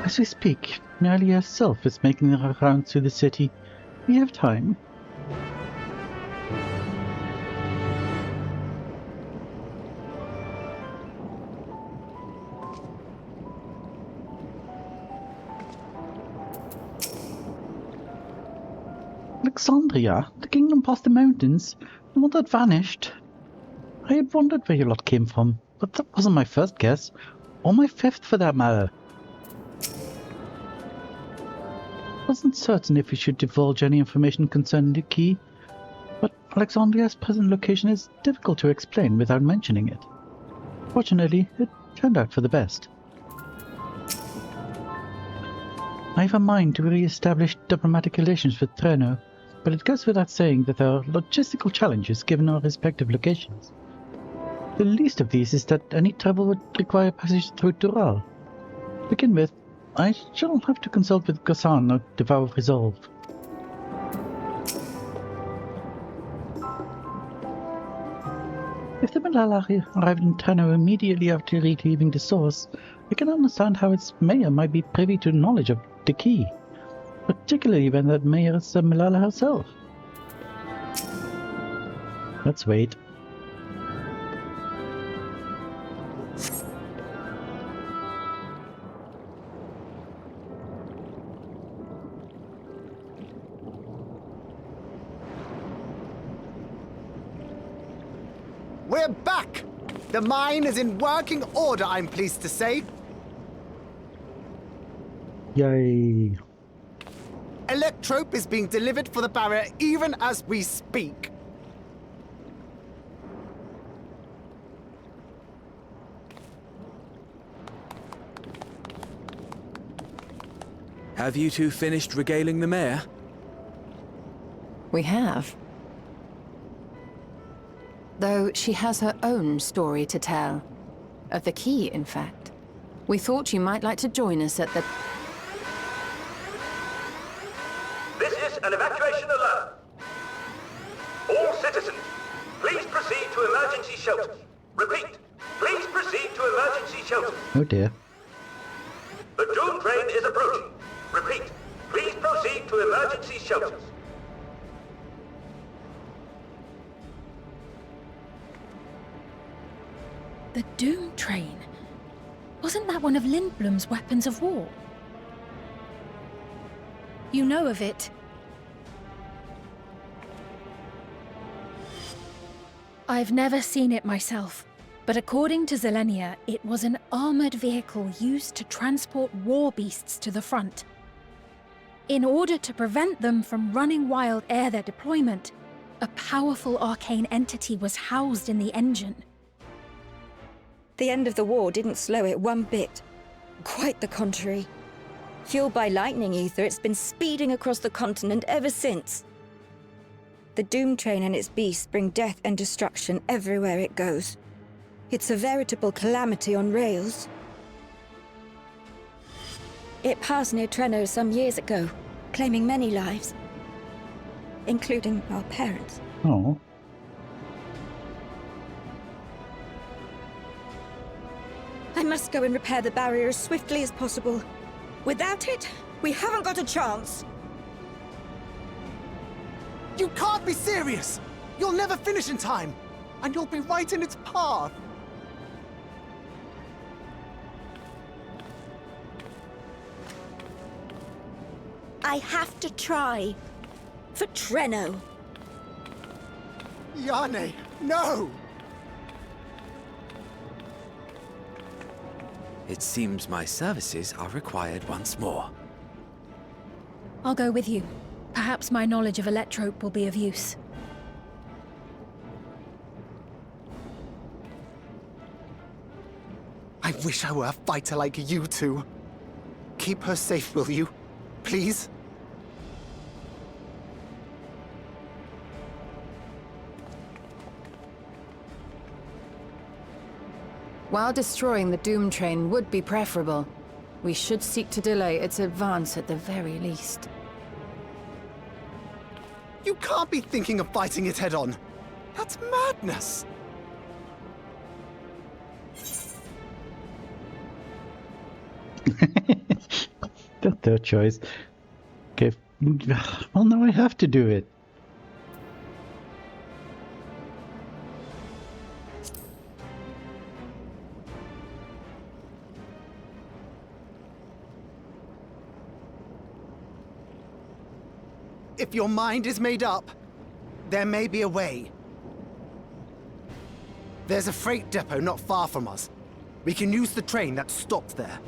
As we speak, Merely herself is making her rounds through the city. We have time. Alexandria, the kingdom past the mountains, the one that vanished. I had wondered where your lot came from, but that wasn't my first guess, or my fifth for that matter. I wasn't certain if we should divulge any information concerning the key, but Alexandria's present location is difficult to explain without mentioning it. Fortunately, it turned out for the best. I have a mind to re-establish diplomatic relations with Trenno, but it goes without saying that there are logistical challenges given our respective locations. The least of these is that any travel would require passage through Dural. To begin with, I shall have to consult with Ghassan or the Vow of Resolve. If the Malala arrived in Trenno immediately after retrieving the source, I can understand how its mayor might be privy to knowledge of the key, particularly when that mayor is Malala herself. Let's wait. We're back! The mine is in working order, I'm pleased to say. Yay. Electrope is being delivered for the barrier even as we speak. Have you two finished regaling the mayor? We have. Though she has her own story to tell. Of the key, in fact. We thought you might like to join us at the... This is an evacuation alert. All citizens, please proceed to emergency shelters. Repeat, please proceed to emergency shelters. Oh dear. The doom train is approaching. Repeat, please proceed to emergency shelters. The Doom Train? Wasn't that one of Lindblom's weapons of war? You know of it? I've never seen it myself, but according to Zelenia, it was an armored vehicle used to transport war beasts to the front. In order to prevent them from running wild ere their deployment, a powerful arcane entity was housed in the engine. The end of the war didn't slow it one bit. Quite the contrary. Fueled by lightning ether, it's been speeding across the continent ever since. The Doom Train and its beasts bring death and destruction everywhere it goes. It's a veritable calamity on rails. It passed near Trenno some years ago, claiming many lives, including our parents. Oh. I must go and repair the barrier as swiftly as possible. Without it, we haven't got a chance. You can't be serious! You'll never finish in time, and you'll be right in its path. I have to try. For Trenno. Yane, no! It seems my services are required once more. I'll go with you. Perhaps my knowledge of Electrope will be of use. I wish I were a fighter like you two. Keep her safe, will you? Please? While destroying the Doom Train would be preferable, we should seek to delay its advance at the very least. You can't be thinking of fighting it head-on. That's madness! The third choice. Okay. Well, now I have to do it. If your mind is made up, there may be a way. There's a freight depot not far from us. We can use the train that's stopped there.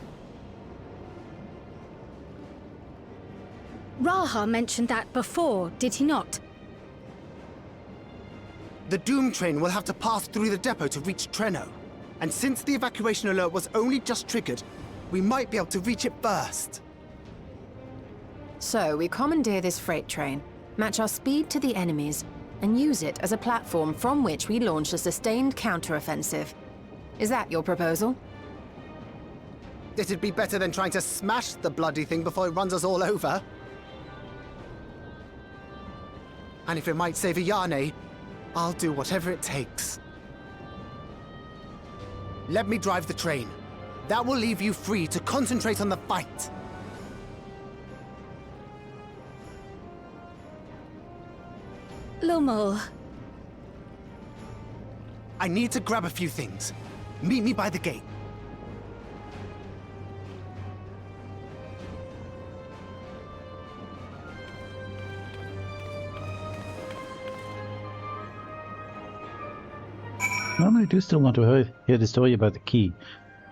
Raha mentioned that before, did he not? The Doom Train will have to pass through the depot to reach Trenno. And since the evacuation alert was only just triggered, we might be able to reach it first. So, we commandeer this freight train, match our speed to the enemy's, and use it as a platform from which we launch a sustained counteroffensive. Is that your proposal? It'd be better than trying to smash the bloody thing before it runs us all over. And if it might save a Yane, I'll do whatever it takes. Let me drive the train. That will leave you free to concentrate on the fight. Lomol, I need to grab a few things. Meet me by the gate. Well, I do still want to hear the story about the key,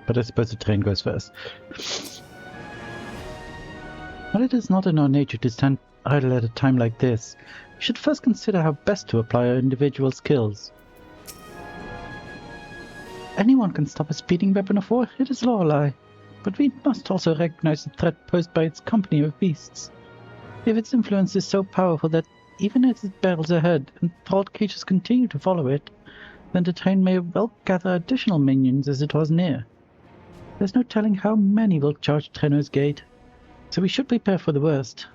but I suppose the train goes first. While it is not in our nature to stand idle at a time like this, we should first consider how best to apply our individual skills. Anyone can stop a speeding weapon of war, it is Lorelei, but we must also recognize the threat posed by its company of beasts. If its influence is so powerful that even as it barrels ahead and thralled creatures continue to follow it, then the train may well gather additional minions as it draws near. There's no telling how many will charge Trenno's gate, so we should prepare for the worst.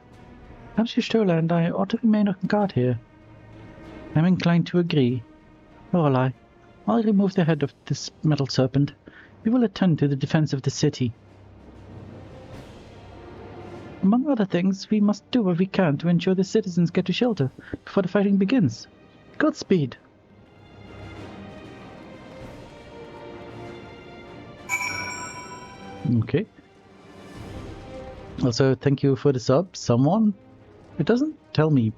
Perhaps Y'shtola and I ought to remain on guard here. I'm inclined to agree. Lorelei, I'll remove the head of this metal serpent. We will attend to the defense of the city. Among other things, we must do what we can to ensure the citizens get to shelter before the fighting begins. Godspeed. Okay. Also, thank you for the sub, someone. It doesn't tell me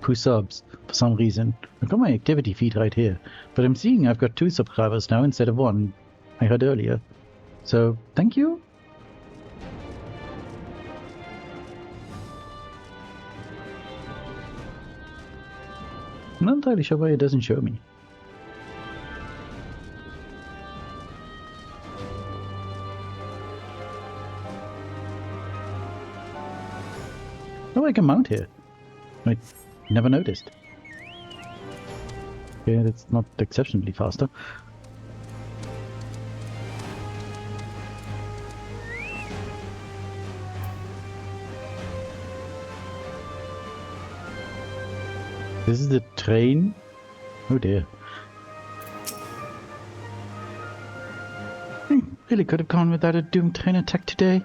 who subs for some reason. I've got my activity feed right here, but I'm seeing I've got 2 subscribers now instead of 1 I heard earlier. So, thank you. I'm not entirely sure why it doesn't show me. Oh, I can mount here. I never noticed. Okay, that's not exceptionally faster. This is the train? Oh dear. I really could have gone without a doomed train attack today.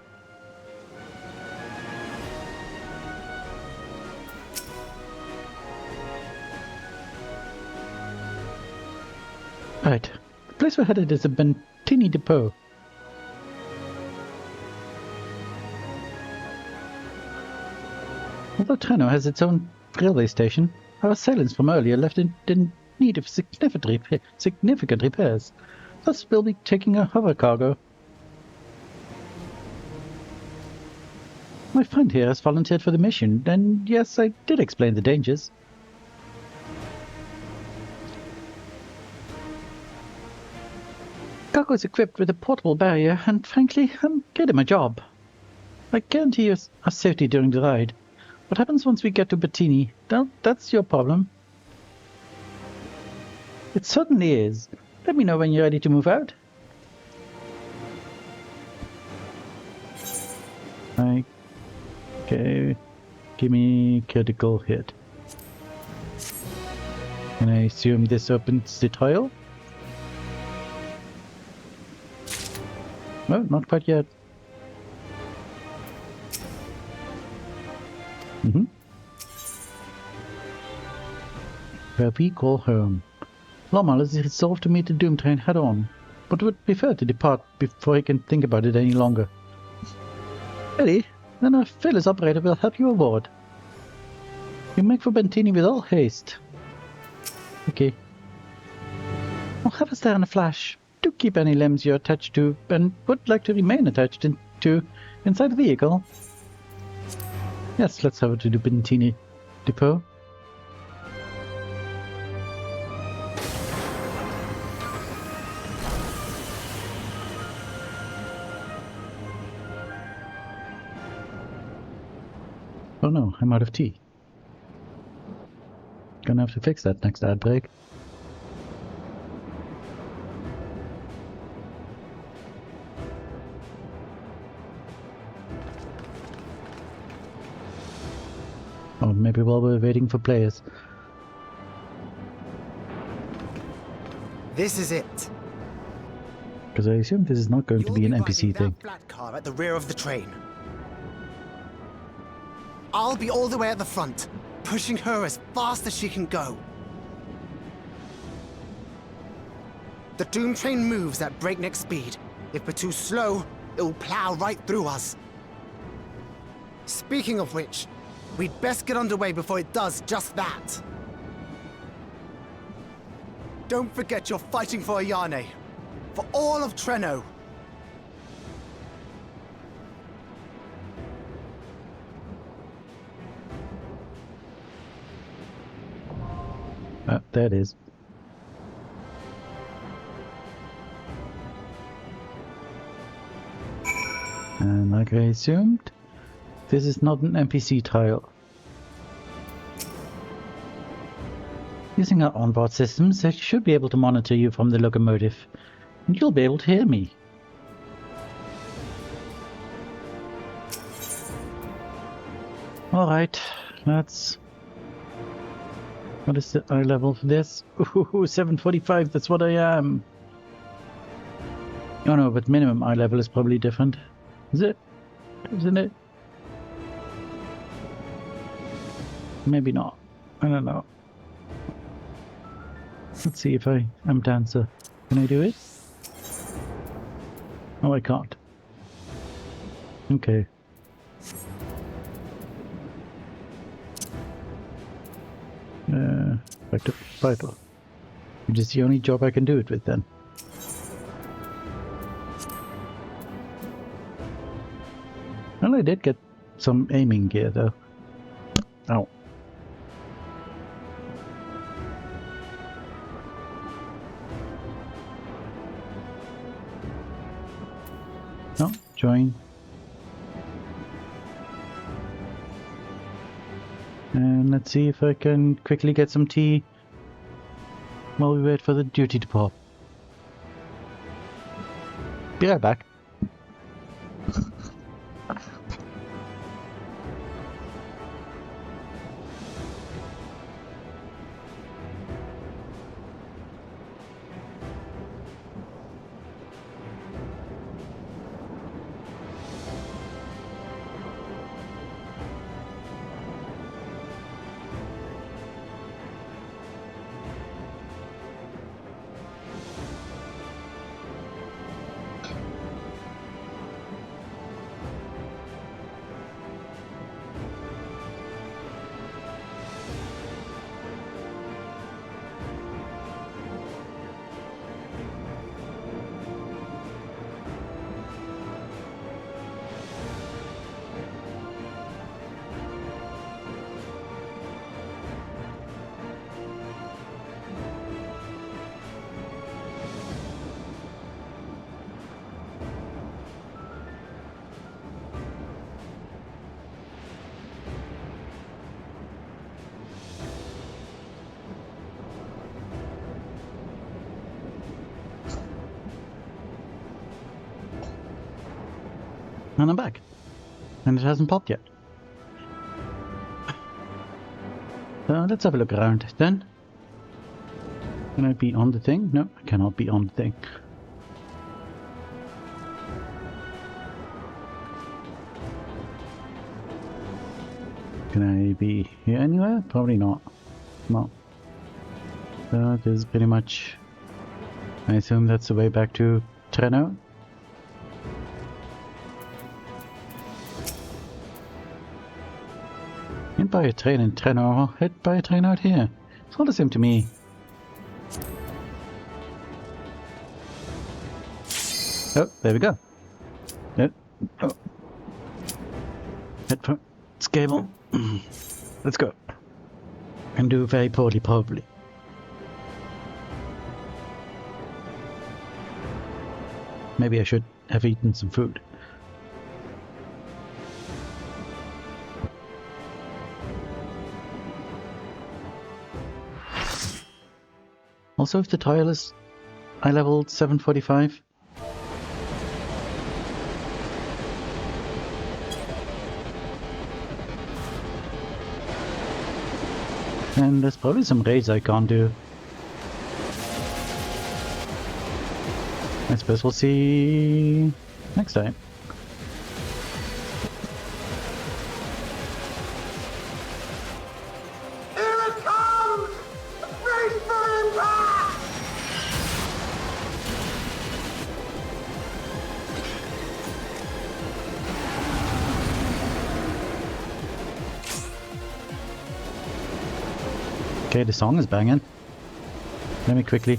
Right. The place we're headed is the Bentini Depot. Although Trenno has its own railway station, our assailants from earlier left it in need of significant repairs. Thus we'll be taking a hover cargo. My friend here has volunteered for the mission, and yes, I did explain the dangers. Cargo is equipped with a portable barrier, and frankly, I'm good at my job. I guarantee you our safety during the ride. What happens once we get to Bettini? Well, that's your problem. It certainly is. Let me know when you're ready to move out. Okay. Give me critical hit. And I assume this opens the tile? No, not quite yet. Where we call home. Lomal is resolved to meet the Doom Train head-on, but would prefer to depart before he can think about it any longer. Ready? Then our fearless operator will help you aboard. You make for Bentini with all haste. Okay. I'll have us there in a flash. Do keep any limbs you're attached to and would like to remain attached to inside the vehicle. Yes, let's have it to the Bentini Depot. Oh no, I'm out of tea. Gonna have to fix that next ad break. Or maybe while we're waiting for players. This is it. Because I assume this is not going to be an NPC thing. Flat car at the rear of the train. I'll be all the way at the front, pushing her as fast as she can go. The Doom Train moves at breakneck speed. If we're too slow, it'll plow right through us. Speaking of which, we'd best get underway before it does just that. Don't forget you're fighting for Ayane. For all of Treno. There it is. And like I assumed, this is not an NPC tile. Using our onboard systems, I should be able to monitor you from the locomotive, and you'll be able to hear me. Alright, let's... What is the eye level for this? Ooh, 745, that's what I am. Oh no, but minimum eye level is probably different. Is it? Isn't it? Maybe not. I don't know. Let's see if I am dancer. Can I do it? Oh, I can't. Okay. Back to vital. Which is the only job I can do it with then. Well, I did get some aiming gear though. Ow. No, join. And let's see if I can quickly get some tea while we wait for the duty to pop. Be right back. And I'm back. And it hasn't popped yet. So let's have a look around then. Can I be on the thing? No, I cannot be on the thing. Can I be here anywhere? Probably not. No. So this is pretty much... I assume that's the way back to Treno. Hit by a train in Treno, hit by a train out here. It's all the same to me. Oh, there we go. Oh. Headphone. It's cable. Let's go. And do very poorly, probably. Maybe I should have eaten some food. Also, if the tile is I leveled 745. And there's probably some raids I can't do. I suppose we'll see next time. Here it comes! Race for impact! Okay, the song is banging. Let me quickly.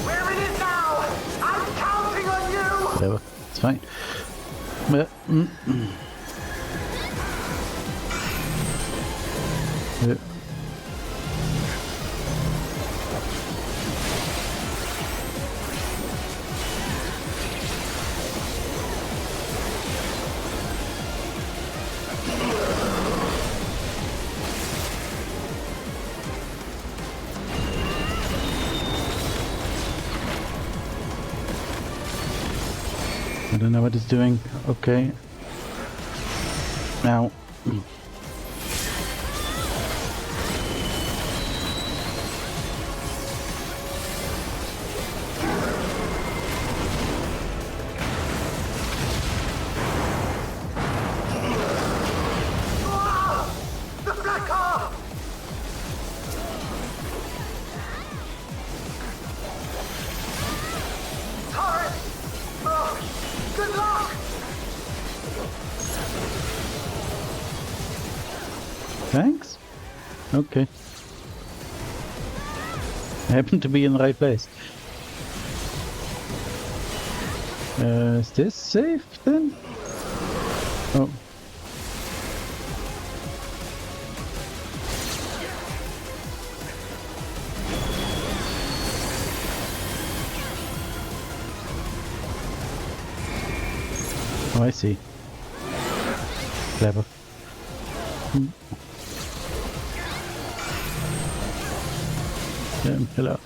Where it is now! I'm counting on you! Whatever, it's fine. I don't know what it's doing. Okay. Now. The black car! Turret! Good luck! Thanks? Okay. I happen to be in the right place. Is this safe then? Oh. Oh, I see. Clever. Hello.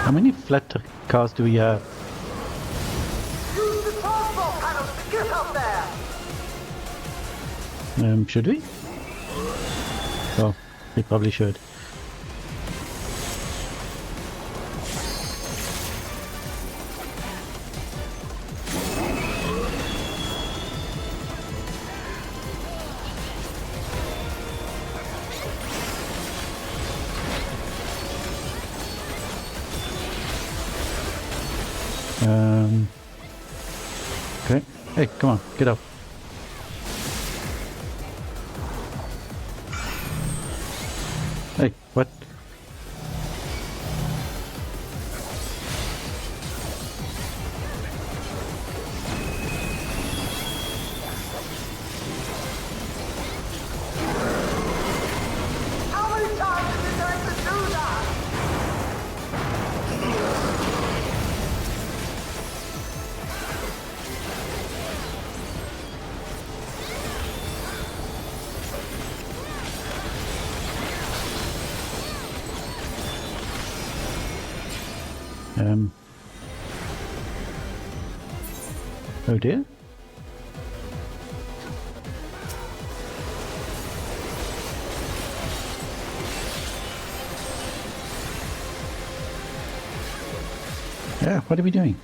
How many flat cars do we have? Use the transport panels to get up there! Should we? Oh, we probably should. Okay. Hey, come on, get up. Hey, what? How many times is it going to do that? Oh dear. Yeah, what are we doing?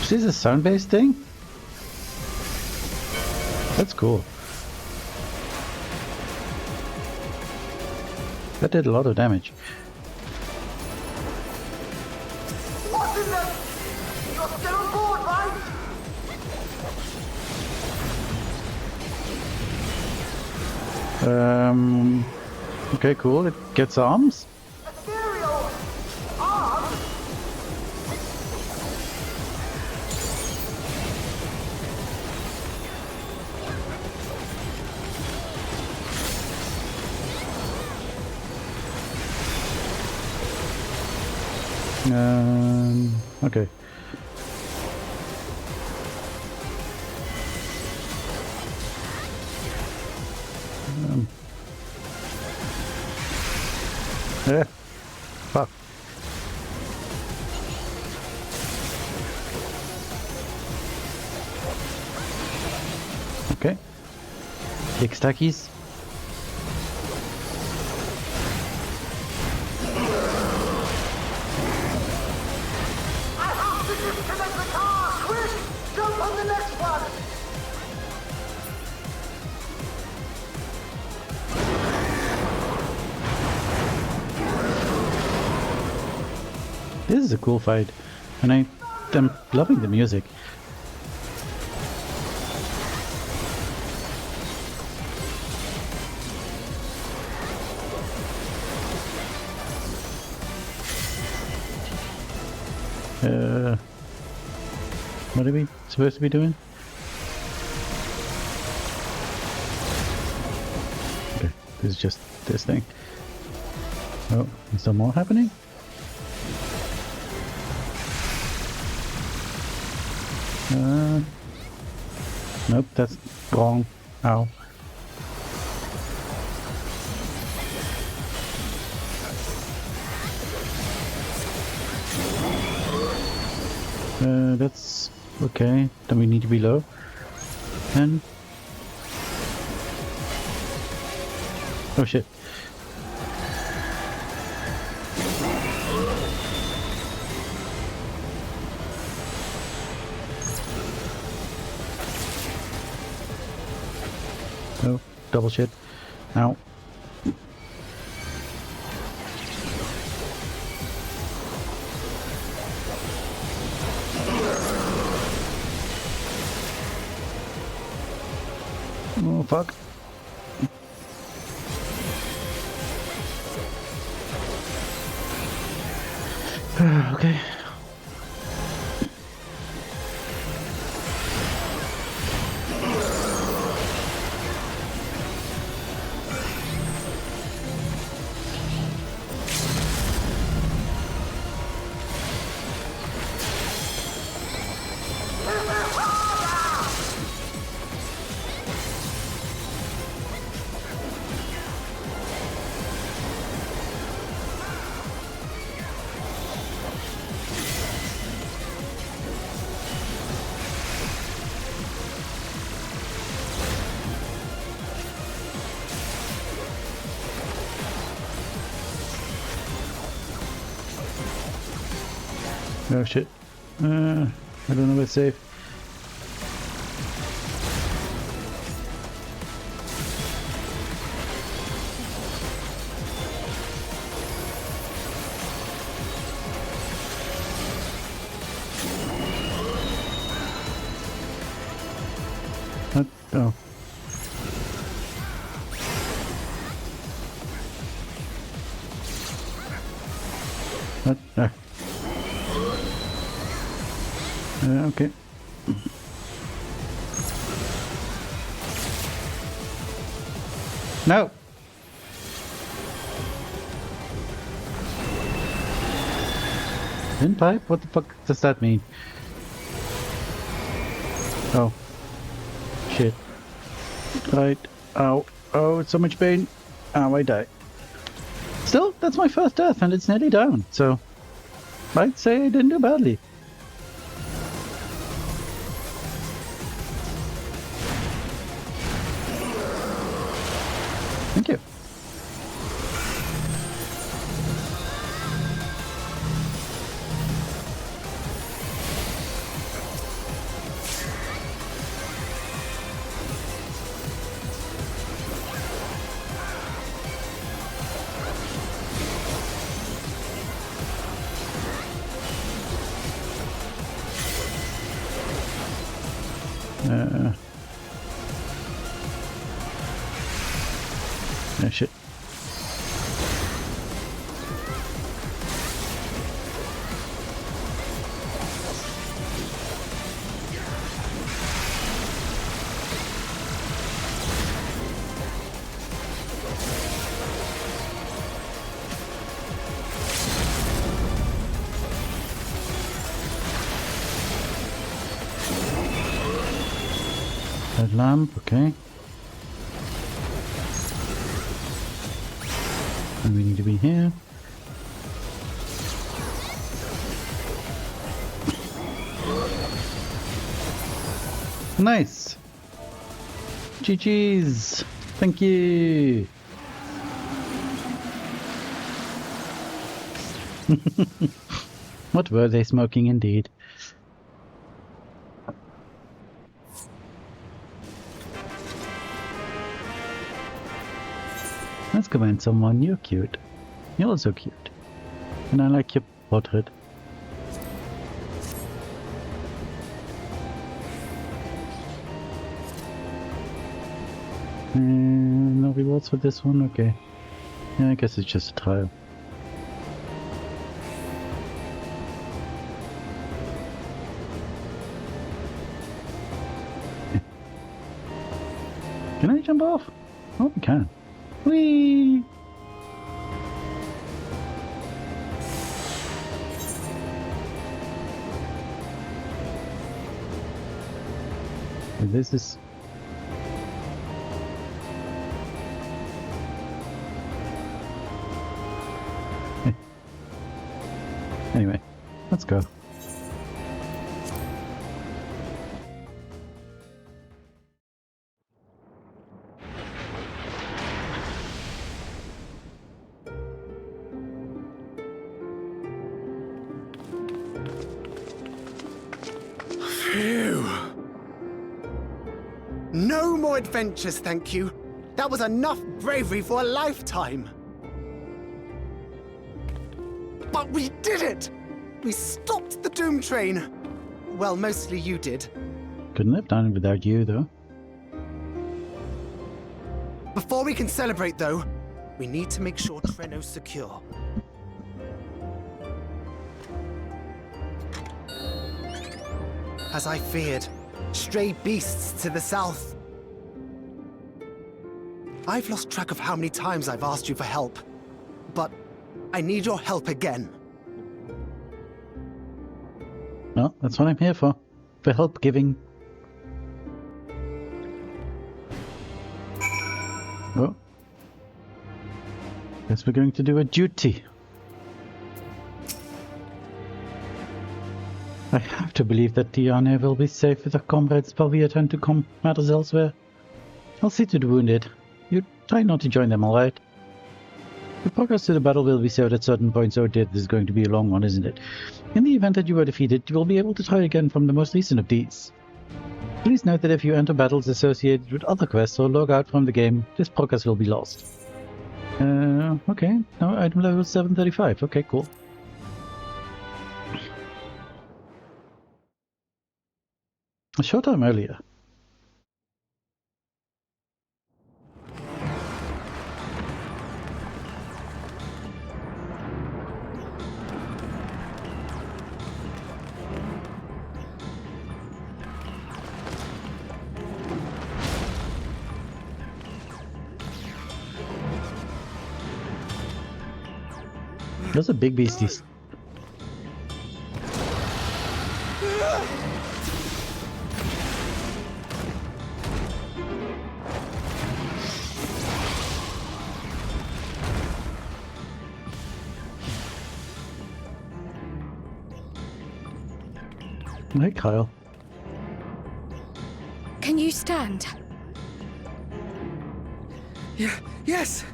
Is this a sound-based thing? That's cool. That did a lot of damage. What's in there? You're still on board, right? Okay, cool. It gets arms. Ethereal! Arms? Okay. Fuck. Okay. Big stackies. I have to disconnect the car! Quick! Jump on the next one! This is a cool fight, and I'm loving the music. What are we supposed to be doing? Okay, this is just this thing. Oh, is there more happening? Nope, that's wrong. Ow. That's okay. Then we need to be low. And oh shit. Oh, double shit. Ow. Oh, fuck. Okay. Oh shit. I don't know what's safe. What? Oh. What? Ah. Okay. No. Windpipe? What the fuck does that mean? Oh. Shit. Right. Ow. Oh, it's so much pain. Ow, I die. Still, that's my first death and it's nearly down, so I'd say I didn't do badly. Thank you. Oh shit. lamp, okay. And we need to be here. Nice! GG's! Thank you! What were they smoking indeed? Let's command someone. You're cute. You're also cute. And I like your portrait. No rewards for this one? Okay. Yeah, I guess it's just a trial. Can I jump off? Oh, we can. Whee! This is... Anyway, let's go. Phew. No more adventures, thank you. That was enough bravery for a lifetime. But we did it! We stopped the Doom Train. Well, mostly you did. Couldn't have done it without you, though. Before we can celebrate, though, we need to make sure Treno's secure. As I feared, stray beasts to the south. I've lost track of how many times I've asked you for help, but I need your help again. No, that's what I'm here for help giving. Oh. Guess we're going to do a duty. I have to believe that Diana will be safe with her comrades while we attend to matters elsewhere. I'll see to the wounded. You try not to join them, alright? The progress to the battle will be saved at certain points, so this is going to be a long one, isn't it? In the event that you are defeated, you will be able to try again from the most recent of these. Please note that if you enter battles associated with other quests or log out from the game, this progress will be lost. Okay. Now item level 735. Okay, cool. A short time earlier. Those are big beasties. Hey, Kyle. Can you stand? Yeah, yes!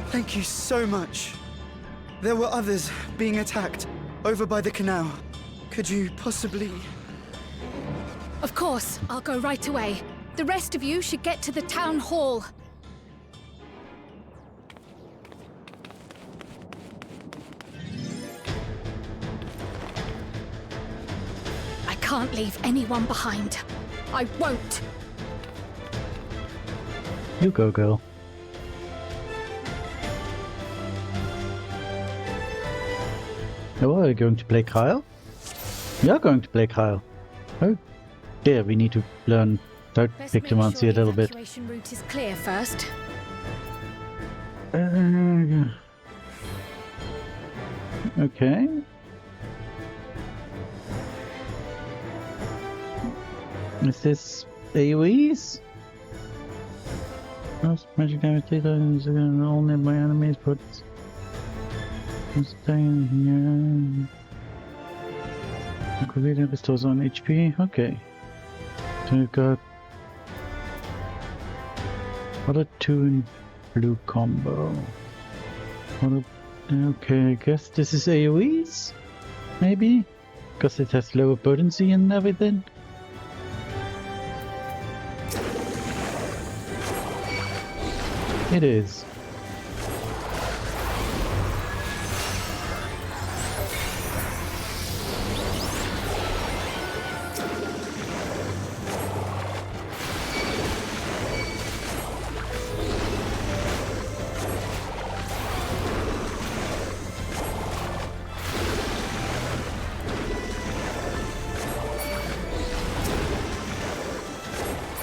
Thank you so much. There were others being attacked over by the canal. Could you possibly... Of course, I'll go right away. The rest of you should get to the town hall. I can't leave anyone behind. I won't. You go, girl. Oh, are you going to play Kyle? You're going to play Kyle. Oh dear, we need to learn Pictomancy a little bit. The evacuation route is clear first. Okay. Is this AoEs? Most magic damage data is only by enemies, but staying here. Completely restores on HP. Okay. So we've got what a 2 in blue combo. Okay, I guess this is AoEs? Maybe? Because it has lower potency and everything? It is.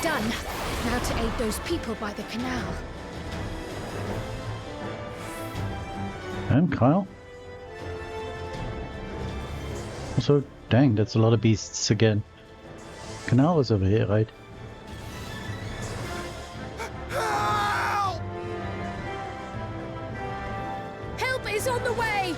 Done. Now to aid those people by the canal. And Kyle. Also, dang, that's a lot of beasts again. Canal is over here, right? Help is on the way!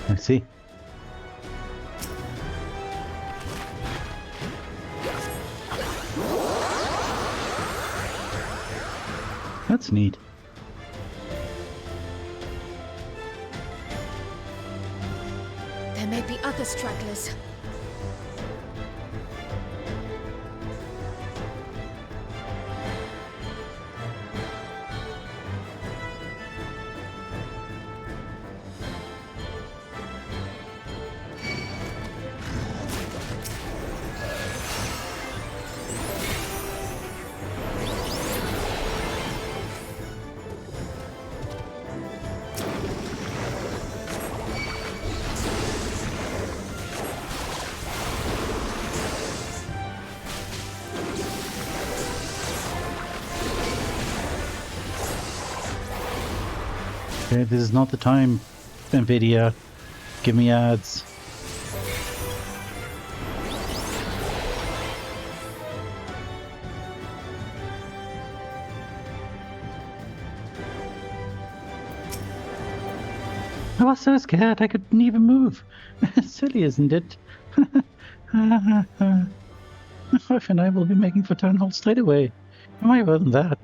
I see. That's neat. There may be other stragglers. Okay, this is not the time, Nvidia. Give me ads. I was so scared I couldn't even move. Silly, isn't it? My wife and I will be making for Town Hall straight away. Am I more than that?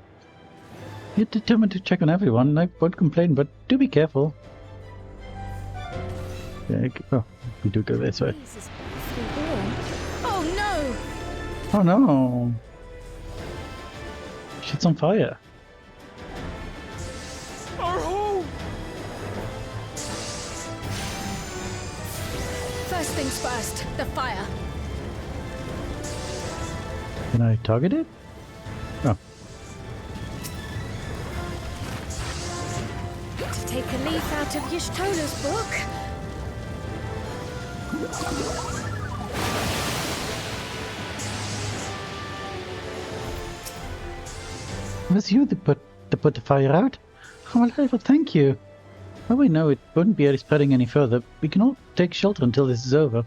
You're determined to check on everyone. I won't complain, but do be careful. Yeah, oh, we do go this way. Oh no! Oh no! Shit's on fire. Our home! First things first, the fire. Can I target it? Oh. To take a leaf out of Y'shtola's book. It was you that put the fire out? Oh, well, thank you. Well, we know it wouldn't be spreading any further. We can all take shelter until this is over.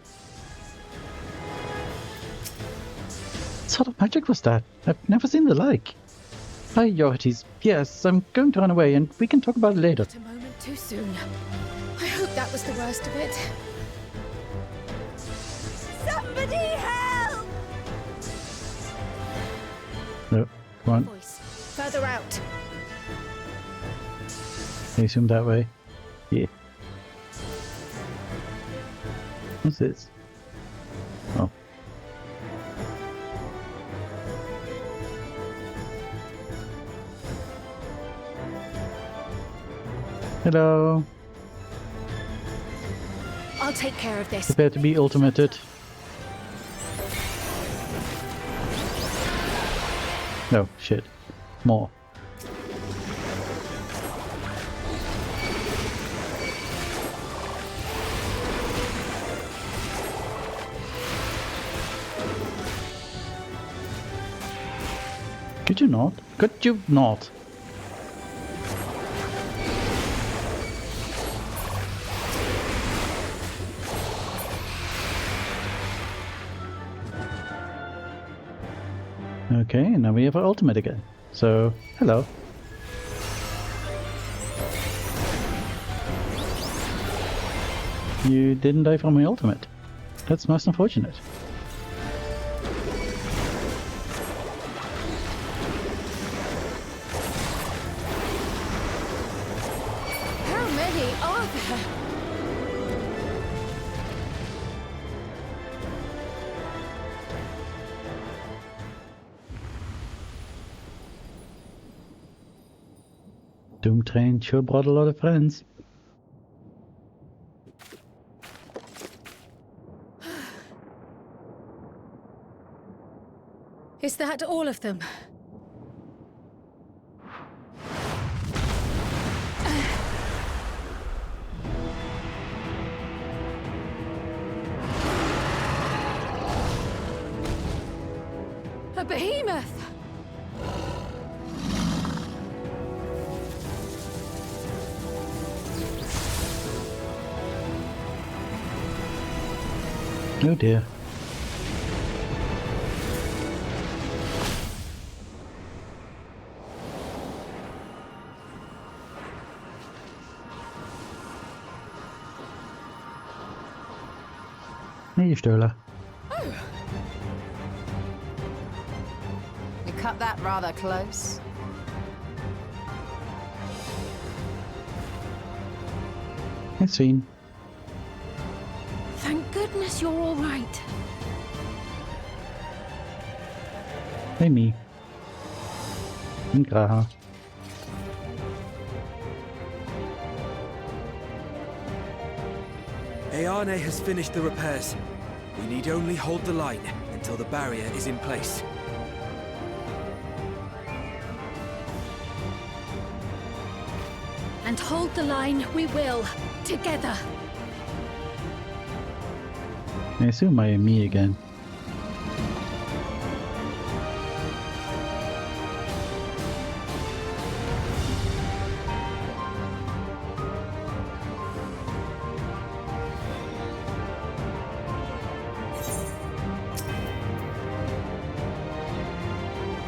What sort of magic was that? I've never seen the like. Priorities. Yes, I'm going to run away and we can talk about it later. Not a moment too soon. I hope that was the worst of it. Somebody help! No, come on. Voice. Further out. I assume that way. Yeah. What's this? Oh. Hello. I'll take care of this. Prepare to be ultimated. No, shit. More. Could you not? Could you not? Okay, and now we have our ultimate again. So, hello. You didn't die from my ultimate. That's most unfortunate. How many are there? Doom Train sure brought a lot of friends. Is that all of them? A behemoth! Oh dear. Nee, Stöhler. You cut that rather close. It's fine. Thank goodness you're all right. Hey me. And Graha. Ayane has finished the repairs. We need only hold the line until the barrier is in place. And hold the line we will, together. I assume I am me again.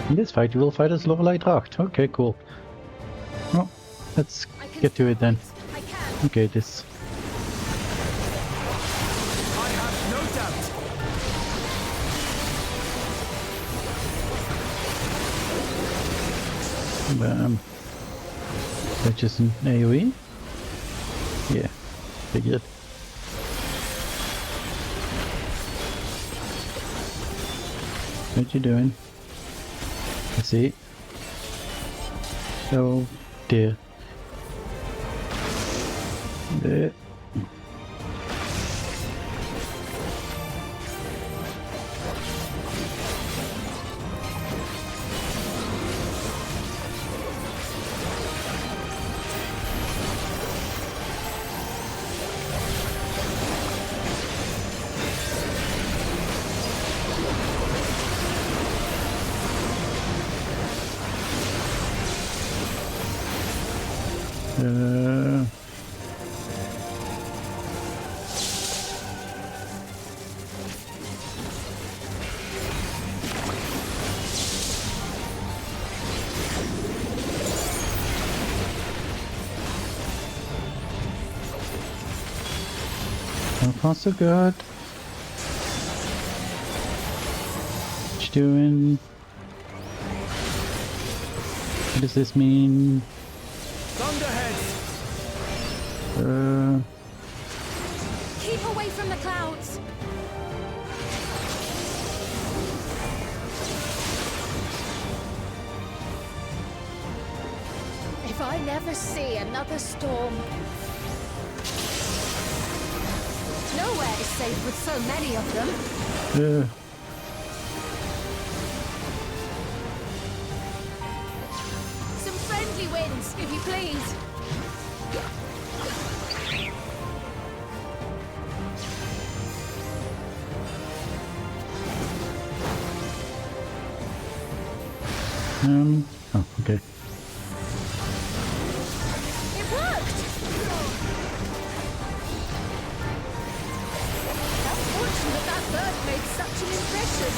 In this fight, you will fight as Lorelei Dracht. Okay, cool. Well, let's get to it then. Okay, this. I have no doubt. That's just an AoE? Yeah, figured. What you doing? I see. Oh dear. There. So far so good. What you doing? What does this mean? Keep away from the clouds. If I never see another storm. Nowhere is safe with so many of them. Some friendly winds, if you please. Oh. such an impression.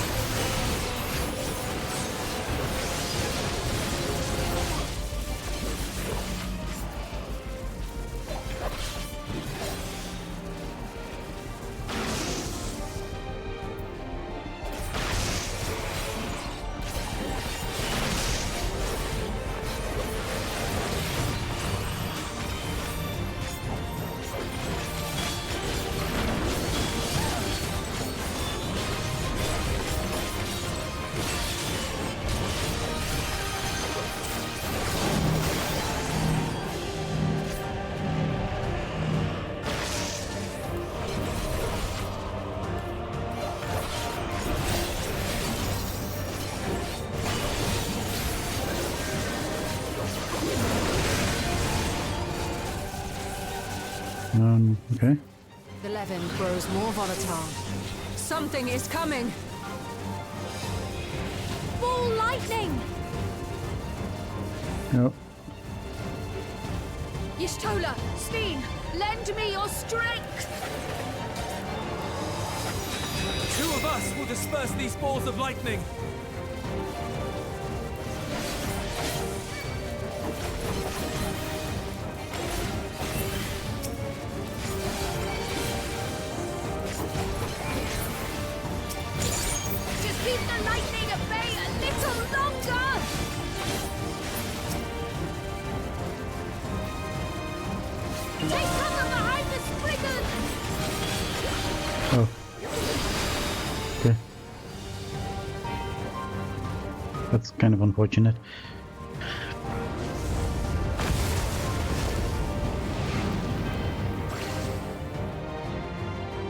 Okay. The Levin grows more volatile. Something is coming! Ball lightning! Yep. Y'shtola, Steen, lend me your strength! 2 of us will disperse these balls of lightning! Keep the lightning at bay a little longer! Take cover behind the springers! Oh. Okay. That's kind of unfortunate.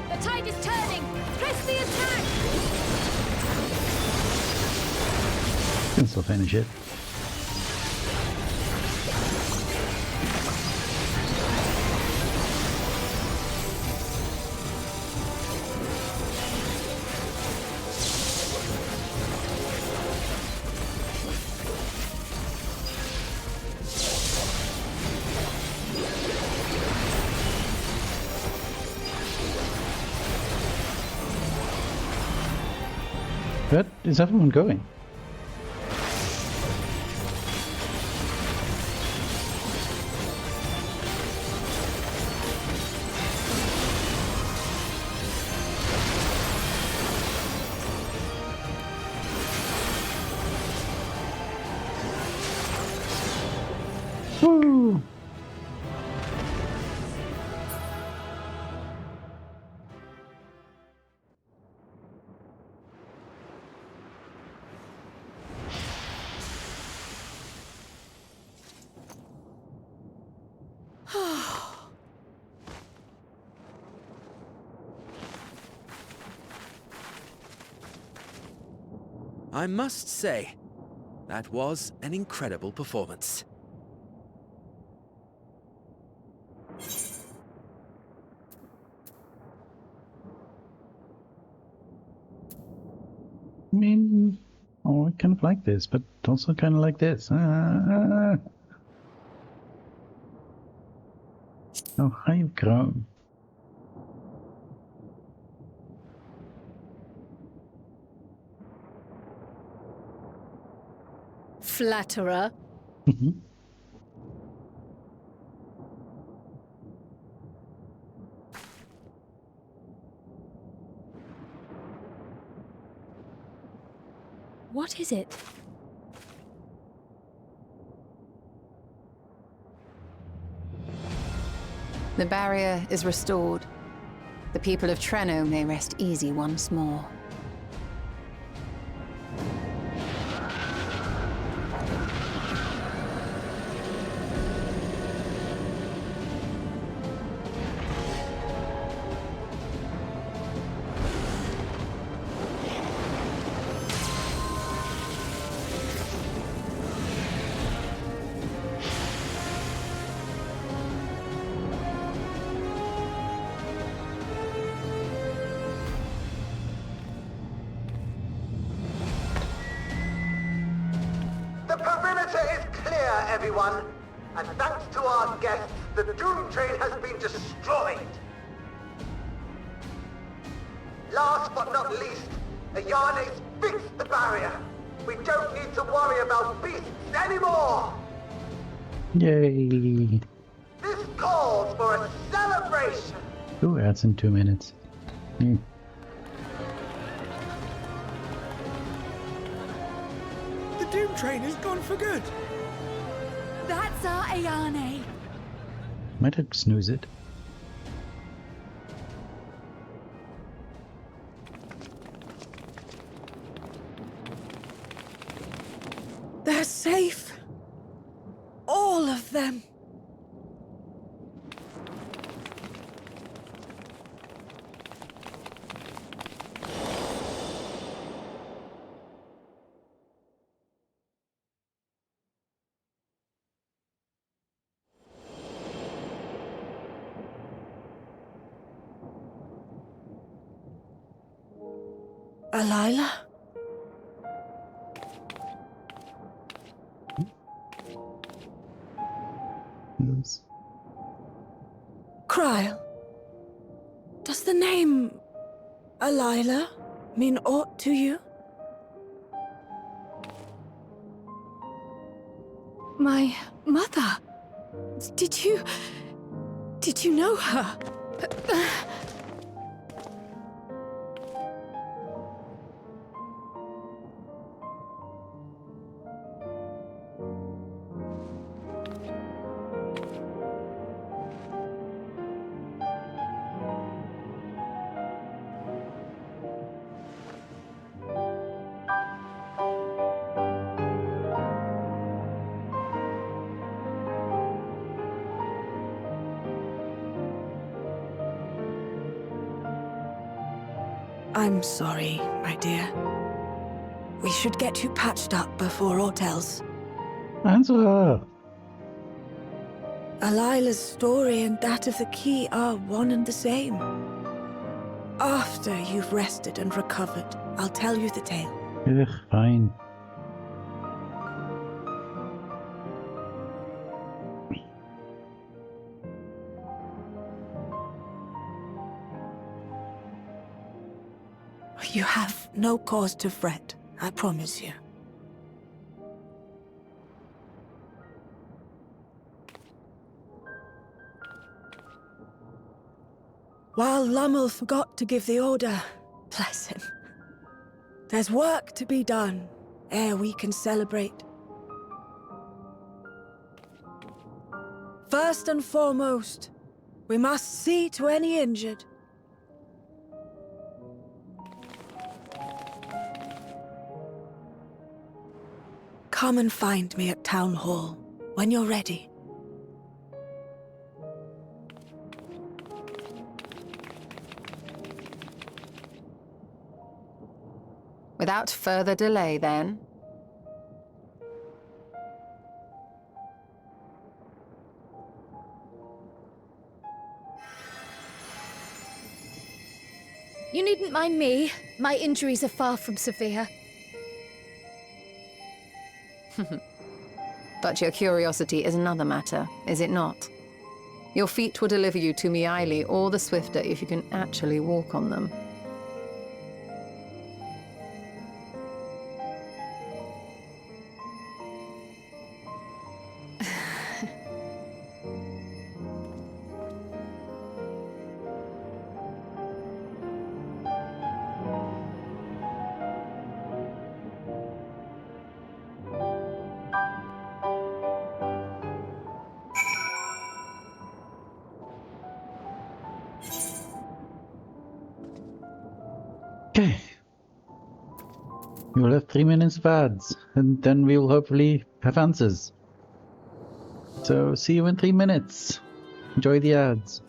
The tide is turning! Press the attack! Can still finish it. Where is everyone going? Woo! I must say, that was an incredible performance. I mean, oh, I kind of like this, but also kind of like this. Oh, how you've grown. Flatterer. What is it? The barrier is restored. The people of Treno may rest easy once more. The perimeter is clear, everyone. And thanks to our guests, the Doom Train has been destroyed. Last but not least, Ayane's fixed the barrier. We don't need to worry about beasts anymore. Yay! This calls for a celebration. Ooh, that's in 2 minutes. Hmm. The Doom Train is gone for good. That's our Ayane. Might have snooze it. They're safe. All of them. Alila? Krile, does the name Alila mean aught to you? My mother? Did you know her? I'm sorry, my dear. We should get you patched up before aught else. Answer her! Alila's story and that of the key are one and the same. After you've rested and recovered, I'll tell you the tale. Ugh, fine. You have no cause to fret, I promise you. While Lummel forgot to give the order, bless him, there's work to be done ere we can celebrate. First and foremost, we must see to any injured. Come and find me at Town Hall when you're ready. Without further delay, then. You needn't mind me. My injuries are far from severe. But your curiosity is another matter, is it not? Your feet will deliver you to Miaili all the swifter if you can actually walk on them. Okay. We will have 3 minutes of ads, and then we will hopefully have answers. So, see you in 3 minutes. Enjoy the ads.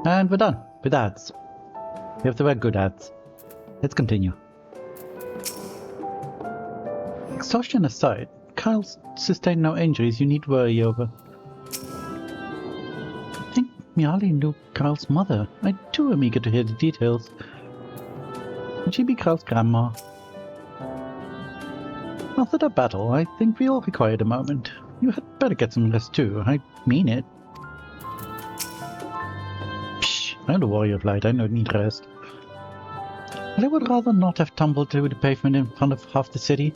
And we're done with ads. We have to wear good ads. Let's continue. Exhaustion aside, Kyle's sustained no injuries you need to worry over. I think Miali knew Kyle's mother. I too am eager to hear the details. Would she be Kyle's grandma? After that battle, I think we all required a moment. You had better get some rest too, I mean it. Psh, I'm the warrior of light, I don't need rest. But I would rather not have tumbled through the pavement in front of half the city.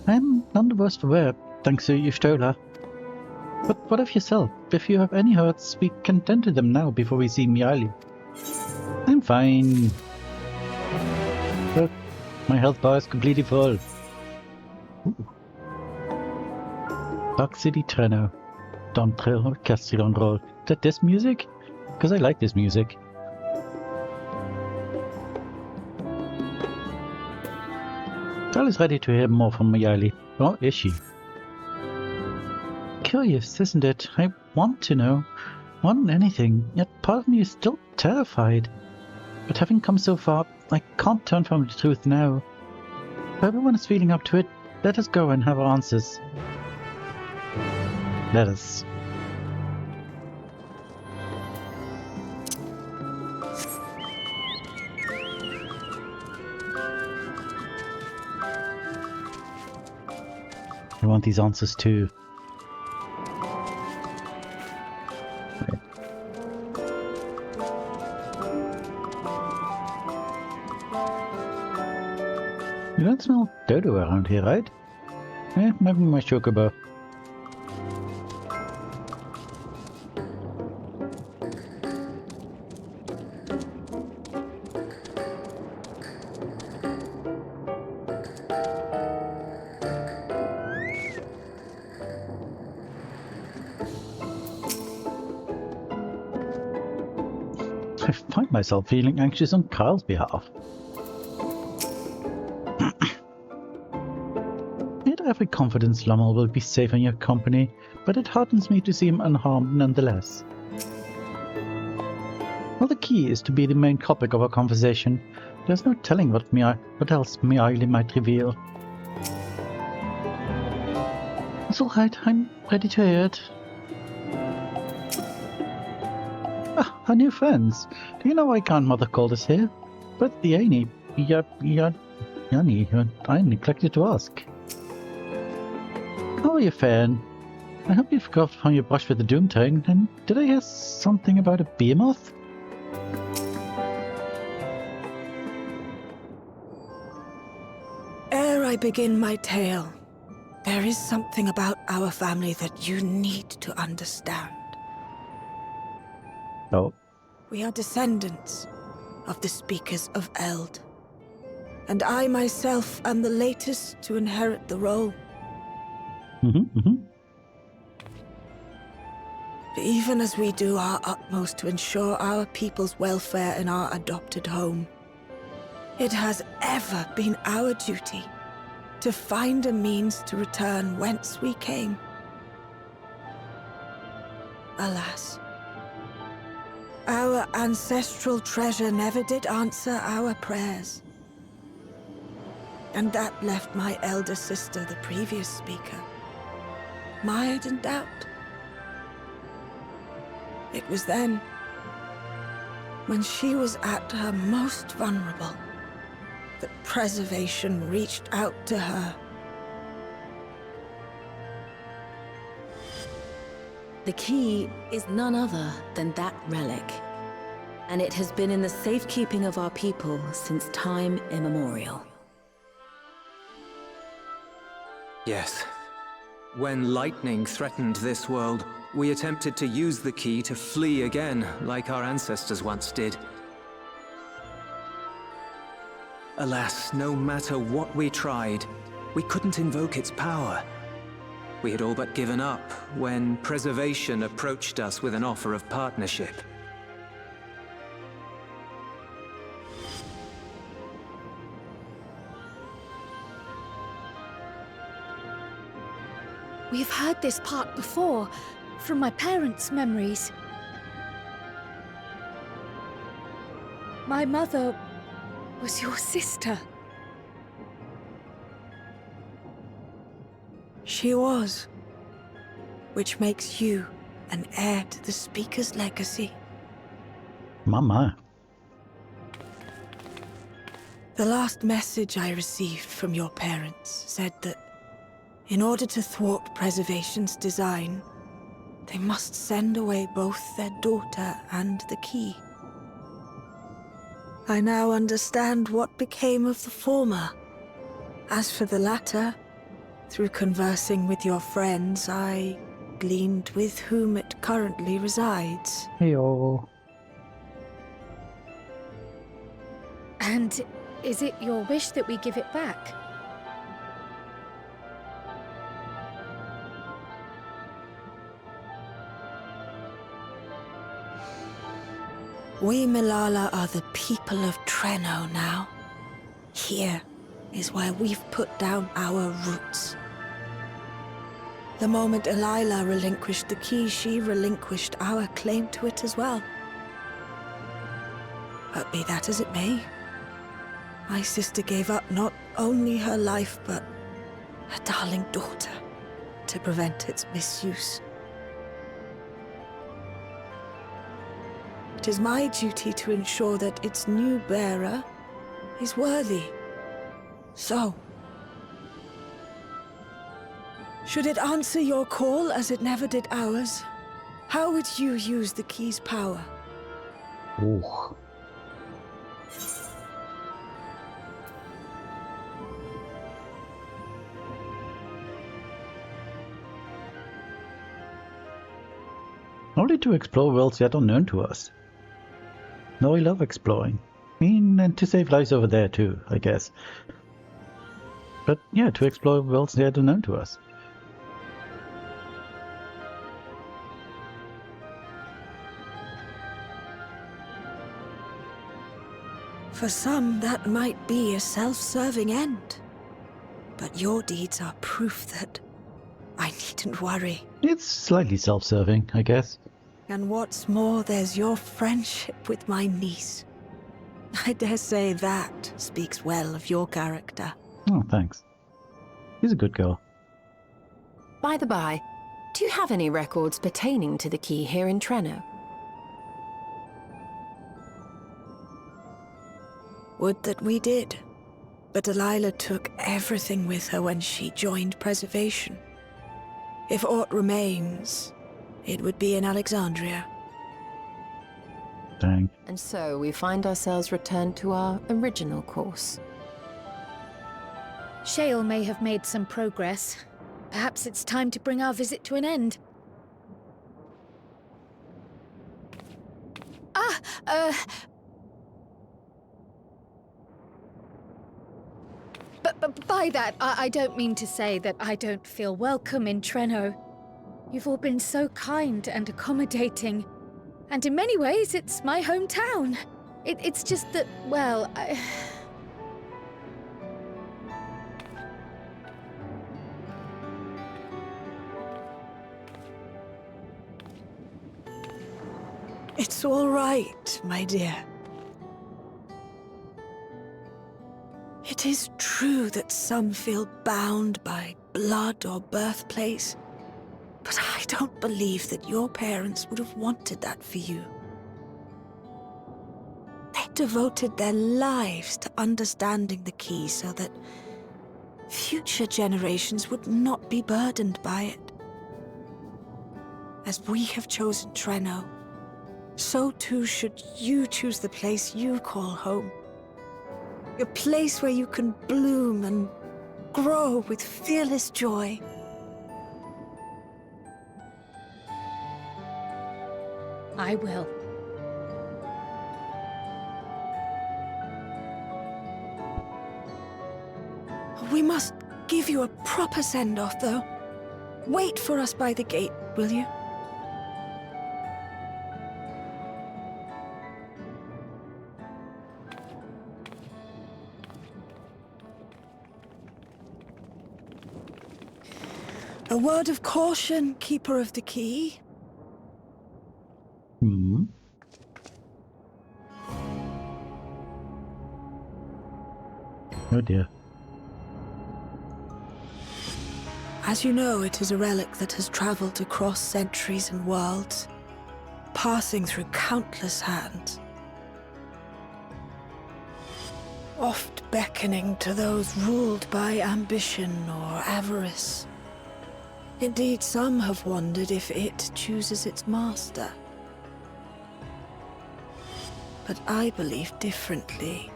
I am none the worse for wear, thanks to Y'shtola. But what of yourself? If you have any hurts, we can tend to them now before we see Miali. I'm fine. Look, my health bar is completely full. Ooh. Dark City Treno. D'entre Castillon Roll. Is that this music? Because I like this music. Kyle is ready to hear more from Miali. Or is she? Curious, isn't it? I want to know. More than anything, yet part of me is still terrified. But having come so far, I can't turn from the truth now. If everyone is feeling up to it, let us go and have our answers. Let us. I want these answers too. Right. You don't smell dodo around here, right? Maybe my chocobo. I find myself feeling anxious on Kyle's behalf. I had every confidence Lommel will be safe in your company, but it heartens me to see him unharmed nonetheless. Well, the key is to be the main topic of our conversation. There's no telling what else Miali might reveal. It's alright, I'm ready to hear it. Ah, our new friends. Do you know why grandmother called us here? But the Annie, Yanni, I neglected to ask. How are you faring? I hope you forgot how you brushed with the Doomtang, and did I hear something about a behemoth? Ere I begin my tale, there is something about our family that you need to understand. Oh. We are descendants of the Speakers of Eld, and I myself am the latest to inherit the role. Even as we do our utmost to ensure our people's welfare in our adopted home, it has ever been our duty to find a means to return whence we came. Alas, our ancestral treasure never did answer our prayers. And that left my elder sister, the previous speaker, mired in doubt. It was then, when she was at her most vulnerable, that preservation reached out to her. The key is none other than that relic, and it has been in the safekeeping of our people since time immemorial. Yes. When lightning threatened this world, we attempted to use the key to flee again, like our ancestors once did. Alas, no matter what we tried, we couldn't invoke its power. We had all but given up when Preservation approached us with an offer of partnership. We've heard this part before, from my parents' memories. My mother was your sister. She was. Which makes you an heir to the Speaker's legacy. Mama. The last message I received from your parents said that in order to thwart Preservation's design, they must send away both their daughter and the key. I now understand what became of the former. As for the latter, through conversing with your friends, I gleaned with whom it currently resides. Heyo. And is it your wish that we give it back? We Milala are the people of Treno now. Here is where we've put down our roots. The moment Elila relinquished the key, she relinquished our claim to it as well. But be that as it may, my sister gave up not only her life, but her darling daughter, to prevent its misuse. It is my duty to ensure that its new bearer is worthy. So, should it answer your call as it never did ours, how would you use the key's power? Ooh. Only to explore worlds yet unknown to us. No, I love exploring. I mean, and to save lives over there too, I guess. But yeah, to explore worlds yet unknown to us. For some, that might be a self-serving end. But your deeds are proof that I needn't worry. It's slightly self-serving, I guess. And what's more, there's your friendship with my niece. I dare say that speaks well of your character. Oh, thanks. She's a good girl. By the by, do you have any records pertaining to the key here in Treno? Would that we did. But Delilah took everything with her when she joined Preservation. If aught remains, it would be in Alexandria. Dang. And so we find ourselves returned to our original course. Shale may have made some progress. Perhaps it's time to bring our visit to an end. But by that, I don't mean to say that I don't feel welcome in Treno. You've all been so kind and accommodating. And in many ways, it's my hometown. It's just that, well, It's all right, my dear. It is true that some feel bound by blood or birthplace, but I don't believe that your parents would have wanted that for you. They devoted their lives to understanding the key so that future generations would not be burdened by it. As we have chosen Treno, so too should you choose the place you call home. A place where you can bloom and grow with fearless joy. I will. We must give you a proper send-off, though. Wait for us by the gate, will you? A word of caution, Keeper of the Key. Oh dear. As you know, it is a relic that has traveled across centuries and worlds, passing through countless hands, oft beckoning to those ruled by ambition or avarice. Indeed, some have wondered if it chooses its master. But I believe differently.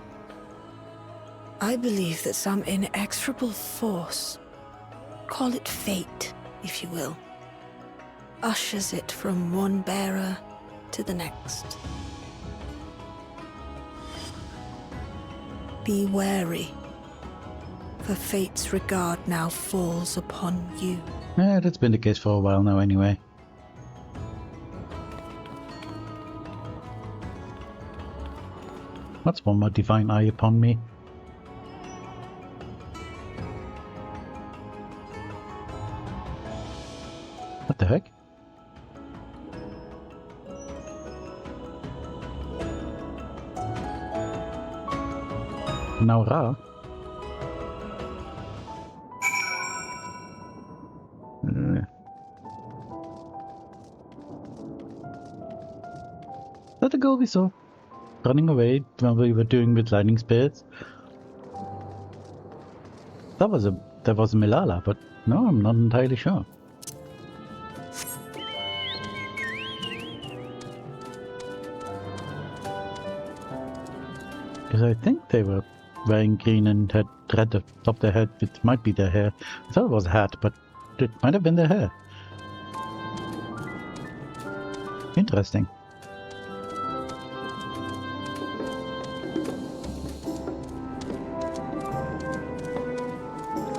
I believe that some inexorable force, call it fate, if you will, ushers it from one bearer to the next. Be wary, for fate's regard now falls upon you. Yeah, that's been the case for a while now anyway. That's one more divine eye upon me. What the heck? Now Ra? Is that the girl we saw running away when we were doing with lightning spirits? That was Milala, but no, I'm not entirely sure. Because I think they were wearing green and had red at the top of their head. It might be their hair. I thought it was a hat, but it might have been their hair. Interesting.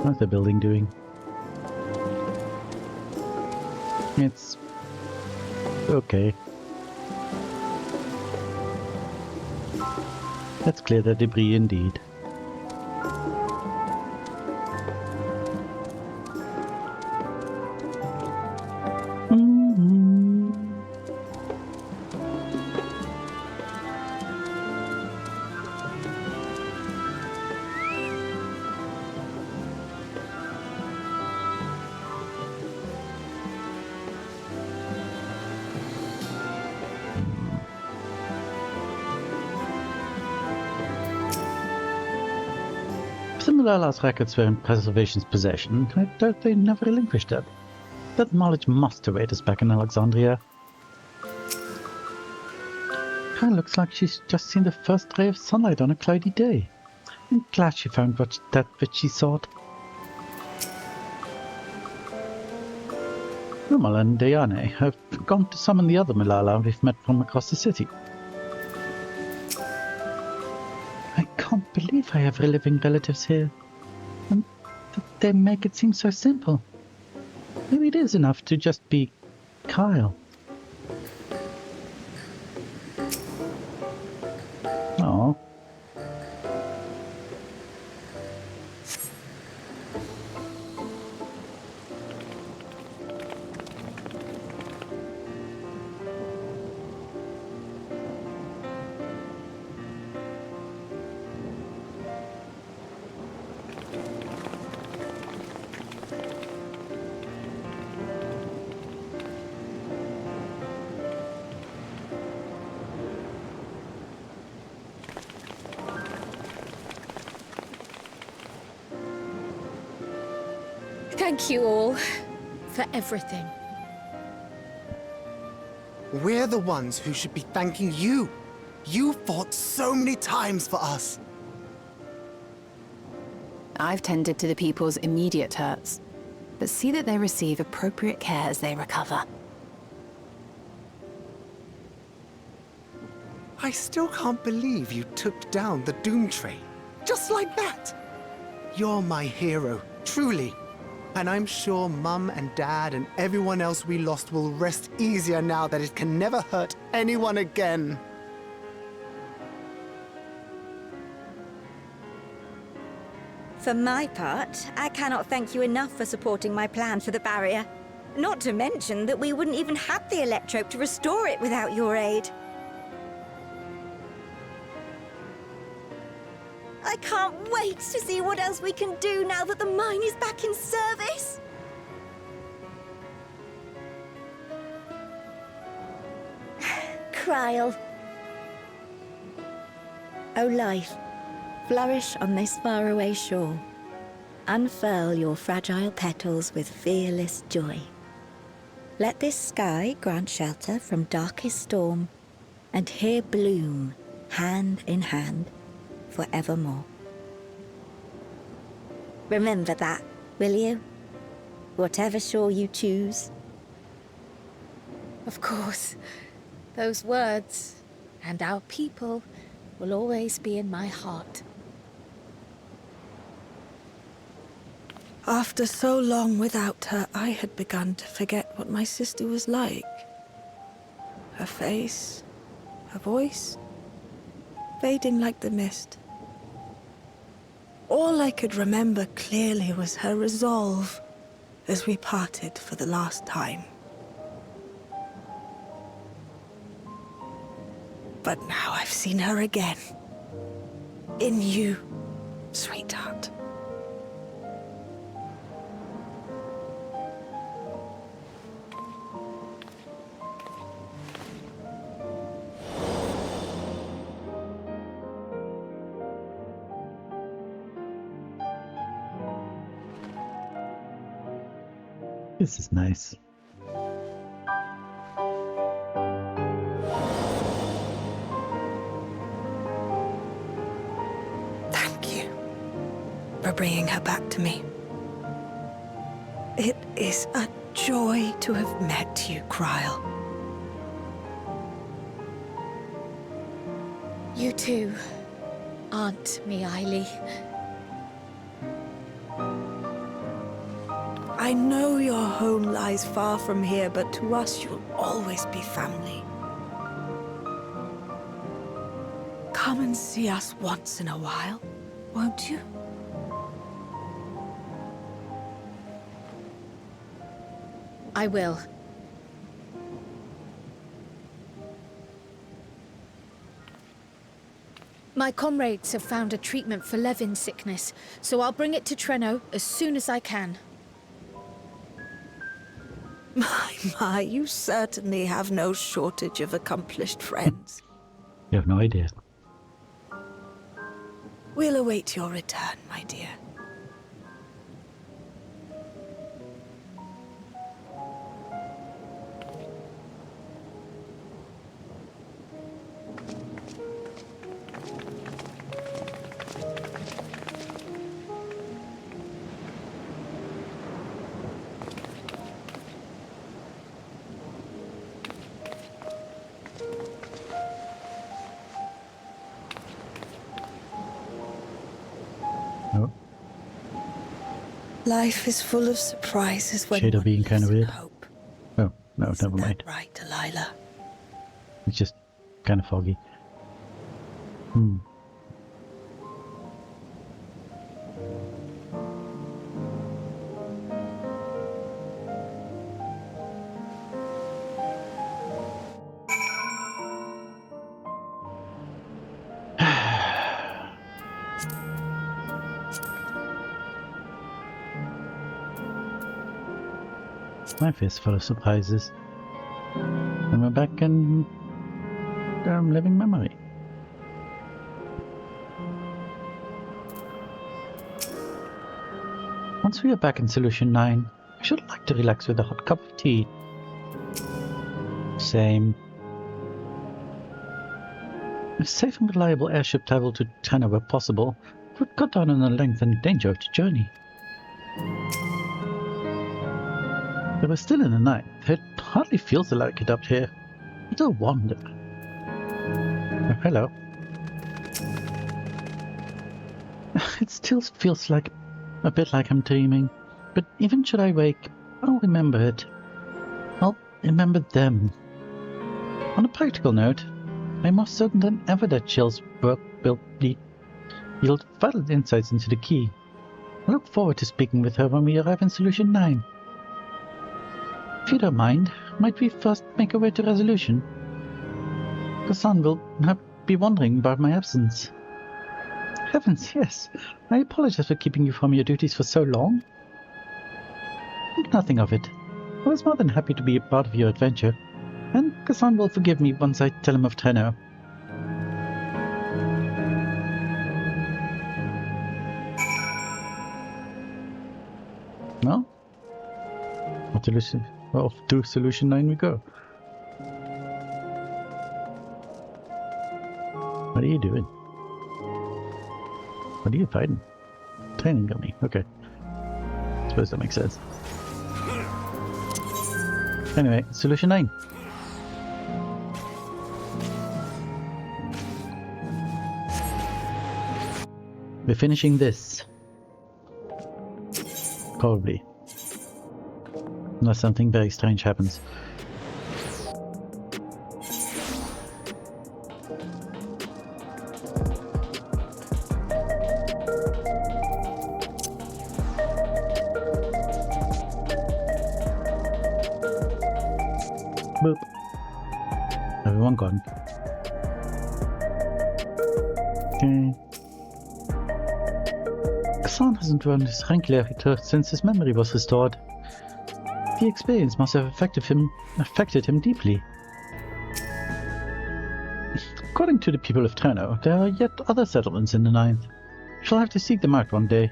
How's the building doing? It's okay. Let's clear the debris indeed. Milala's records were in Preservation's possession. I doubt they never relinquished them. That knowledge must await us back in Alexandria. Kinda looks like she's just seen the first ray of sunlight on a cloudy day. I'm glad she found that which she sought. Rumal and Diane have gone to summon the other Milala we've met from across the city. I can't believe I have living relatives here. And they make it seem so simple. Maybe it is enough to just be Kyle. Oh. Thank you all for everything. We're the ones who should be thanking you. You fought so many times for us. I've tended to the people's immediate hurts, but see that they receive appropriate care as they recover. I still can't believe you took down the Doom Train. Just like that. You're my hero, truly. And I'm sure Mum and Dad and everyone else we lost will rest easier now that it can never hurt anyone again. For my part, I cannot thank you enough for supporting my plan for the barrier. Not to mention that we wouldn't even have the Electrope to restore it without your aid. I can't wait to see what else we can do now that the mine is back in service. Cryle. O life, flourish on this faraway shore. Unfurl your fragile petals with fearless joy. Let this sky grant shelter from darkest storm, and here bloom, hand in hand, forevermore. Remember that, will you? Whatever shore you choose. Of course. Those words, and our people, will always be in my heart. After so long without her, I had begun to forget what my sister was like. Her face, her voice, fading like the mist. All I could remember clearly was her resolve as we parted for the last time. But now I've seen her again. In you, sweetheart. This is nice. Thank you for bringing her back to me. It is a joy to have met you, Cryle. You too, Aunt Miaili. I know your home lies far from here, but to us you'll always be family. Come and see us once in a while, won't you? I will. My comrades have found a treatment for Levin sickness, so I'll bring it to Treno as soon as I can. My, you certainly have no shortage of accomplished friends. You have no idea. We'll await your return, my dear. Oh. Life is full of surprises when Shader being kind of weird. hope. Oh, no, Isn't never mind. that right, Delilah? It's just kind of foggy. Life is full of surprises. And we're back in living memory. Once we are back in Solution 9, I should like to relax with a hot cup of tea. Same. A safe and reliable airship travel to China where possible would cut down on the length and danger of the journey. But we're still in the night. It hardly feels like it up here. I don't wonder. Oh, hello. It still feels like a bit like I'm dreaming. But even should I wake, I'll remember it. I'll remember them. On a practical note, I'm more certain than ever that Chill's work will yield vital insights into the key. I look forward to speaking with her when we arrive in Solution 9. If you don't mind, might we first make our way to Resolution? The sun will be wondering about my absence. Heavens, yes. I apologize for keeping you from your duties for so long. Think nothing of it. I was more than happy to be a part of your adventure, and Gassan will forgive me once I tell him of Tenno. Well, to solution 9 we go. What are you doing? What are you fighting? Training dummy. Okay. Suppose that makes sense. Anyway, solution 9. We're finishing this. Probably. Unless something very strange happens. Boop. Everyone gone. Okay. Gassan hasn't run his Rankleiter since his memory was restored. The experience must have affected him deeply. According to the people of Tenno, there are yet other settlements in the 9th. We shall have to seek them out one day.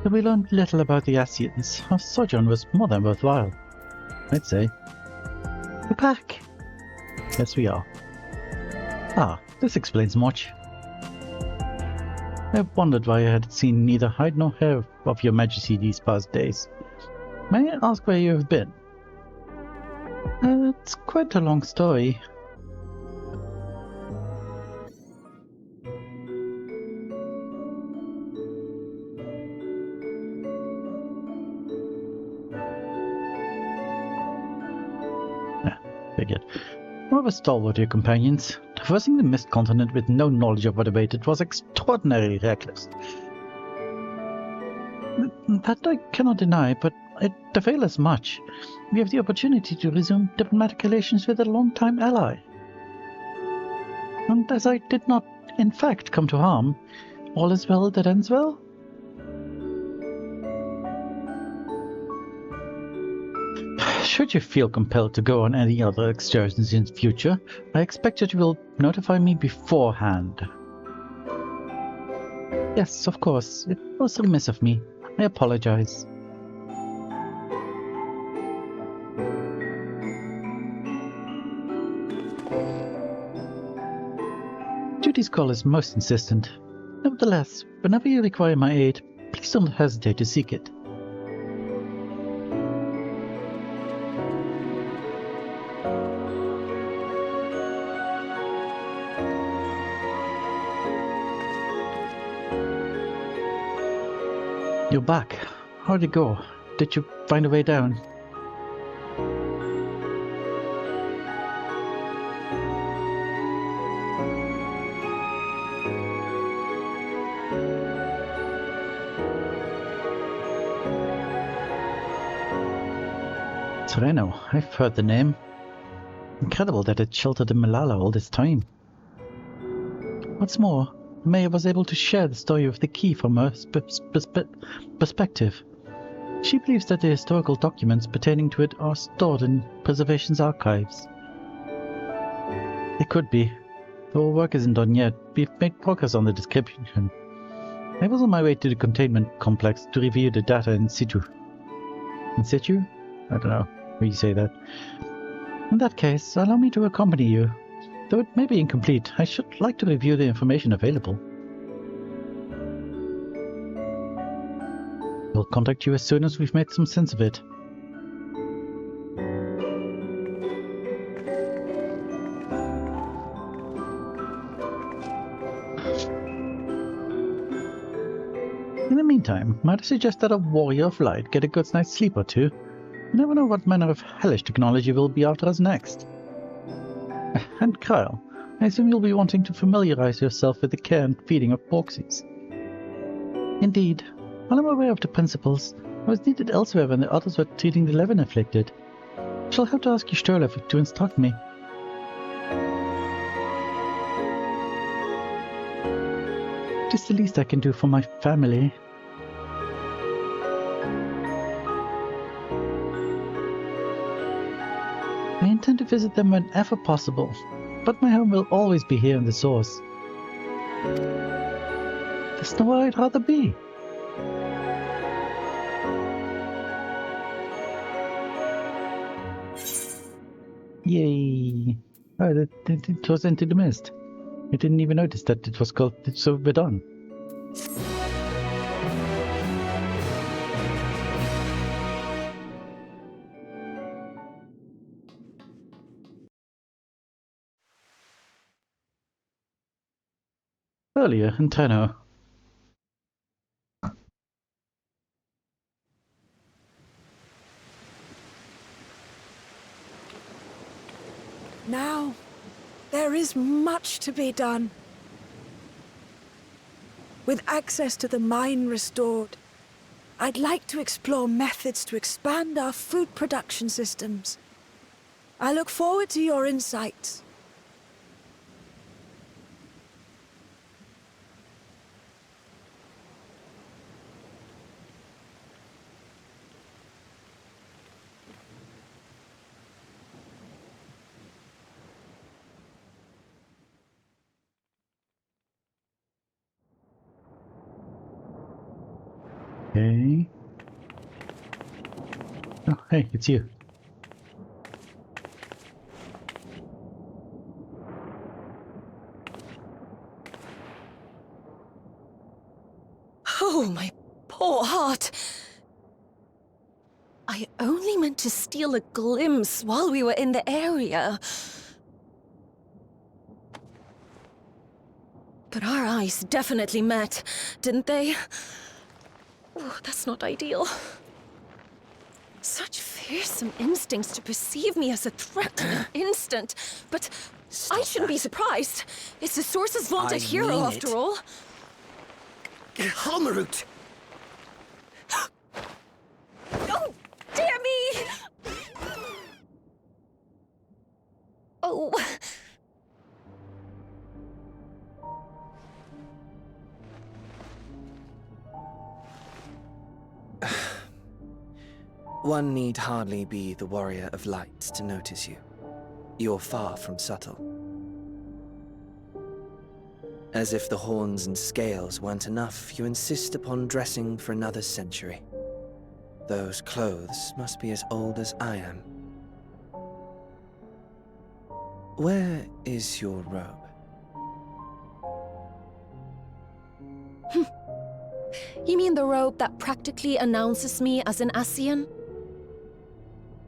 But we learned little about the Asians. Our sojourn was more than worthwhile, I'd say. We're back! Yes, we are. Ah, this explains much. I wondered why I had seen neither hide nor hair of your majesty these past days. May I ask where you have been? It's quite a long story. Figured. More of a stalwart, your companions. Traversing the Mist Continent with no knowledge of what awaited was extraordinarily reckless. That I cannot deny, but it avails us much. We have the opportunity to resume diplomatic relations with a long-time ally. And as I did not, in fact, come to harm, all is well that ends well. Should you feel compelled to go on any other excursions in the future, I expect that you will notify me beforehand. Yes, of course. It was remiss of me. I apologize. Duty's call is most insistent. Nevertheless, whenever you require my aid, please don't hesitate to seek it. You're back. How'd it go? Did you find a way down? Sereno, I've heard the name. Incredible that it sheltered in Malala all this time. What's more, the mayor was able to share the story of the key from her perspective. She believes that the historical documents pertaining to it are stored in Preservation's archives. It could be. Though our work isn't done yet, we've made progress on the description. I was on my way to the containment complex to review the data in situ. In situ? I don't know how you say that. In that case, allow me to accompany you. Though it may be incomplete, I should like to review the information available. We'll contact you as soon as we've made some sense of it. In the meantime, might I suggest that a warrior of light get a good night's sleep or two? You never know what manner of hellish technology will be after us next. And Kyle, I assume you'll be wanting to familiarize yourself with the care and feeding of Porxies. Indeed. While I'm aware of the principles, I was needed elsewhere when the others were treating the Levin afflicted. I shall have to ask you Stolev to instruct me. It's the least I can do for my family. I intend to visit them whenever possible, but my home will always be here in the source. There's nowhere I'd rather be. Yay! Oh, it was Into the Mist. I didn't even notice that it was called, so we're done. Earlier in Tenno. Now, there is much to be done. With access to the mine restored, I'd like to explore methods to expand our food production systems. I look forward to your insights. Okay. Oh, hey, it's you. Oh, my poor heart. I only meant to steal a glimpse while we were in the area. But our eyes definitely met, didn't they? Oh, that's not ideal. Such fearsome instincts to perceive me as a threat in an instant. But I shouldn't be surprised. It's the Source's vaunted hero, after all. Halmarut! Oh, dear me! Oh. One need hardly be the warrior of light to notice you. You're far from subtle. As if the horns and scales weren't enough, you insist upon dressing for another century. Those clothes must be as old as I am. Where is your robe? You mean the robe that practically announces me as an Ascian?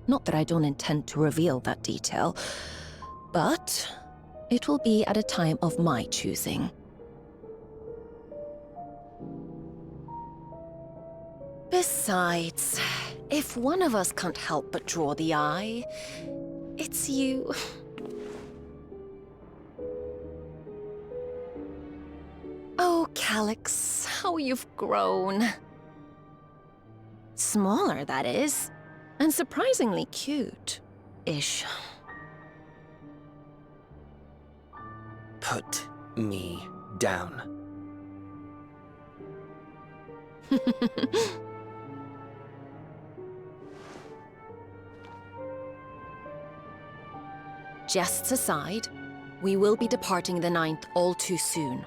Not that I don't intend to reveal that detail, but it will be at a time of my choosing. Besides, if one of us can't help but draw the eye, it's you. Oh, Calyx, how you've grown. Smaller, that is. And surprisingly cute-ish. Put me down. Jests aside, we will be departing the 9th all too soon.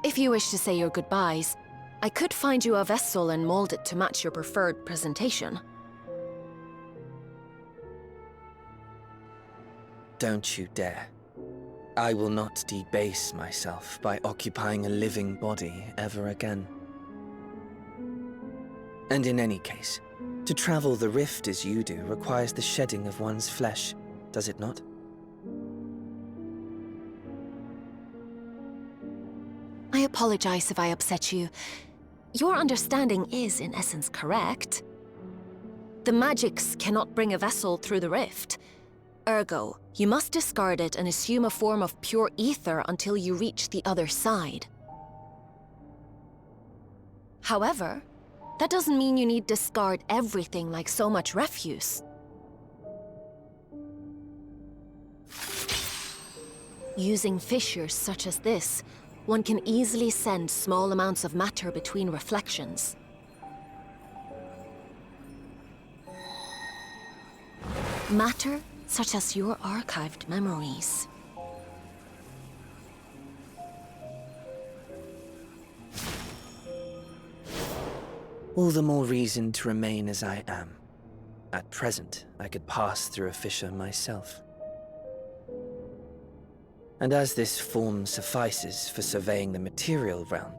If you wish to say your goodbyes, I could find you a vessel and mold it to match your preferred presentation. Don't you dare. I will not debase myself by occupying a living body ever again. And in any case, to travel the rift as you do requires the shedding of one's flesh, does it not? I apologize if I upset you. Your understanding is, in essence, correct. The magics cannot bring a vessel through the rift. Ergo, you must discard it and assume a form of pure ether until you reach the other side. However, that doesn't mean you need discard everything like so much refuse. Using fissures such as this one can easily send small amounts of matter between reflections. Matter such as your archived memories. All the more reason to remain as I am. At present, I could pass through a fissure myself. And as this form suffices for surveying the material realm,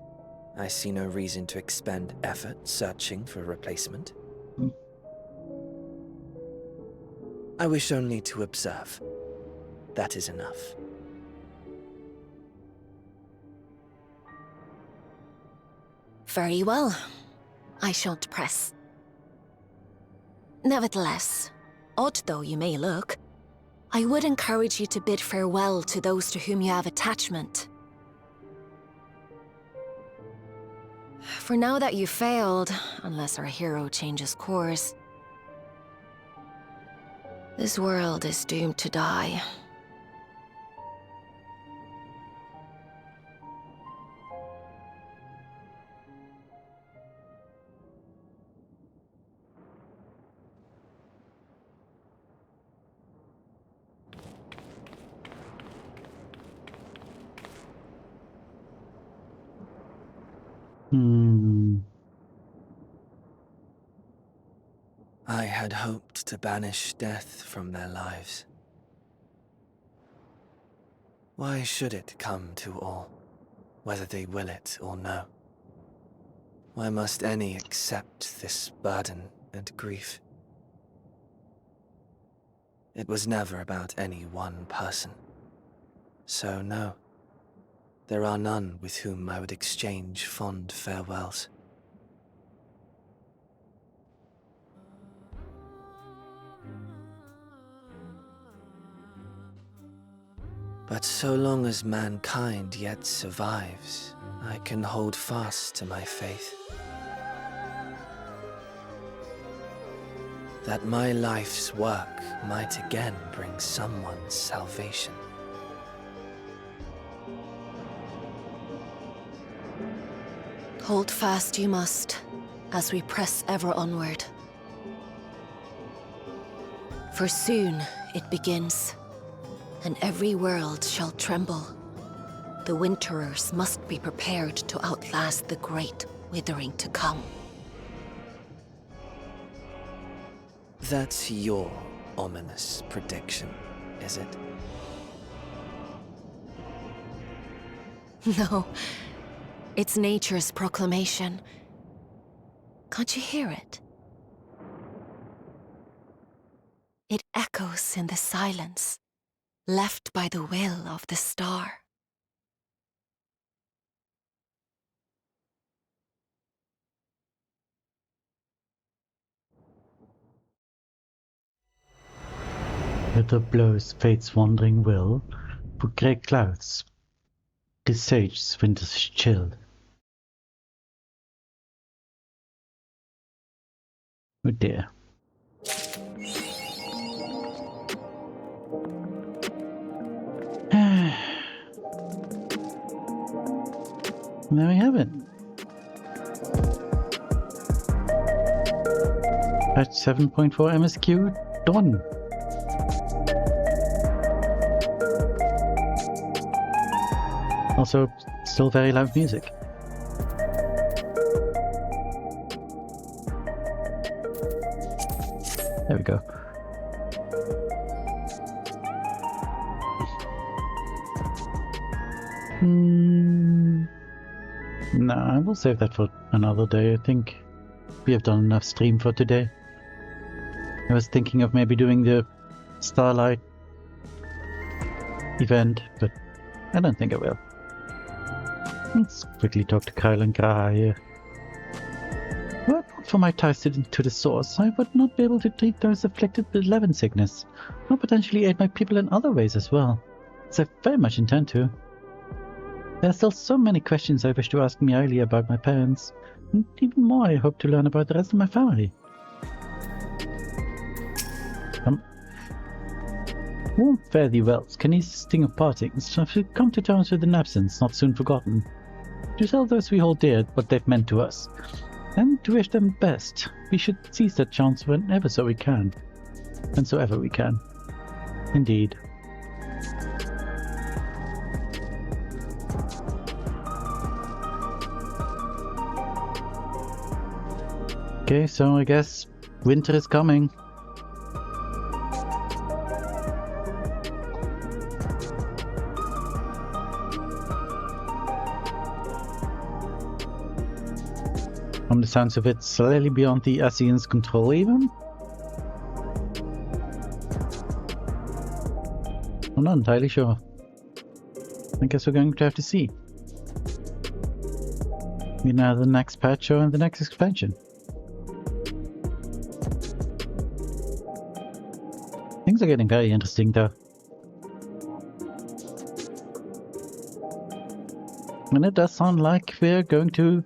I see no reason to expend effort searching for a replacement. I wish only to observe. That is enough. Very well. I shan't press. Nevertheless, odd though you may look, I would encourage you to bid farewell to those to whom you have attachment. For now that you've failed, unless our hero changes course, this world is doomed to die. I had hoped to banish death from their lives. Why should it come to all, whether they will it or no? Why must any accept this burden and grief? It was never about any one person. So no, there are none with whom I would exchange fond farewells. But so long as mankind yet survives, I can hold fast to my faith. That my life's work might again bring someone's salvation. Hold fast you must, as we press ever onward. For soon it begins, and every world shall tremble. The Winterers must be prepared to outlast the great withering to come. That's your ominous prediction, is it? No, it's nature's proclamation. Can't you hear it? It echoes in the silence, left by the will of the star. Wither blows fate's wandering will, put grey clouds, presage winter's chill. Oh dear. There we have it. Patch 7.4 MSQ done. Also, still very loud music. There we go. No, I will save that for another day. I think we have done enough stream for today. I was thinking of maybe doing the Starlight event, but I don't think I will. Let's quickly talk to Kyle and Graha here. Were it not for my ties to the source, I would not be able to treat those afflicted with Levin sickness, nor potentially aid my people in other ways as well, as I very much intend to. There are still so many questions I wish to ask Miaili about my parents, and even more I hope to learn about the rest of my family. Won't fare thee well, can ease the sting of partings. Have to come to terms with an absence not soon forgotten. To tell those we hold dear what they've meant to us, and to wish them best. We should seize that chance whenever so we can. Whensoever we can. Indeed. Okay, so I guess winter is coming. From the sounds of it, slightly beyond the Ascians' control even? I'm not entirely sure. I guess we're going to have to see. You know, the next patch or the next expansion. Things are getting very interesting though. And it does sound like we're going to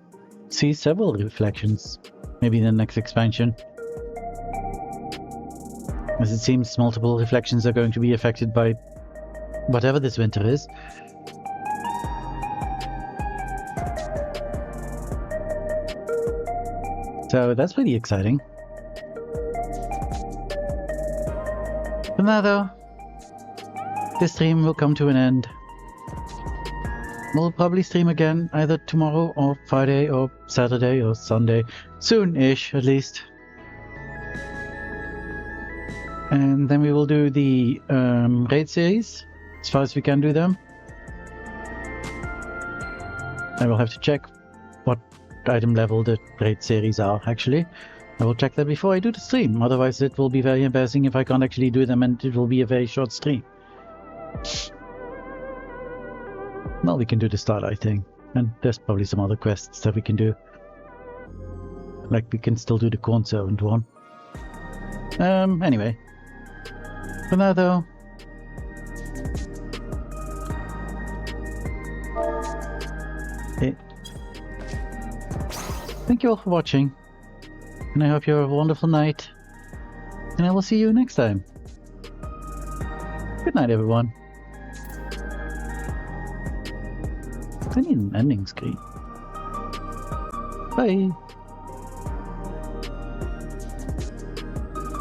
see several reflections. Maybe in the next expansion. As it seems multiple reflections are going to be affected by whatever this winter is. So that's pretty exciting. For now though, this stream will come to an end. We'll probably stream again either tomorrow or Friday or Saturday or Sunday. Soon-ish, at least. And then we will do the raid series, as far as we can do them. I will have to check what item level the raid series are, actually. I will check that before I do the stream, otherwise it will be very embarrassing if I can't actually do them and it will be a very short stream. Well, we can do the start, I think. And there's probably some other quests that we can do. Like, we can still do the corn servant one. Anyway. For now, though... Thank you all for watching. And I hope you have a wonderful night. And I will see you next time. Good night, everyone. I need an ending screen. Bye.